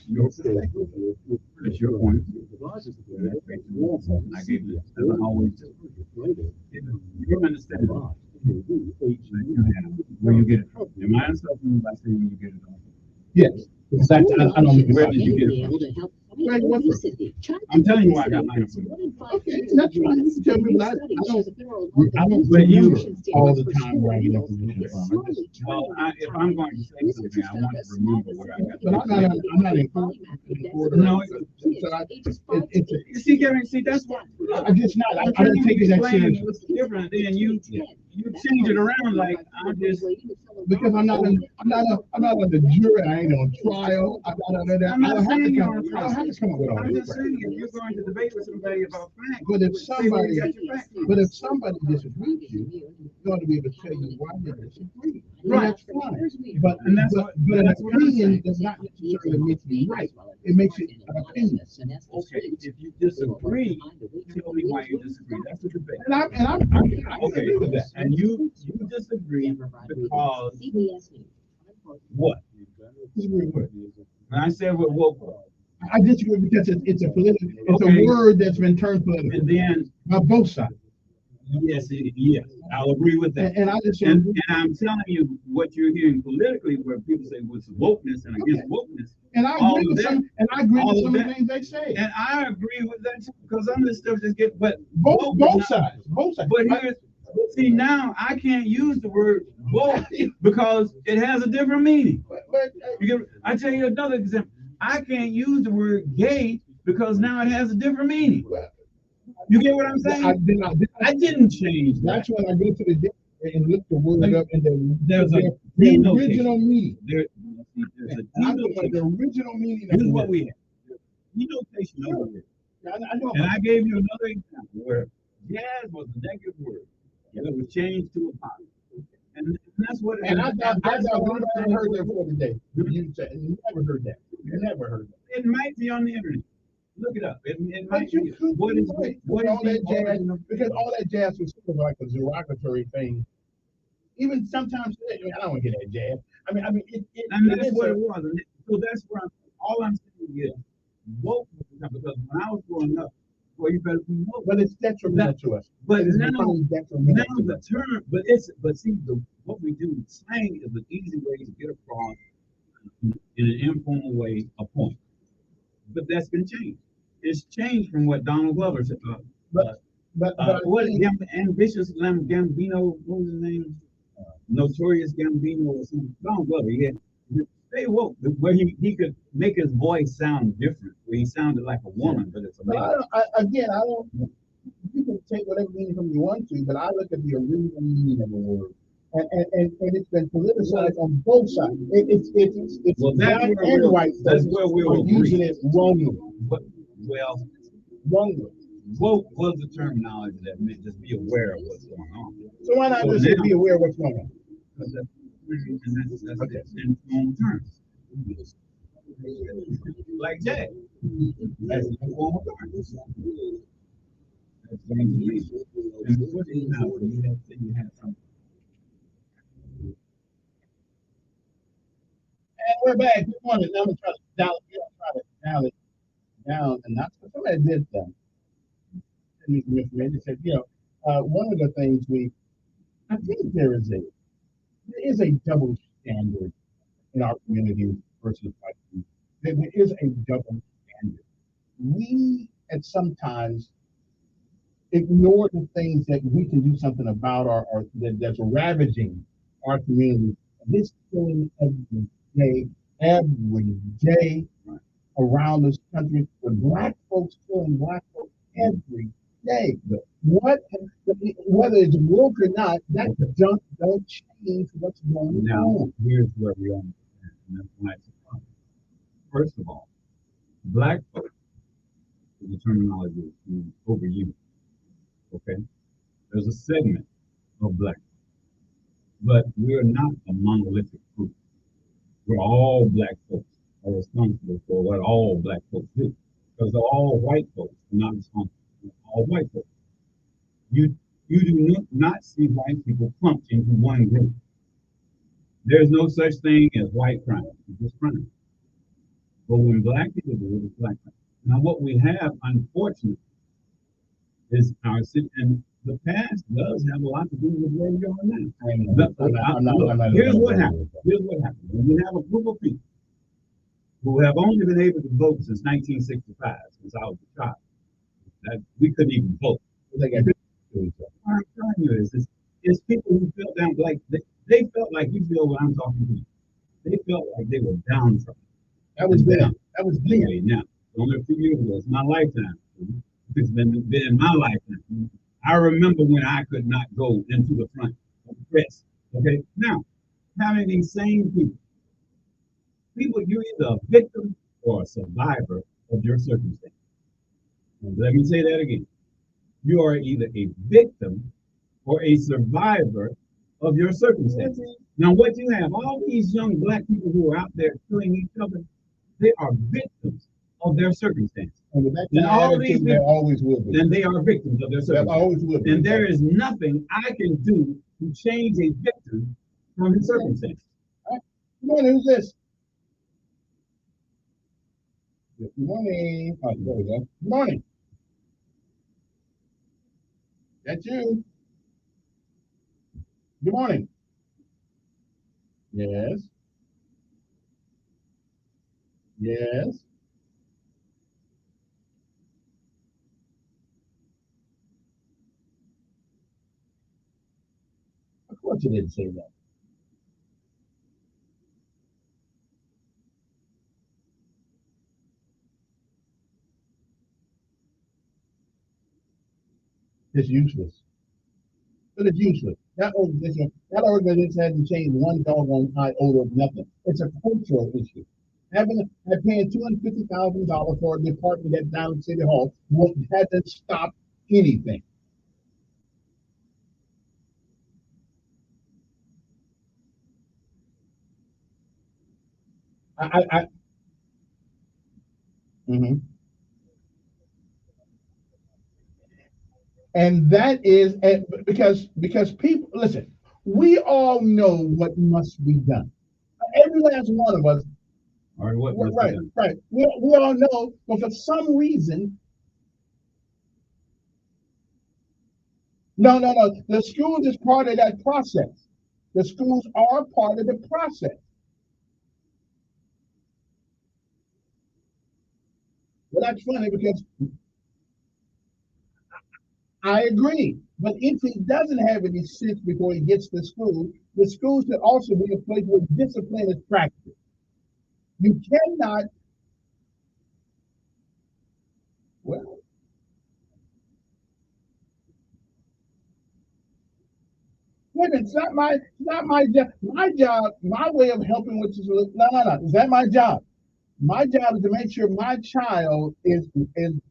your perspective. It's your point. I gave you, and I always you understand where you get it from. Am I insulting by saying where you get it from? Yes. In fact, I don't Where did you get it from? Where you went from? I'm telling you where I got mine from. Okay, that's right. You tell me that. I don't blame you all the time where I get information from. Well, if I'm going to say something, I want to remember where I got it But I'm not in court. No, You see, Gary, see, that's what I'm just not. I don't take it that seriously. What's different? Then you change it around like I'm just Because I'm not on the jury. I ain't on trial. I'm not under that. I don't have to come up with all I'm this. just saying if you're going to debate with somebody about facts. But if somebody disagrees disagrees with you, you're going to be able to tell you why they disagree. Right. That's fine. But an opinion does not necessarily make you right. It makes it an opinion. Okay, if you disagree, tell me why you disagree. That's a debate. And I Okay, agree with that. and you disagree because what? Disagree with. And I said what? I disagree because it's a political. It's Okay. a word that's been turned political. And then By both sides. yes, I'll agree with that. And I just And I'm telling you what you're hearing politically, where people say what's wokeness and against wokeness. And I all agree of with that- some, and I agree all with of some of the that. things they say. And I agree with that too, because some of this stuff just get, but Both sides. But here's, see, now I can't use the word woke because it has a different meaning. I tell you another example. I can't use the word gay because now it has a different meaning. You get what I'm saying? I didn't change that. That's when I go to the dictionary and look the word up, and There's a the denotation. original meaning. There's a And I'm looking at the denotation. original meaning of Here's the what word. we have. Denotation of the word. I know. And I gave you another example where jazz was a negative word. And it was changed to a positive. And that's what. And I thought that's we what I'm never heard that saying. before today. You never heard that. You never heard that. It might be on the internet. Look it up. It might But you be. could What be is right, what because is all that the jazz, origin of- because all that jazz was sort of like a derogatory thing. Even sometimes, I don't want to get that jazz. I mean, And that's is what a- it was. And so that's where all I'm saying is woke, because when I was growing up, Well, you better promote. But it's detrimental to us. But It is now, becoming detrimental now to the us. term, but see, what we do, slang is an easy way to get across in an informal way a point. But that's been changed. It's changed from what Donald Glover said. But I What think- ambitious Gambino? What was his name? Notorious Gambino or something. Donald Glover. He had they woke where he could make his voice sound different. Where he sounded like a woman, but it's a But man. I don't. You can take whatever meaning from you want to, but I look at the original meaning of a word, and it's been politicized on both sides. It's Well, that's black where and we'll- white. that's folks where we'll are using agree. it wrongly. But well, Wrongly. woke was the terminology that meant just be aware of what's going on. So why not just say now- be aware of what's going on? Because that's in formal terms. Like Jack. That's in formal terms. That's going to be. And what is now when you have something? And we're back. We want to now try to dial it down and not somebody did that. And some information said, one of the things I think there is a double standard in our community versus white people. There is a double standard. We at sometimes ignore the things that we can do something about or that's ravaging our community. This killing every day around this country, with black folks killing black folks every day. Whether it's woke or not, that don't change what's going Now, on. here's where we are. And that's why it's a problem. First of all, black folks is the terminology is overused. Okay? There's a segment of black folks. But we're not a monolithic group. We're all black folks are responsible for what all black folks do. Because all white folks are not responsible for all white folks. You do not see white people clumped into one group. There's no such thing as white crime. It's just crime. But when black people do it, it's black crime. Now what we have, unfortunately, is our city, and the past does have a lot to do with where we are now. Here's what happened. Here's what happened. When you have a group of people who have only been able to vote since 1965, since I was a child, that we couldn't even vote. What I'm telling you is people who felt down, like they felt like you feel what I'm talking to. They felt like they were downtrodden. That was then. Now, only a few years ago. It's my lifetime. It's been in my lifetime. I remember when I could not go into the front of the press. Okay, now having these same people, you're either a victim or a survivor of your circumstance. And let me say that again. You are either a victim or a survivor of your circumstances. Now, what you have, all these young black people who are out there killing each other, they are victims of their circumstances. And with that And all these attitude, they people, always will be. then they are victims of their circumstances. always will be. And there is nothing I can do to change a victim from his circumstances. Good morning, who's this? Good morning. Oh, there we go. Good morning. That's you. Good morning. Yes. Yes. Of course you didn't say that. It's useless. But it's useless. That organization hasn't changed one doggone iota of nothing. It's a cultural issue. Paying $250,000 for a department at down City Hall hasn't stopped anything. And that is because people listen, we all know what must be done. Every last one of us. All right, what must be right, done? right. We all know, but for some reason, No, no, no. The schools is part of that process. The schools are part of the process. Well, that's funny because I agree. But if he doesn't have any sense before he gets to school, the school should also be a place where discipline is practiced. You cannot, well, wait a minute, it's not my job. My job, my way of helping with this, no, no, no. Is that my job? My job is to make sure my child is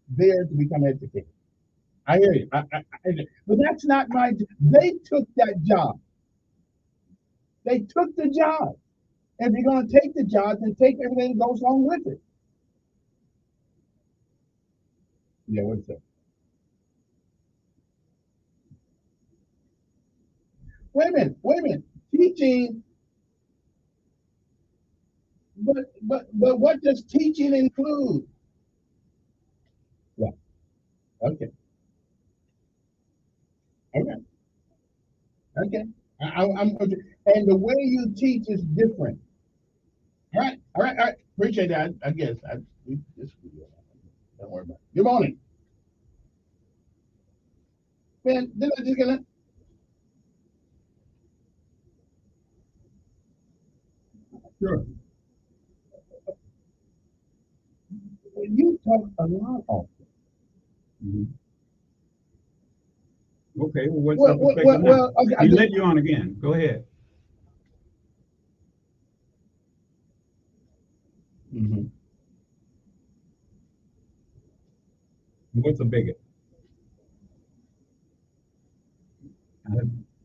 there to become educated. I hear you. But that's not my. They took that job. They took the job. And if you're going to take the job, then take everything that goes along with it. Yeah, what's that? Wait a minute. Wait a minute. Teaching. But what does teaching include? Yeah. Okay. Okay. Okay. I'm okay. And the way you teach is different. All right. All right. All right. Appreciate that. I guess. Don't worry about it. Good morning. Man, did I just get it? Sure. You talk a lot of. Mm-hmm. Okay, well, what's the perspective now? Okay, he let you on again. Go ahead. Mm-hmm. What's a bigot?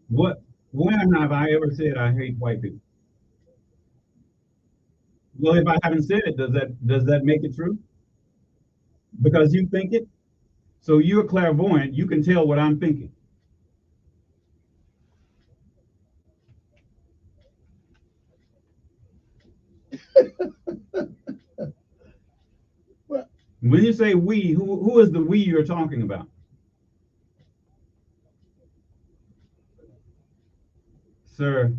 When have I ever said I hate white people? Well, if I haven't said it, does that make it true? Because you think it? So you're clairvoyant, you can tell what I'm thinking. When you say we, who is the we you're talking about? Sir,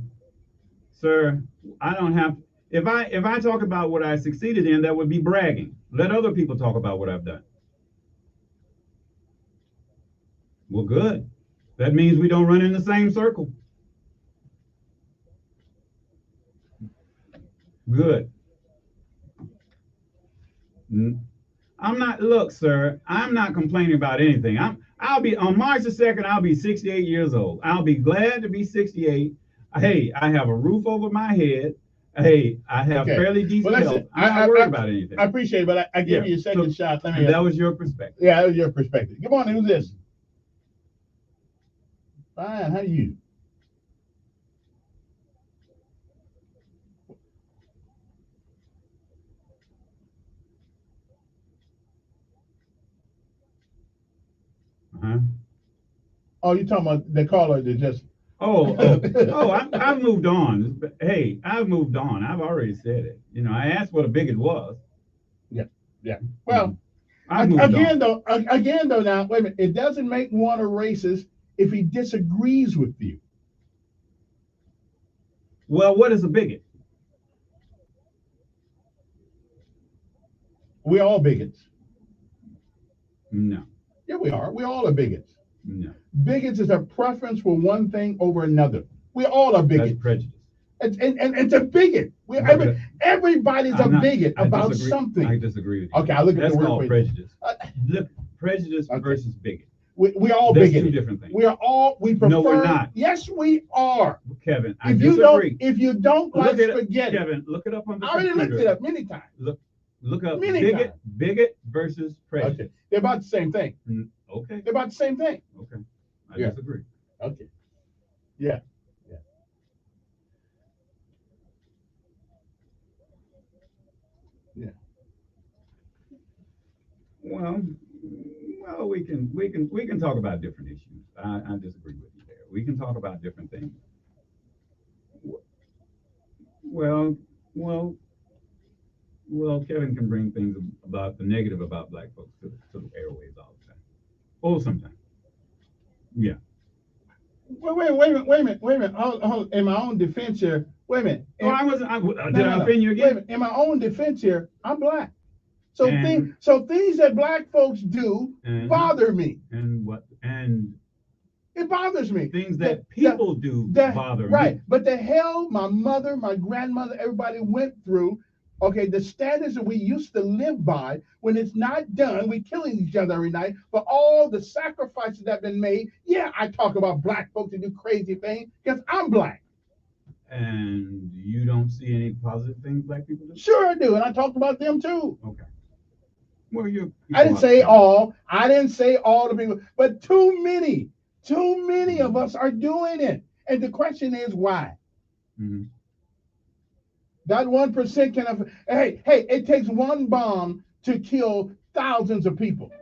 I don't have, if I talk about what I succeeded in, that would be bragging. Let other people talk about what I've done. Well, good. That means we don't run in the same circle. Good. I'm not, look, sir, I'm not complaining about anything. I'll be, on March the 2nd, I'll be 68 years old. I'll be glad to be 68. Hey, I have a roof over my head. Hey, I have fairly decent health. I'm not worried about anything. I appreciate it, but I give you a second shot. That was your perspective. Yeah, that was your perspective. Good morning, who's this? Fine, how are you? Uh-huh. Oh, you're talking about the caller that just. I've moved on. Hey, I've moved on. I've already said it. You know, I asked what a bigot was. Yeah. Well, again though, now, wait a minute. It doesn't make one a racist if he disagrees with you. Well, what is a bigot? We're all bigots. No. Yeah, we are. We all are bigots. No. Bigots is a preference for one thing over another. We all are bigots. That's prejudice. And it's a bigot. Everybody's a bigot about something. I disagree with you. Okay, I look at That's the word called prejudice. Look, prejudice versus bigot. We all That's bigoted. two different things. We prefer. No, we're not. Yes, we are. Kevin, I disagree. If you don't like spaghetti. Kevin, look it up on the I already computer. looked it up many times. Look up Many bigot versus prejudice. Okay. They're about the same thing. Okay. They're about the same thing. Okay. I disagree. Okay. Yeah. Well, we can talk about different issues. I disagree with you there. We can talk about different things. Well, Kevin can bring things about the negative about black folks to the airways all the time. Or sometimes. Yeah. Wait a minute. Hold, in my own defense here, wait a minute. Oh, I wasn't. Did I offend you Wait a again? minute. In my own defense here, I'm black. So And- things that black folks do bother me. And what? And it bothers me. Things that people do bother me. Right. But the hell my mother, my grandmother, everybody went through. Okay, the standards that we used to live by, when it's not done, we're killing each other every night. But all the sacrifices that have been made, yeah, I talk about black folks that do crazy things because I'm black. And you don't see any positive things black people do? Sure I do, and I talked about them too. Okay. Well, I didn't say all. I didn't say all the people, but too many of us are doing it. And the question is why? Mm-hmm. That 1% can have, hey, it takes one bomb to kill thousands of people.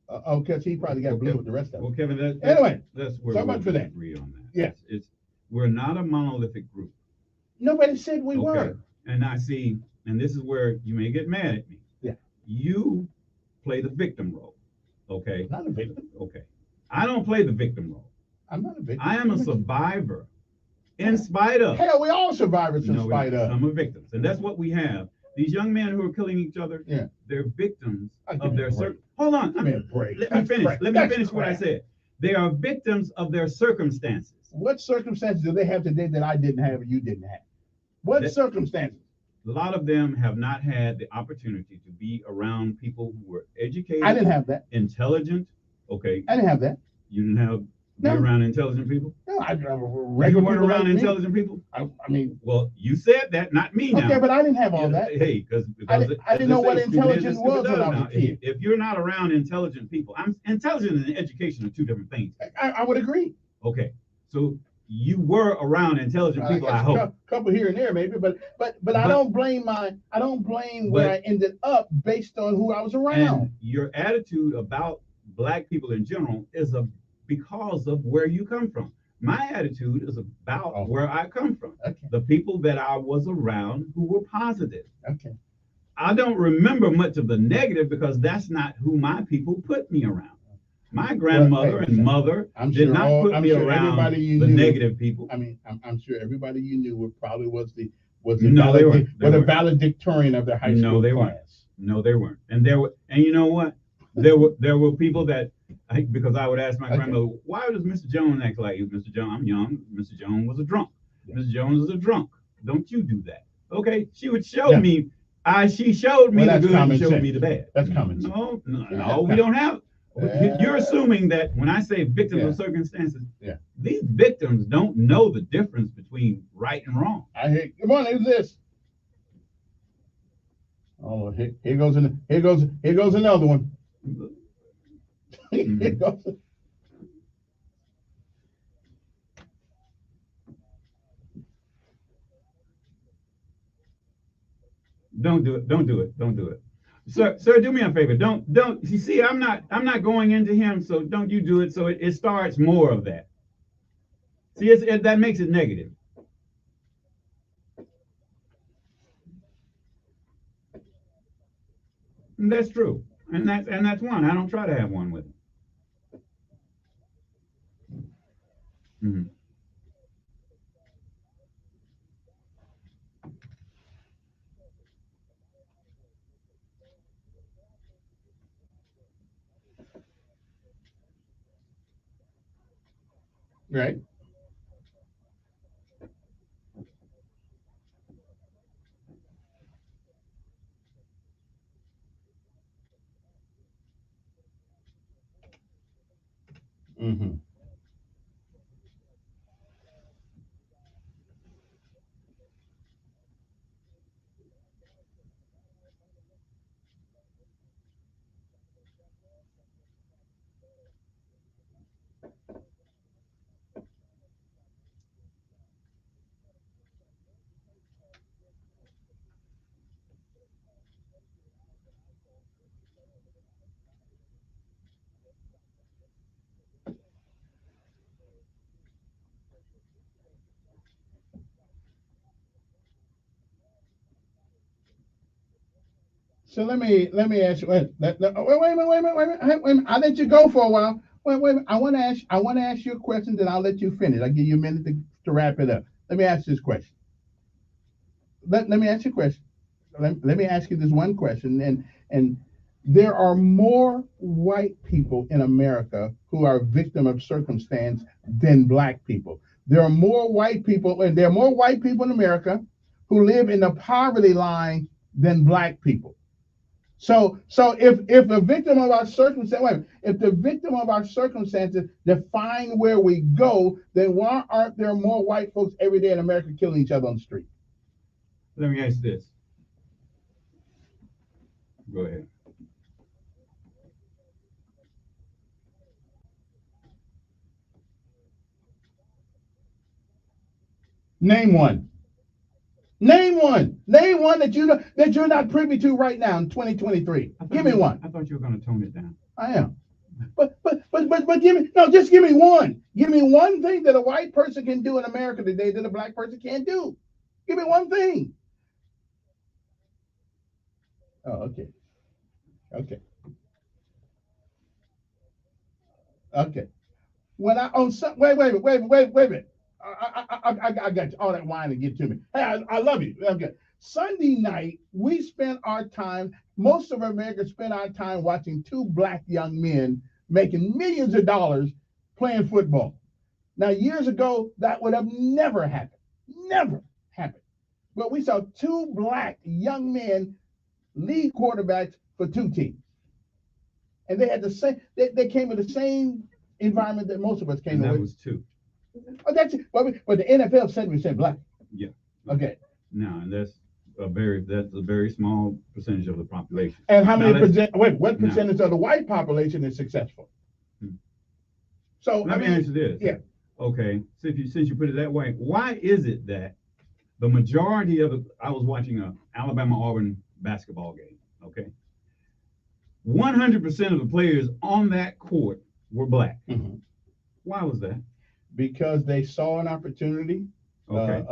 Because he probably got blue with the rest of them. Well, Kevin, Anyway, that's where so much we for that. agree on that. Yes. We're not a monolithic group. Nobody said we were. And I see, and this is where you may get mad at me. Yeah. You play the victim role. Okay. Not a victim. Okay. I don't play the victim role. I'm not a victim. I am a survivor. In spite of. Hell, we all survivors in spite of. Some are victims. And that's what we have. These young men who are killing each other, they're victims of their Hold on. Let me finish. Let me finish what I said. They are victims of their circumstances. What circumstances do they have today that I didn't have or you didn't have? What circumstances? A lot of them have not had the opportunity to be around people who were educated. I didn't have that. Intelligent. Okay. I didn't have that. You didn't have be around intelligent people? No, I You weren't around intelligent people? I mean, well, you said that, not me now. Okay, but I didn't have all that. Hey, because I didn't know what intelligence was when I was a kid. If you're not around intelligent people, intelligence and education are two different things. I would agree. Okay, so you were around intelligent people, I hope. A couple here and there, maybe, but I don't blame where I ended up based on who I was around. And your attitude about black people in general is because of where you come from. My attitude is about where I come from. Okay. The people that I was around who were positive. Okay. I don't remember much of the negative because that's not who my people put me around. My grandmother and mother did not put me around the negative people. I mean, I'm sure everybody you knew was the valedictorian of their high school No, they class. weren't. No, they weren't. And you know what? There were people that because I would ask my grandmother, why does Mr. Jones act like you? Mr. Jones, I'm young. Mr. Jones was a drunk. Yeah. Mr. Jones is a drunk. Don't you do that? Okay. She would show me. She showed me the good and showed me the bad. That's common sense. No, we don't have. You're assuming that when I say victims of circumstances, these victims don't know the difference between right and wrong. Come on, who's this? Oh, here goes another one. Mm-hmm. Don't do it. Sir, do me a favor. Don't you see I'm not going into him, so don't you do it. So it starts more of that. See, that makes it negative. And that's true. And that's one. I don't try to have one with him. Mm-hmm. Right. Mm-hmm. So let me ask you. Wait a minute. I'll let you go for a while. Wait a minute. I want to ask you a question. Then I'll let you finish. I'll give you a minute to wrap it up. Let me ask this question. Let me ask you a question. Let me ask you this one question. And there are more white people in America who are victim of circumstance than black people. There are more white people, and there are more white people in America who live in the poverty line than black people. So if the victim of our circumstances, if the victim of our circumstances define where we go, then why aren't there more white folks every day in America killing each other on the street? Let me ask this. Go ahead. Name one. Name one. Name one that you're not privy to right now in 2023. Give me one. I thought you were going to tone it down. I am. But just give me one. Give me one thing that a white person can do in America today that a black person can't do. Give me one thing. Oh, okay. Okay. Okay. When I on some wait a minute. I got you. All that wine to get to me. Hey, I love you. Okay. Sunday night, we spent our time, most of America spent our time watching two black young men making millions of dollars playing football. Now, years ago, that would have never happened. Never happened. But we saw two black young men lead quarterbacks for two teams. And they had the same, they came with the same environment that most of us came And with. that was two. Oh, that's it. But the NFL is 70% black. Yeah. Okay. Now, and that's a very small percentage of the population. And how many Now, percent? Wait, what percentage of the white population is successful? So let me answer this. Yeah. Okay. Since you put it that way, why is it that the majority of I was watching a Alabama-Auburn basketball game. Okay. 100% of the players on that court were black. Mm-hmm. Why was that? Because they saw an opportunity. Okay.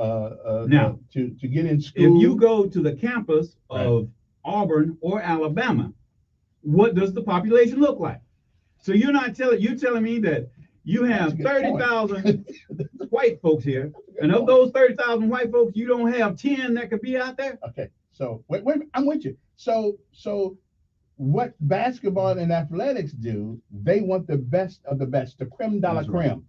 Now to get in school. If you go to the campus of Auburn or Alabama, what does the population look like? So you're telling me that you have 30,000 white folks here, and of those 30,000 white folks, you don't have 10 that could be out there? Okay. So wait, I'm with you. So what basketball and athletics do, they want the best of the best, the creme de la creme. Right.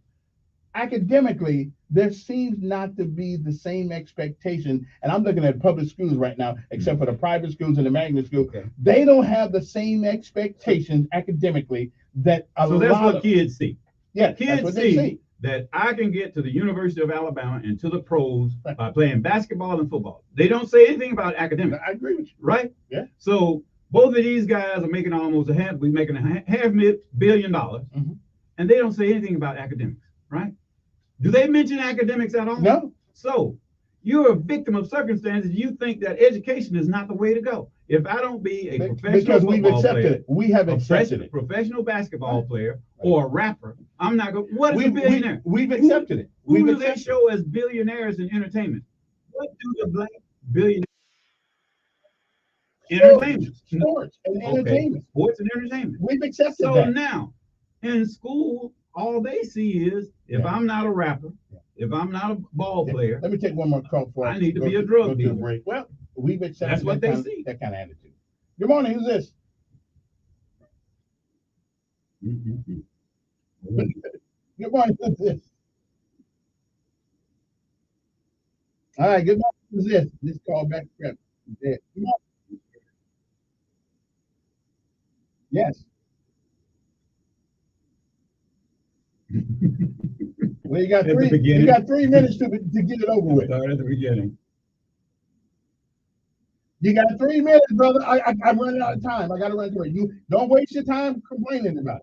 Academically, there seems not to be the same expectation, and I'm looking at public schools right now, except for the private schools and the magnet school. Okay. They don't have the same expectations academically that so that's what kids see. Yeah, kids see that I can get to the University of Alabama and to the pros by playing basketball and football. They don't say anything about academics. I agree with you. Right? Yeah. So both of these guys are making almost we're making $500 million, and they don't say anything about academics, right? Do they mention academics at all? No. So you're a victim of circumstances. You think that education is not the way to go. If I don't be a professional because we've accepted player, it. We have accepted it. Professional basketball player or a rapper, I'm not going. What is a billionaire? We've accepted it. Who do they show as billionaires in entertainment? What do the black billionaires? Entertainment, sports and entertainment. Sports and entertainment. We've accepted that. So now, in school, all they see is if I'm not a rapper, if I'm not a ball player. Let me take one more call for I need to be a drug dealer. Break. Well, we've accepted that's what they see. That kind of attitude. Good morning. Who's this? Good morning. Who's this? All right. Good morning. Who's this? This call back. Good morning. Yes. Well, you got 3 minutes to get it over with. Start at the beginning. You got 3 minutes, brother. I'm running out of time. I got to run through it. You don't waste your time complaining about it.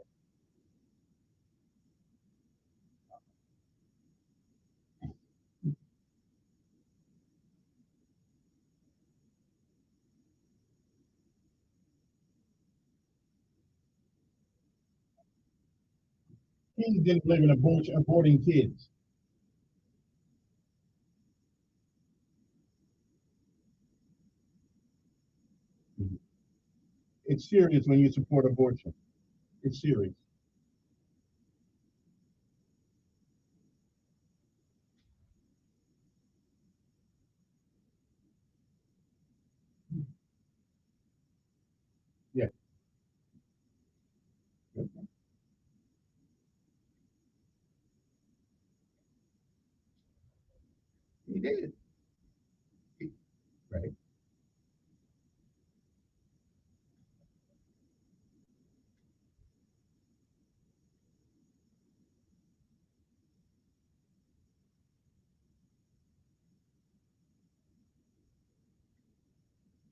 He didn't live in aborting kids. It's serious when you support abortion. It's serious. Yeah. He did. Right.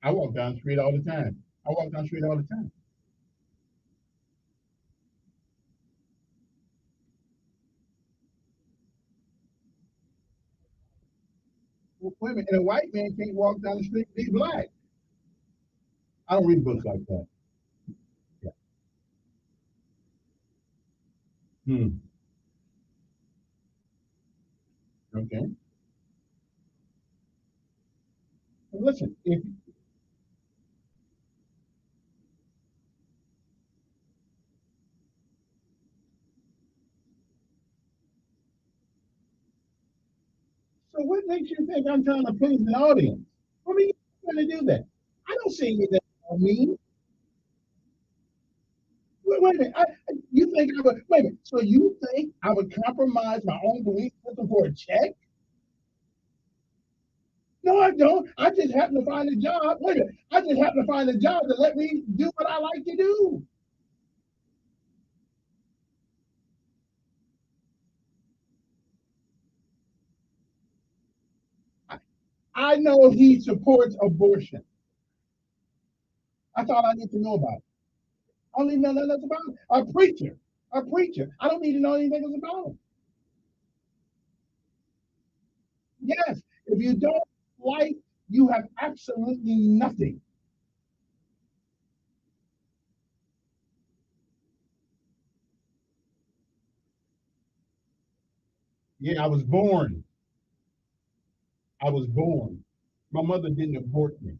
I walk down the street all the time. I walk down the street all the time. Wait a minute, and a white man can't walk down the street and be black. I don't read books like that. Yeah. Okay. Well, listen, if so, what makes you think I'm trying to please the audience? I mean, you're trying to do that. I don't see anything on me. Wait a minute. You think I would wait a minute? So you think I would compromise my own belief system for a check? No, I don't. I just happen to find a job. Wait a minute. I just happen to find a job to let me do what I like to do. I know he supports abortion. That's all I need to know about it. I don't need to know nothing else about it. A preacher. I don't need to know anything else about him. Yes, if you don't like, you have absolutely nothing. Yeah, I was born. My mother didn't abort me.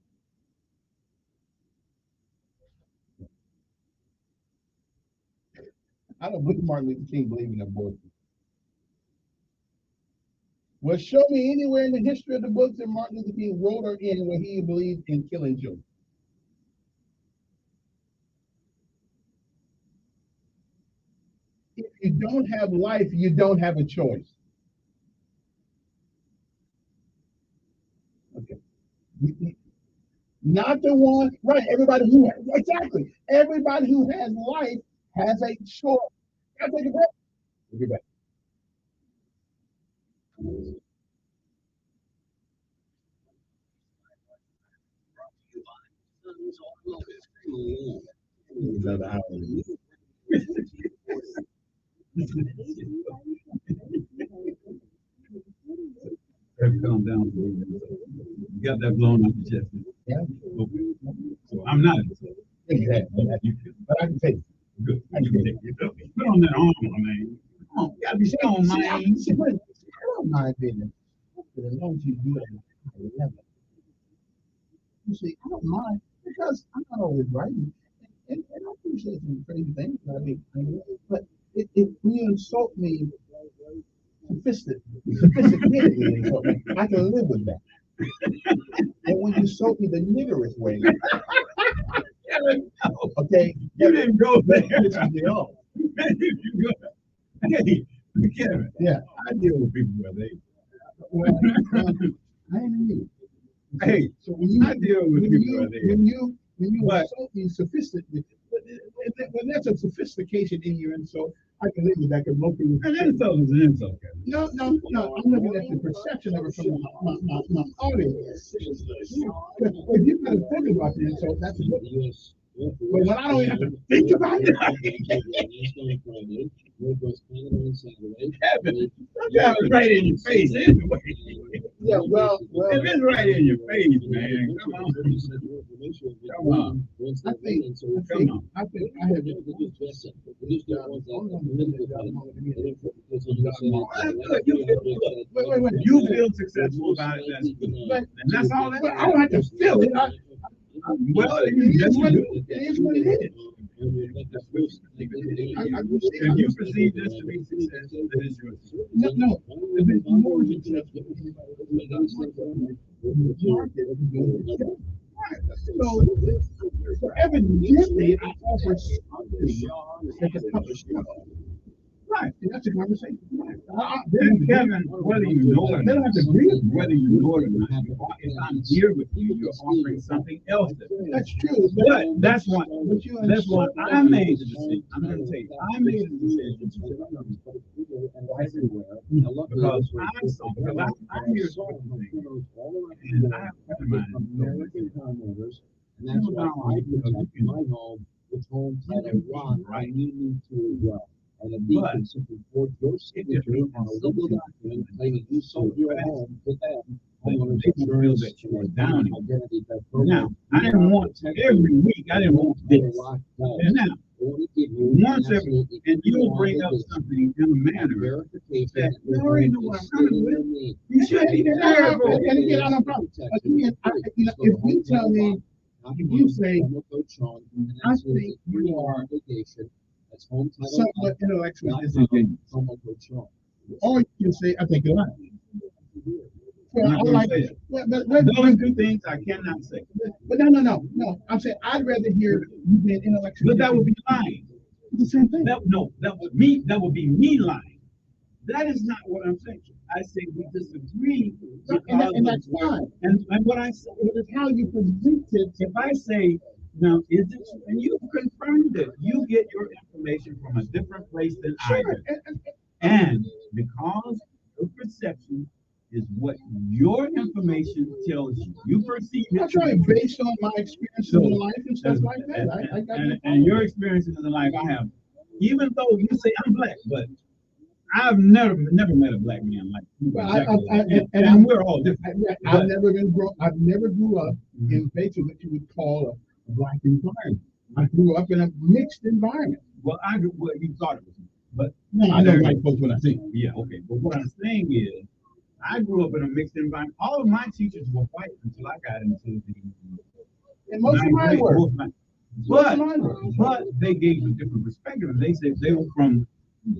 I don't believe Martin Luther King believed in abortion. Well, show me anywhere in the history of the books that Martin Luther King wrote or in where he believed in killing children. If you don't have life, you don't have a choice. Okay. Not the one, right? Everybody who has life has a choice. Can I take a break? We'll be back. Another hour. Calm down. You got that blown off your chest. Yeah. Okay. So I'm not. Exactly. But I can take it. Good. I can take it. Put on that armor, man. Come on, you gotta be strong, man. I don't mind being as long as you do it at a high level. You see, I don't mind because I'm not always right. And I appreciate some crazy things. But if you insult me sophisticatedly insult me, I can live with that. And when you insult me the niggerest way, okay, you didn't go there. Hey, Kevin. Yeah, I deal with people where they. Well, I ain't you. Hey, so when you deal with people where they. When you insult me sophisticatedly, when there's a sophistication in your insult, I can live with that because most people. An insult is an insult, Kevin. No. I'm looking at the perception of it from my audience. If you kind of think about the insult, that's a good one. But when I don't even have to think about it, yeah, it's right in your face anyway. Yeah, well, if it's right in your face, man, come on. Come on. I think I have You feel successful about it, and that's all that. I don't have to feel it. Well, It is what it is. If you perceive this to be success, that is your success. No. If it's more than just so evidently, I offer something that the public should know. Right, and that's a conversation. And Kevin, whether you know it, They don't have to agree with me. whether you know it or not, if I'm here with you, you're offering something else. That's true. But that's what I made the decision. I'm going to tell you, I made the decision because I'm here and I have American homeowners, and that's why I protect my home, it's home title one, I need to, and a deed simply forge your signature on a legal document claiming you sold your home to them. Homeowners insurance, identity theft now, program. I didn't want every week, I didn't want this. And now, once every, and you'll bring up something in a manner that you already know what I'm coming with. You should be careful. And again, I don't problem. Again, if you tell me, if you say, I think you are somewhat intellectually disingenuous, or you can say, I think you're right. Well, I like it. Those two things I cannot say. But no. I'm saying I'd rather hear you being intellectually. But that would be lying. It's the same thing. That would be me lying. That is not what I'm saying. I say we disagree. And that's fine. And what I say is how you present it. If I say, now, is it, and you confirmed it, you get your information from a different place than I do. And because your perception is what your information tells you. You perceive it. That's right, based on my experiences in life and stuff like that. And your experiences in life, I have, even though you say I'm black, but I've never met a black man like you. Well, and we're all different. I've never grew up in basically what you would call a black environment. I grew up in a mixed environment. Well, you thought it was, but no, I know white folks when I see. Yeah, okay. But what I'm saying is, I grew up in a mixed environment. All of my teachers were white until I got into the. And most of mine were. But they gave a different perspective. They said they were from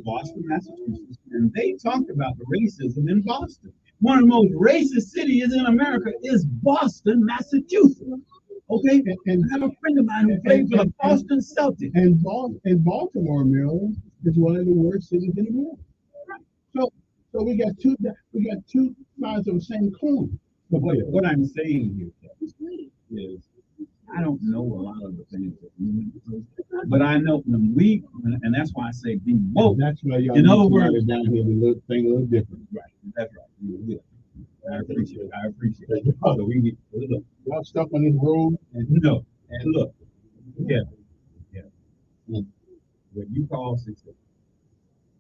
Boston, Massachusetts, and they talked about the racism in Boston. One of the most racist cities in America is Boston, Massachusetts. Okay, and I have a friend of mine who played for the Boston Celtics. And Baltimore, Maryland, is one of the worst cities in America. So we got two sides of the same coin. But what I'm saying here is, I don't know a lot of the things that you do, but I know them and that's why I say be woke. That's why y'all. In other words, down here, we look a little different. Right. That's right. I appreciate it. So we need look. Y'all stuff on this road and look. Yeah. What you call success.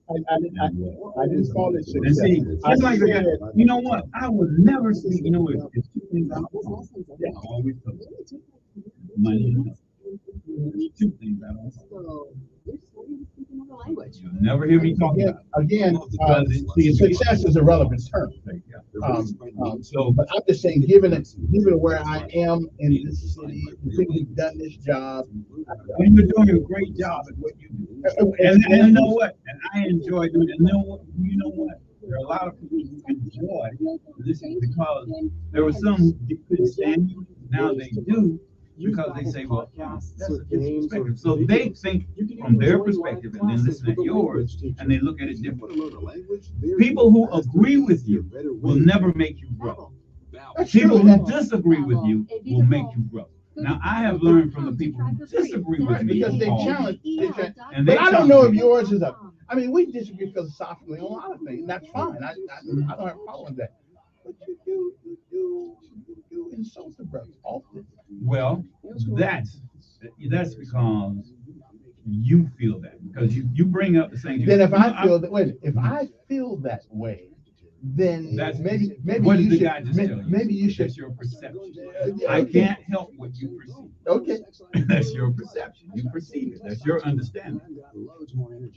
I didn't call it success. And see, it's like that. You know what? I would never see. You know, it's two things I always tell you. Money. Two things I don't say. You'll never hear me talk about it. Again, success is a relevant term. But I'm just saying, given where I am in this city, we've done this job, and you're doing a great job at what you do. And you know what? And I enjoy doing it. And you know what? There are a lot of people who enjoy this because there were some who couldn't stand you. Now they do. Because they say, well, that's a different perspective. So they think from their perspective and then listen at yours, and they look at it differently. People who agree with you will never make you grow. People who disagree with you will make you grow. Now, I have learned from the people who disagree with me. Because they challenge. And but I don't know if yours is a. I mean, we disagree philosophically on a lot of things, and that's fine. I don't have a problem with that. But you do insult the brothers often. Well, that's because you feel that, because you bring up the same. Then if I feel that way, then That's maybe what did you the should guy just tell you? maybe you should. That's your perception. Yeah, I okay. can't help what you perceive. Okay. That's your perception. You perceive it. That's your understanding.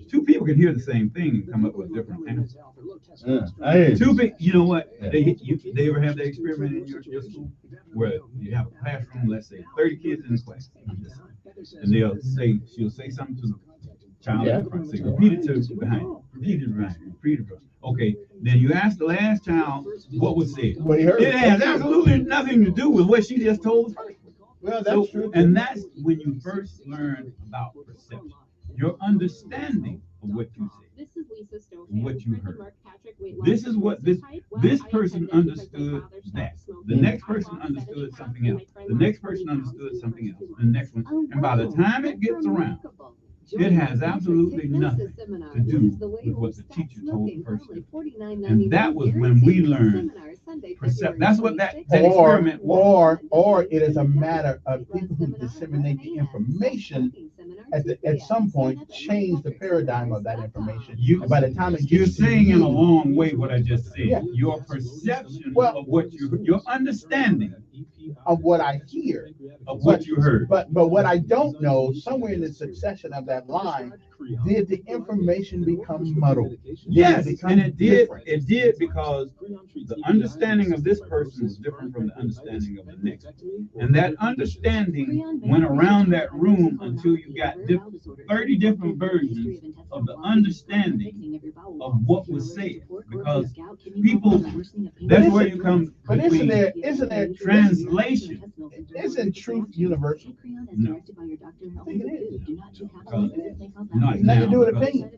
Two people can hear the same thing and come up with different answers. I hear you. Two people, you know what? They ever have that experiment in your school where you have a classroom, let's say 30 kids in the class, and she'll say something to the child in front, say, repeat it to behind, repeat it behind, repeat it behind. Okay, then you ask the last child what was said. What he heard. It has absolutely nothing to do with what she just told the first one. Well, that's true. And that's when you first learn about perception. Your understanding of what you said. This is Lisa Stowe. What you heard. Mark Patrick, weight loss This is what this type. this Wow, I person attended because my understood father stopped that. smoking. The next I person lost understood 70 something pounds, else. and my friend The lost next person 20 pounds understood in the something first else. 2 The next one. And by the time it gets around, it has absolutely nothing to do with what the teacher told the person. And that was when we learned perception. That's what that experiment was. Or it is a matter of people who disseminate the information at some point change the paradigm of that information. And by the time it You're gets to saying in you, a long way what I just said. Yeah. Your perception of what your understanding of what I hear, of what you heard. But what I don't know, somewhere in the succession of that line, did the information become muddled? Yes, become and it did. different? It did because the understanding of this person is different from the understanding of the next. And that understanding went around that room until you got 30 different versions of the understanding of what was said. Because people, that's where you come. But isn't there translation? Isn't truth universal? No. I think it is. Not Nothing to do with now, opinion.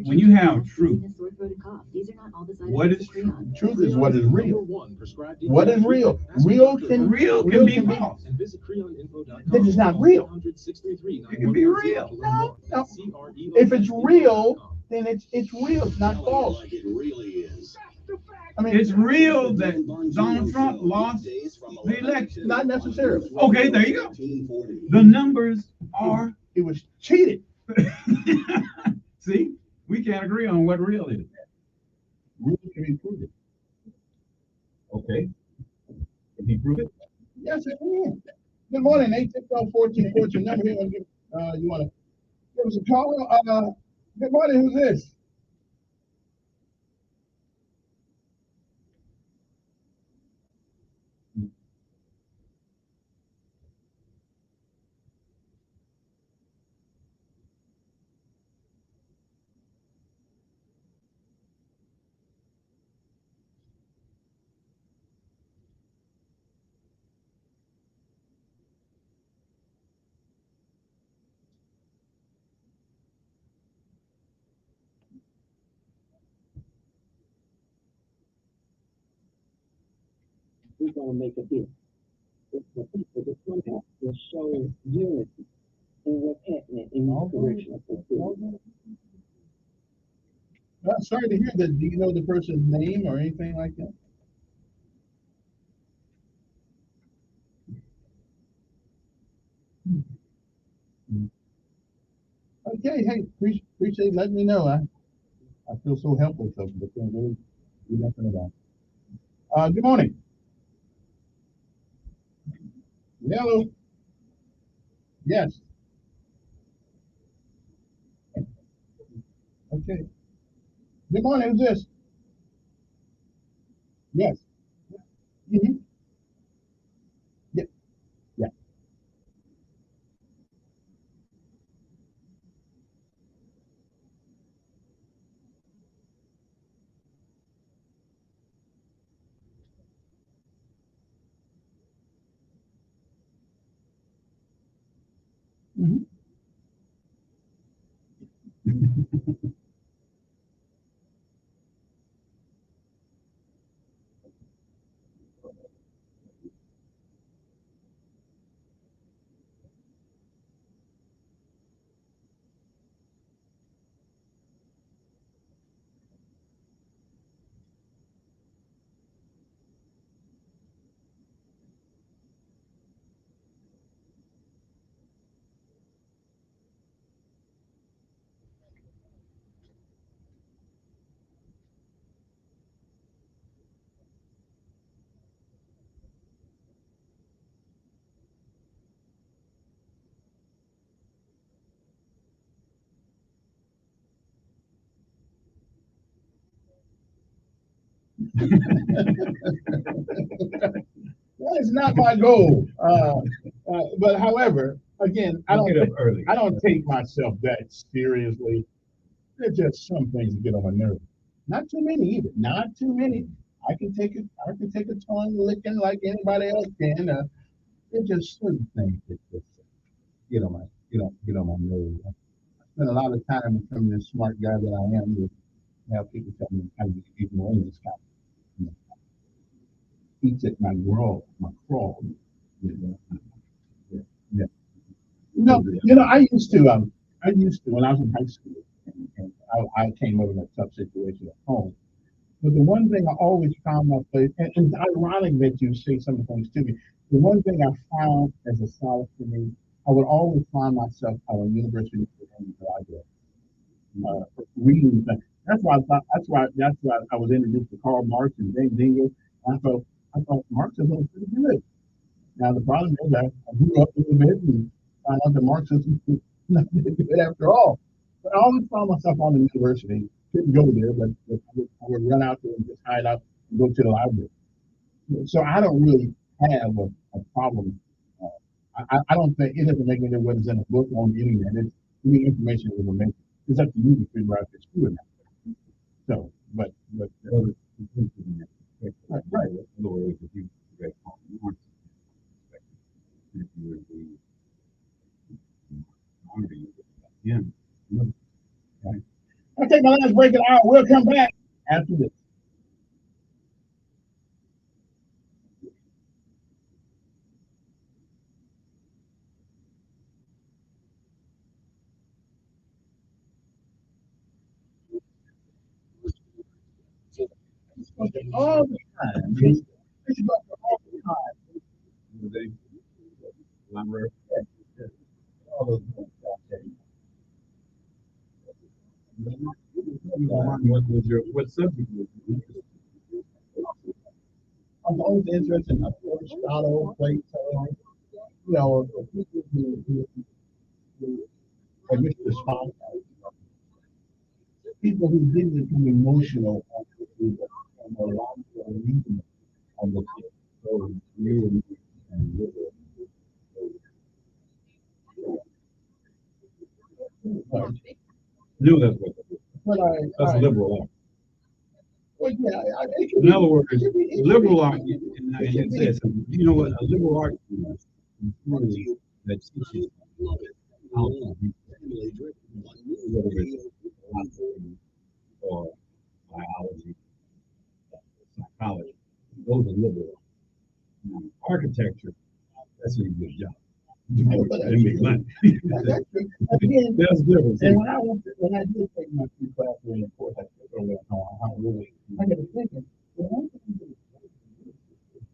when you have truth, what is truth? Truth is what is real. What is real? Real can be false. That is not real. It can be real. No. If it's real, then it's real. It's not false. I mean, it's real that Donald Trump lost the election. Not necessarily. Okay, there you go. The numbers are. It was cheated. See, we can't agree on what real is. Real can be proven. Okay. Can he prove it? Yes, it can. Good morning, 860-1414. Number here. You want to give us a call? Good morning. Who's this? We're going to make a deal. It's the people that come out to show unity in what's happening in the direction of the field. Sorry to hear that. Do you know the person's name or anything like that? Okay, hey, appreciate letting me know. I feel so helpless of it, but can't really do nothing about it. Good morning. Hello. Yes. Okay. Good morning. Who's this? Yes. Mm-hmm. Yeah. Yeah. Mm-hmm. That is not my goal. But however, again, I don't take myself that seriously. There's just some things that get on my nerves. Not too many either. Not too many. I can take a tongue licking like anybody else can. There's just certain things that just get on my nerves. I spend a lot of time becoming the smart guy that I am. To have people tell me how you ignore this kind of, eats at my crawl. Yeah. I used to when I was in high school, and I came over in a tough situation at home. But the one thing I always found myself, and it's ironic that you say some of the things to me. The one thing I found as a solace for me, I would always find myself at a university library, reading things. That's why I was introduced to Karl Marx and James Engels. I thought Marxism was pretty good. Now the problem is that I grew up a little bit and found out that Marxism was not very good after all. But I always found myself on the university. Couldn't go there, but I would run out there and just hide out and go to the library. So I don't really have a problem. I don't think it doesn't make any difference whether it's in a book or on the internet. It's the information is amazing. It's up to you to figure out if it's true or not. So, but right. In other words, if you read Karl Marx, if you were okay. I'll take my last break and we'll come back after this. All the time. It's about all the time. Library. All those what subject was it? I'm always interested in Aristotle, Plato, people who Mr. Spock, people who didn't become emotional on a lot of reason on the so you and knew that's what that's liberal art. Well, yeah, in other words, liberal art, and it says, you know what, a liberal art is really that teaches how to be or biology, psychology. Those are liberal. Architecture, that's a good job. That's different. And when I did take my few classes in the course, I took over how really I got to thinking,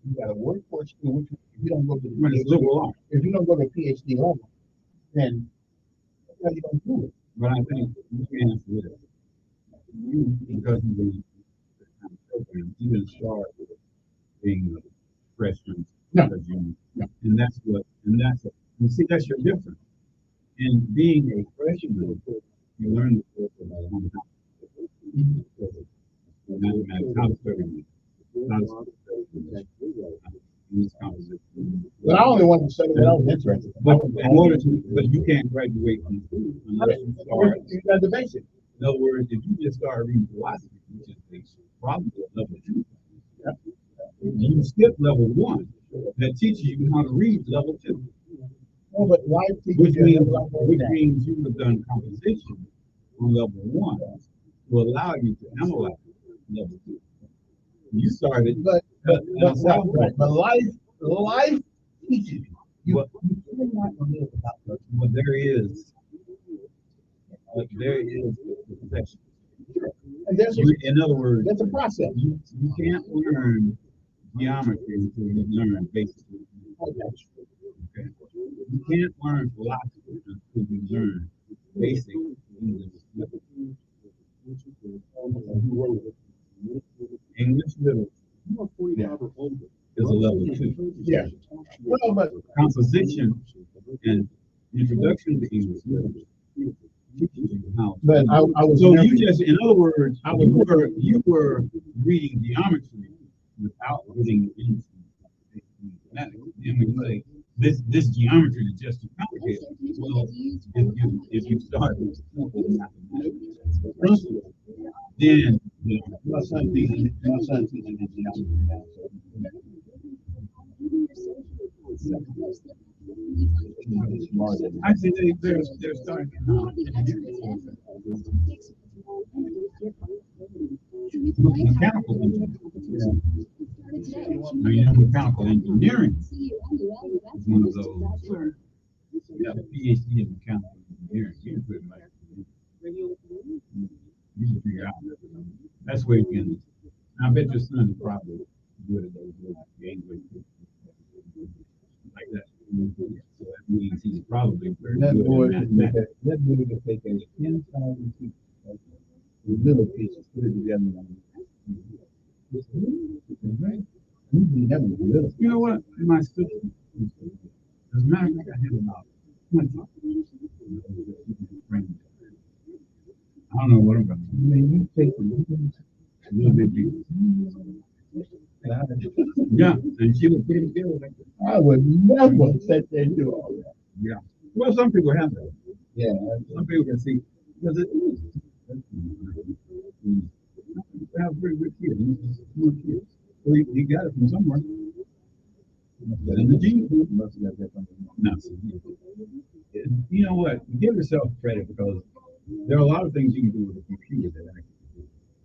you got a workforce school, which if you don't go to the PhD, if you don't go to a PhD level, then how you don't do it. But I think you can answer this. Because you the kind of program, you didn't start with being a freshman. No. And that's you see, that's your difference. In being a freshman, you learn the course about mathematics, how to study but I only wanted to study what I was interested in. But you can't graduate from school unless you start. You got the basics. In other words, if you just start reading philosophy, which is probably level 2, you skip level 1 that teaches you how to read level 2. Oh, but which means you have done composition on level 1 to allow you to analyze level 2. You started, but life teaches you. But there is perfection. And in other words, that's a process. You can't learn geometry until you learn basically. Okay. You can't learn philosophy until you learn basic English. English literature is a level 2. Yeah. Well, but composition and introduction to English literature, you But I was So never- you just, in other words, you were reading geometry without reading into mathematics. And we say, this geometry is just too complicated. Well, if you start with simple mathematics principles, then, you know, my son's teaching in geometry now, so. Actually, they're starting. Mechanical engineering. Now, you know, mechanical engineering is one of those. You have a PhD in mechanical engineering. You pretty much. You can figure out. That's where you can. I bet your son is probably good at those games like that. So that means he's probably very That good boy, at mathematics. that boy can take a 10,000 pieces of little pieces, put it together. You know what? My sister, as a matter of fact, I have about 20. I don't know what I'm going to do. Man, you take a little bit deeper. Yeah, and she would put it together. I would never sit there and do all that. Yeah. Well, some people have that. Yeah. Some people can see. Because it is. I have very good kids. Smart kids. So he got it from somewhere. But in the gene. No. You know what? Give yourself credit because there are a lot of things you can do with a computer that I can.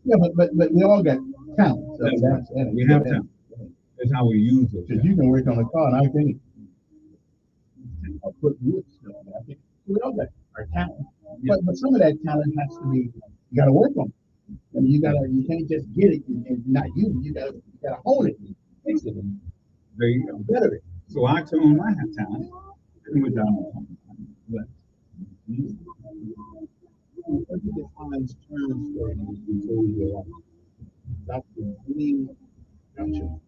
Yeah, but we all got talent. So that's we have talent. That's how we use it. Because you can work on a car and I think I'll put wood stuff in. I think we all got our talent. But some of that talent has to be, you gotta work on it. I mean, you can't just get it and not use it. You gotta hone it, fix it, and there you go. better it. So I told him I have talent. And we're done. But what defines terms for you? Dr. Green Junction.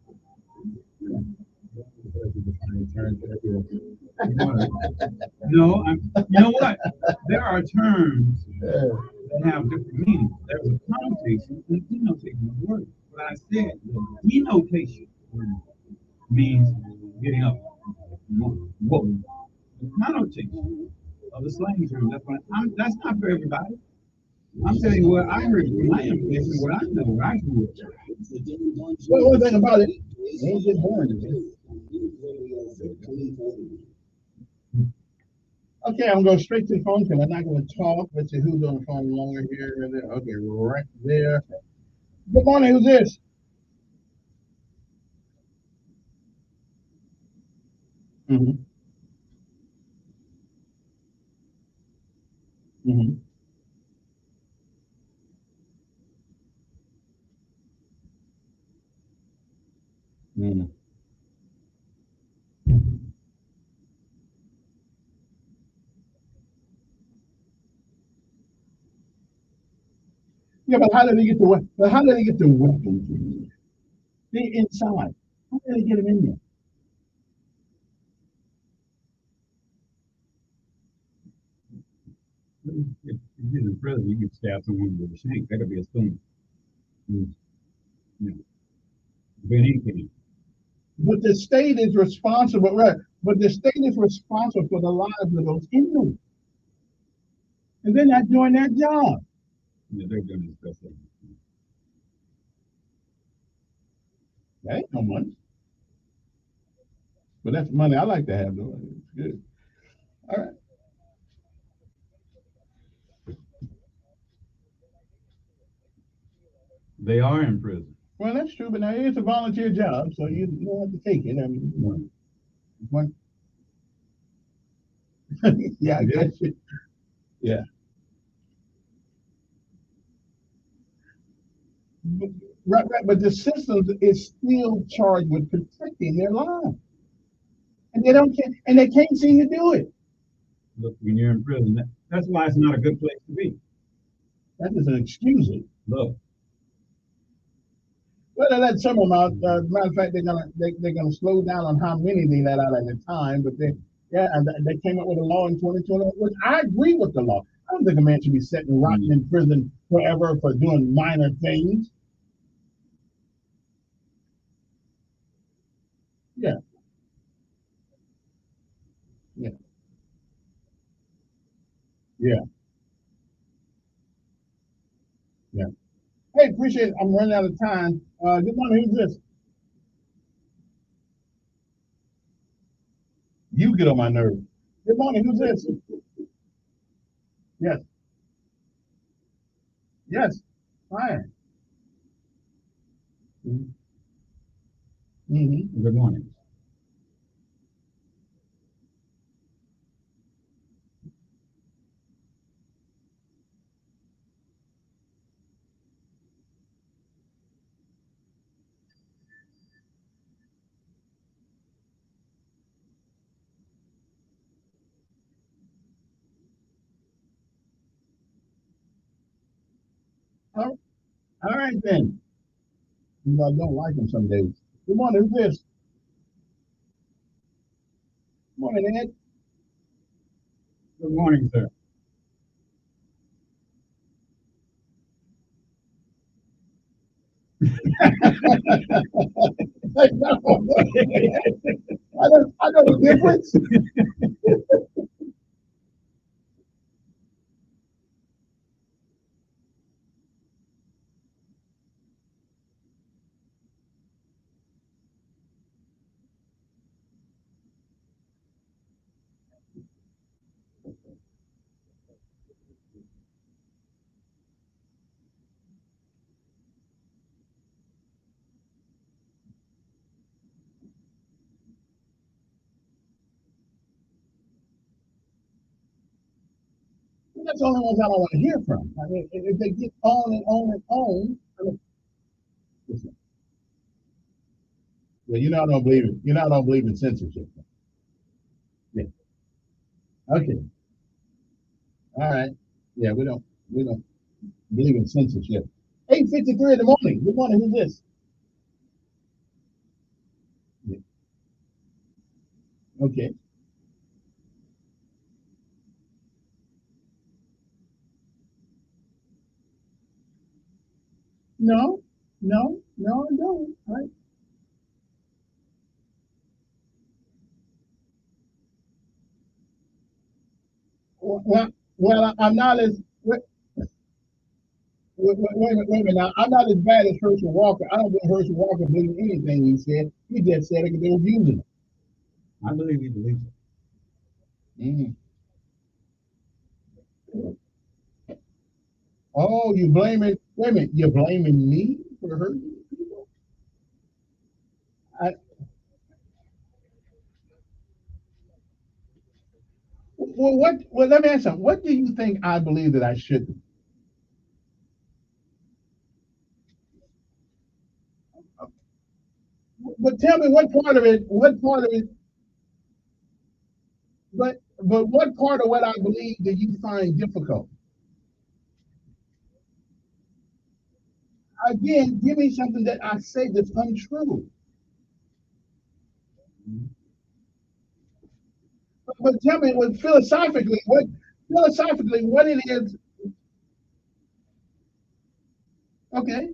No, you know what? There are terms that have different meanings. There's a connotation and a denotation of words. What I said, denotation means getting up. Whoa. The connotation of the slang term, that's not for everybody. I'm telling you what I heard from my information, what I know, what I grew up. Well, one thing about it, they ain't just born. Okay, I'm going straight to the phone because I'm not going to talk. Let's see who's on the phone longer here. Okay, right there. Good morning, who's this? Mm-hmm. Mm-hmm. Mm-hmm. Yeah, but how did they get the weapons? But how did they get the weapons? They inside. How did they get them in there? If you're in prison, you can stab someone with a shank. That could be a spoon. Yeah. But anything. But the state is responsible, right? But the state is responsible for the lives of those inmates. And they're not doing their job. Yeah, they're doing this best. That ain't no money. But that's money I like to have, though. It's good. All right. They are in prison. Well, that's true, but now it's a volunteer job, so you don't have to take it. I mean, one. Yeah, I guess it. Yeah. Right, but the system is still charged with protecting their lives, and they can't seem to do it. Look, when you're in prison, that's why it's not a good place to be. That doesn't excuse it. Look. Well, they let some of them out. Matter of fact, they're gonna slow down on how many they let out at a time. But they came up with a law in 2020, which I agree with the law. don't think a man should be sitting and rotting in prison forever for doing minor things. Yeah. Yeah. Yeah. Yeah. Hey, appreciate it. I'm running out of time. Good morning. Who's this? You get on my nerves. Good morning. Who's this? Yes. Yes. Fine. Mm-hmm. Good morning. All right then. You know, I don't like him some days. Good morning. Who's this? Good morning, Ed. Good morning, sir. I know the difference. That's the only ones I don't want to hear from. I mean, if they get on and on and on, I mean, listen. Well, you know I don't believe it. You know I don't believe in censorship. Yeah. Okay. All right. Yeah, we don't believe in censorship. 8:53 in the morning. Good morning. Who's this? Yeah. Okay. No, I don't. I'm not as wait a minute. Now, I'm not as bad as Herschel Walker. I don't think Herschel Walker believed anything he said. He just said it because they were using it. I believe he believes it. Mm-hmm. Oh, you blaming? Wait a minute. You're blaming me for hurting people? Well, what? Well, let me ask you something. What do you think I believe that I should do? But tell me what part of it? What part of it? But what part of what I believe do you find difficult? Again, give me something that I say that's untrue. But tell me what philosophically what it is. Okay.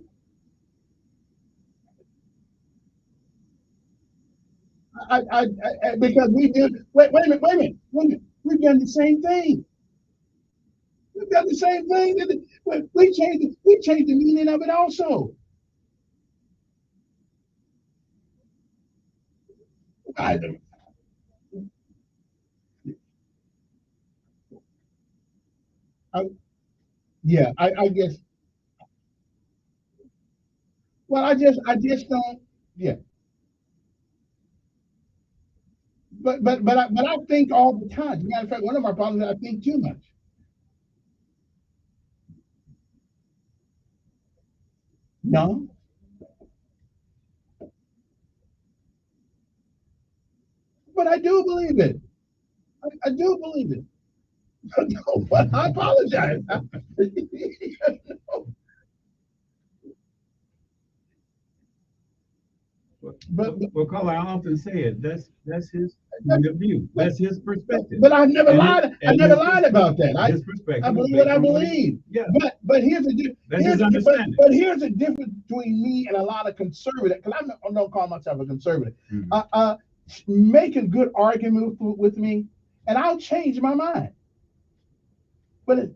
Because we did wait a minute. We've done the same thing. We've done the same thing. We changed the meaning of it also. I don't. I guess. Well, I just don't. Yeah. But I think all the time. As a matter of fact, one of my problems is I think too much. No, but I do believe it. I do believe it. No, but I apologize. Because I often say it, that's his point of view. That's his perspective. But I've never And lied. his- I and never his lied about that. His perspective. I is believe based what I on believe. Yeah. But here's the That's difference. his understanding. But here's the difference between me and a lot of conservatives. Because I don't call myself a conservative. Make a good argument with me, and I'll change my mind. But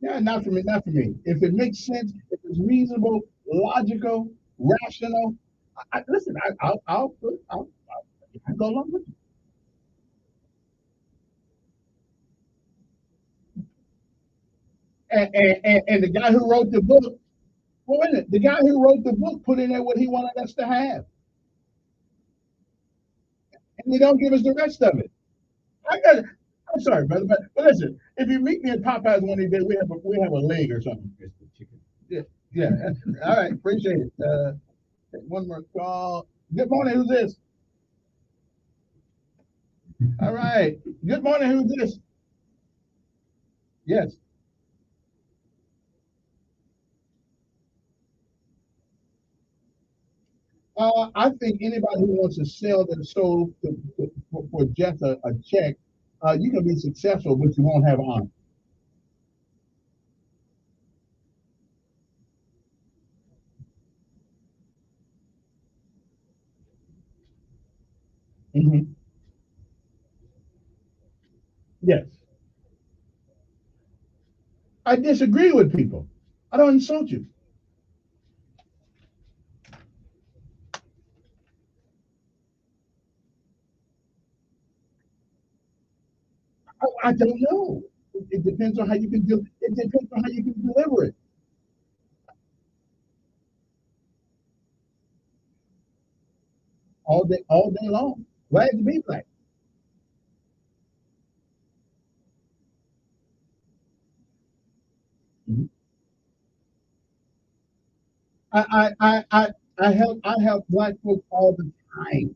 yeah, not for me. Not for me. If it makes sense, if it's reasonable, logical, rational, listen. I'll go along with you. And the guy who wrote the book, well, wait a minute, the guy who wrote the book put in there what he wanted us to have, and they don't give us the rest of it. I'm sorry, brother, but listen, if you meet me at Popeyes one day, we have a leg or something. Yeah. All right, appreciate it. One more call. Good morning. Who's this? All right. Good morning. Who's this? Yes. I think anybody who wants to sell their soul for just a check, you can be successful, but you won't have honor. Mm-hmm. Yes. I disagree with people. I don't insult you. I don't know. It depends on how you can do. It depends on how you can deliver it. All day long. Glad to be black. Mhm. I help black folks all the time.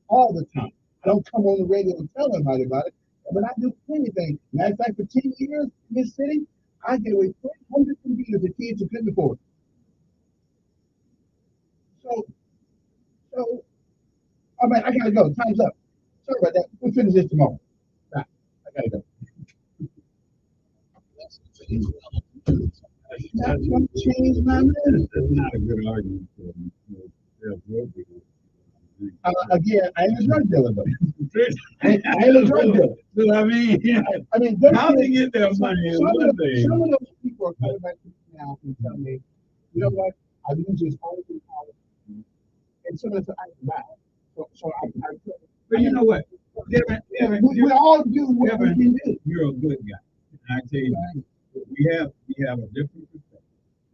All the time. I don't come on the radio and tell anybody about it, but I do anything. Matter of fact, for 10 years in this city, I gave away 300 computers to kids who couldn't afford. So, I mean, I gotta go. Time's up. Sorry about that. We'll finish this tomorrow. Nah, I gotta go. That's gonna change my mind. That's not a good argument for drug people. Again, I ain't a drug dealer though. I ain't a drug dealer. I mean, how they get their money? Some of those people are coming back to me now and telling me, you know what? I use this all the time, and some of it's I can buy. So I but you know what? We all do what we can do. You're a good guy. And I tell you, we have a different perspective.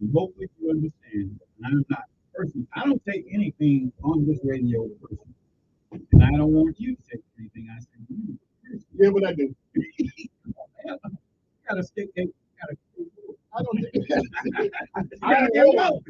And hopefully you understand. And I'm not person. I don't take anything on this radio personally. And I don't want you to take anything I say to you personally. Yeah, what I do. You gotta stick. I don't. I don't know.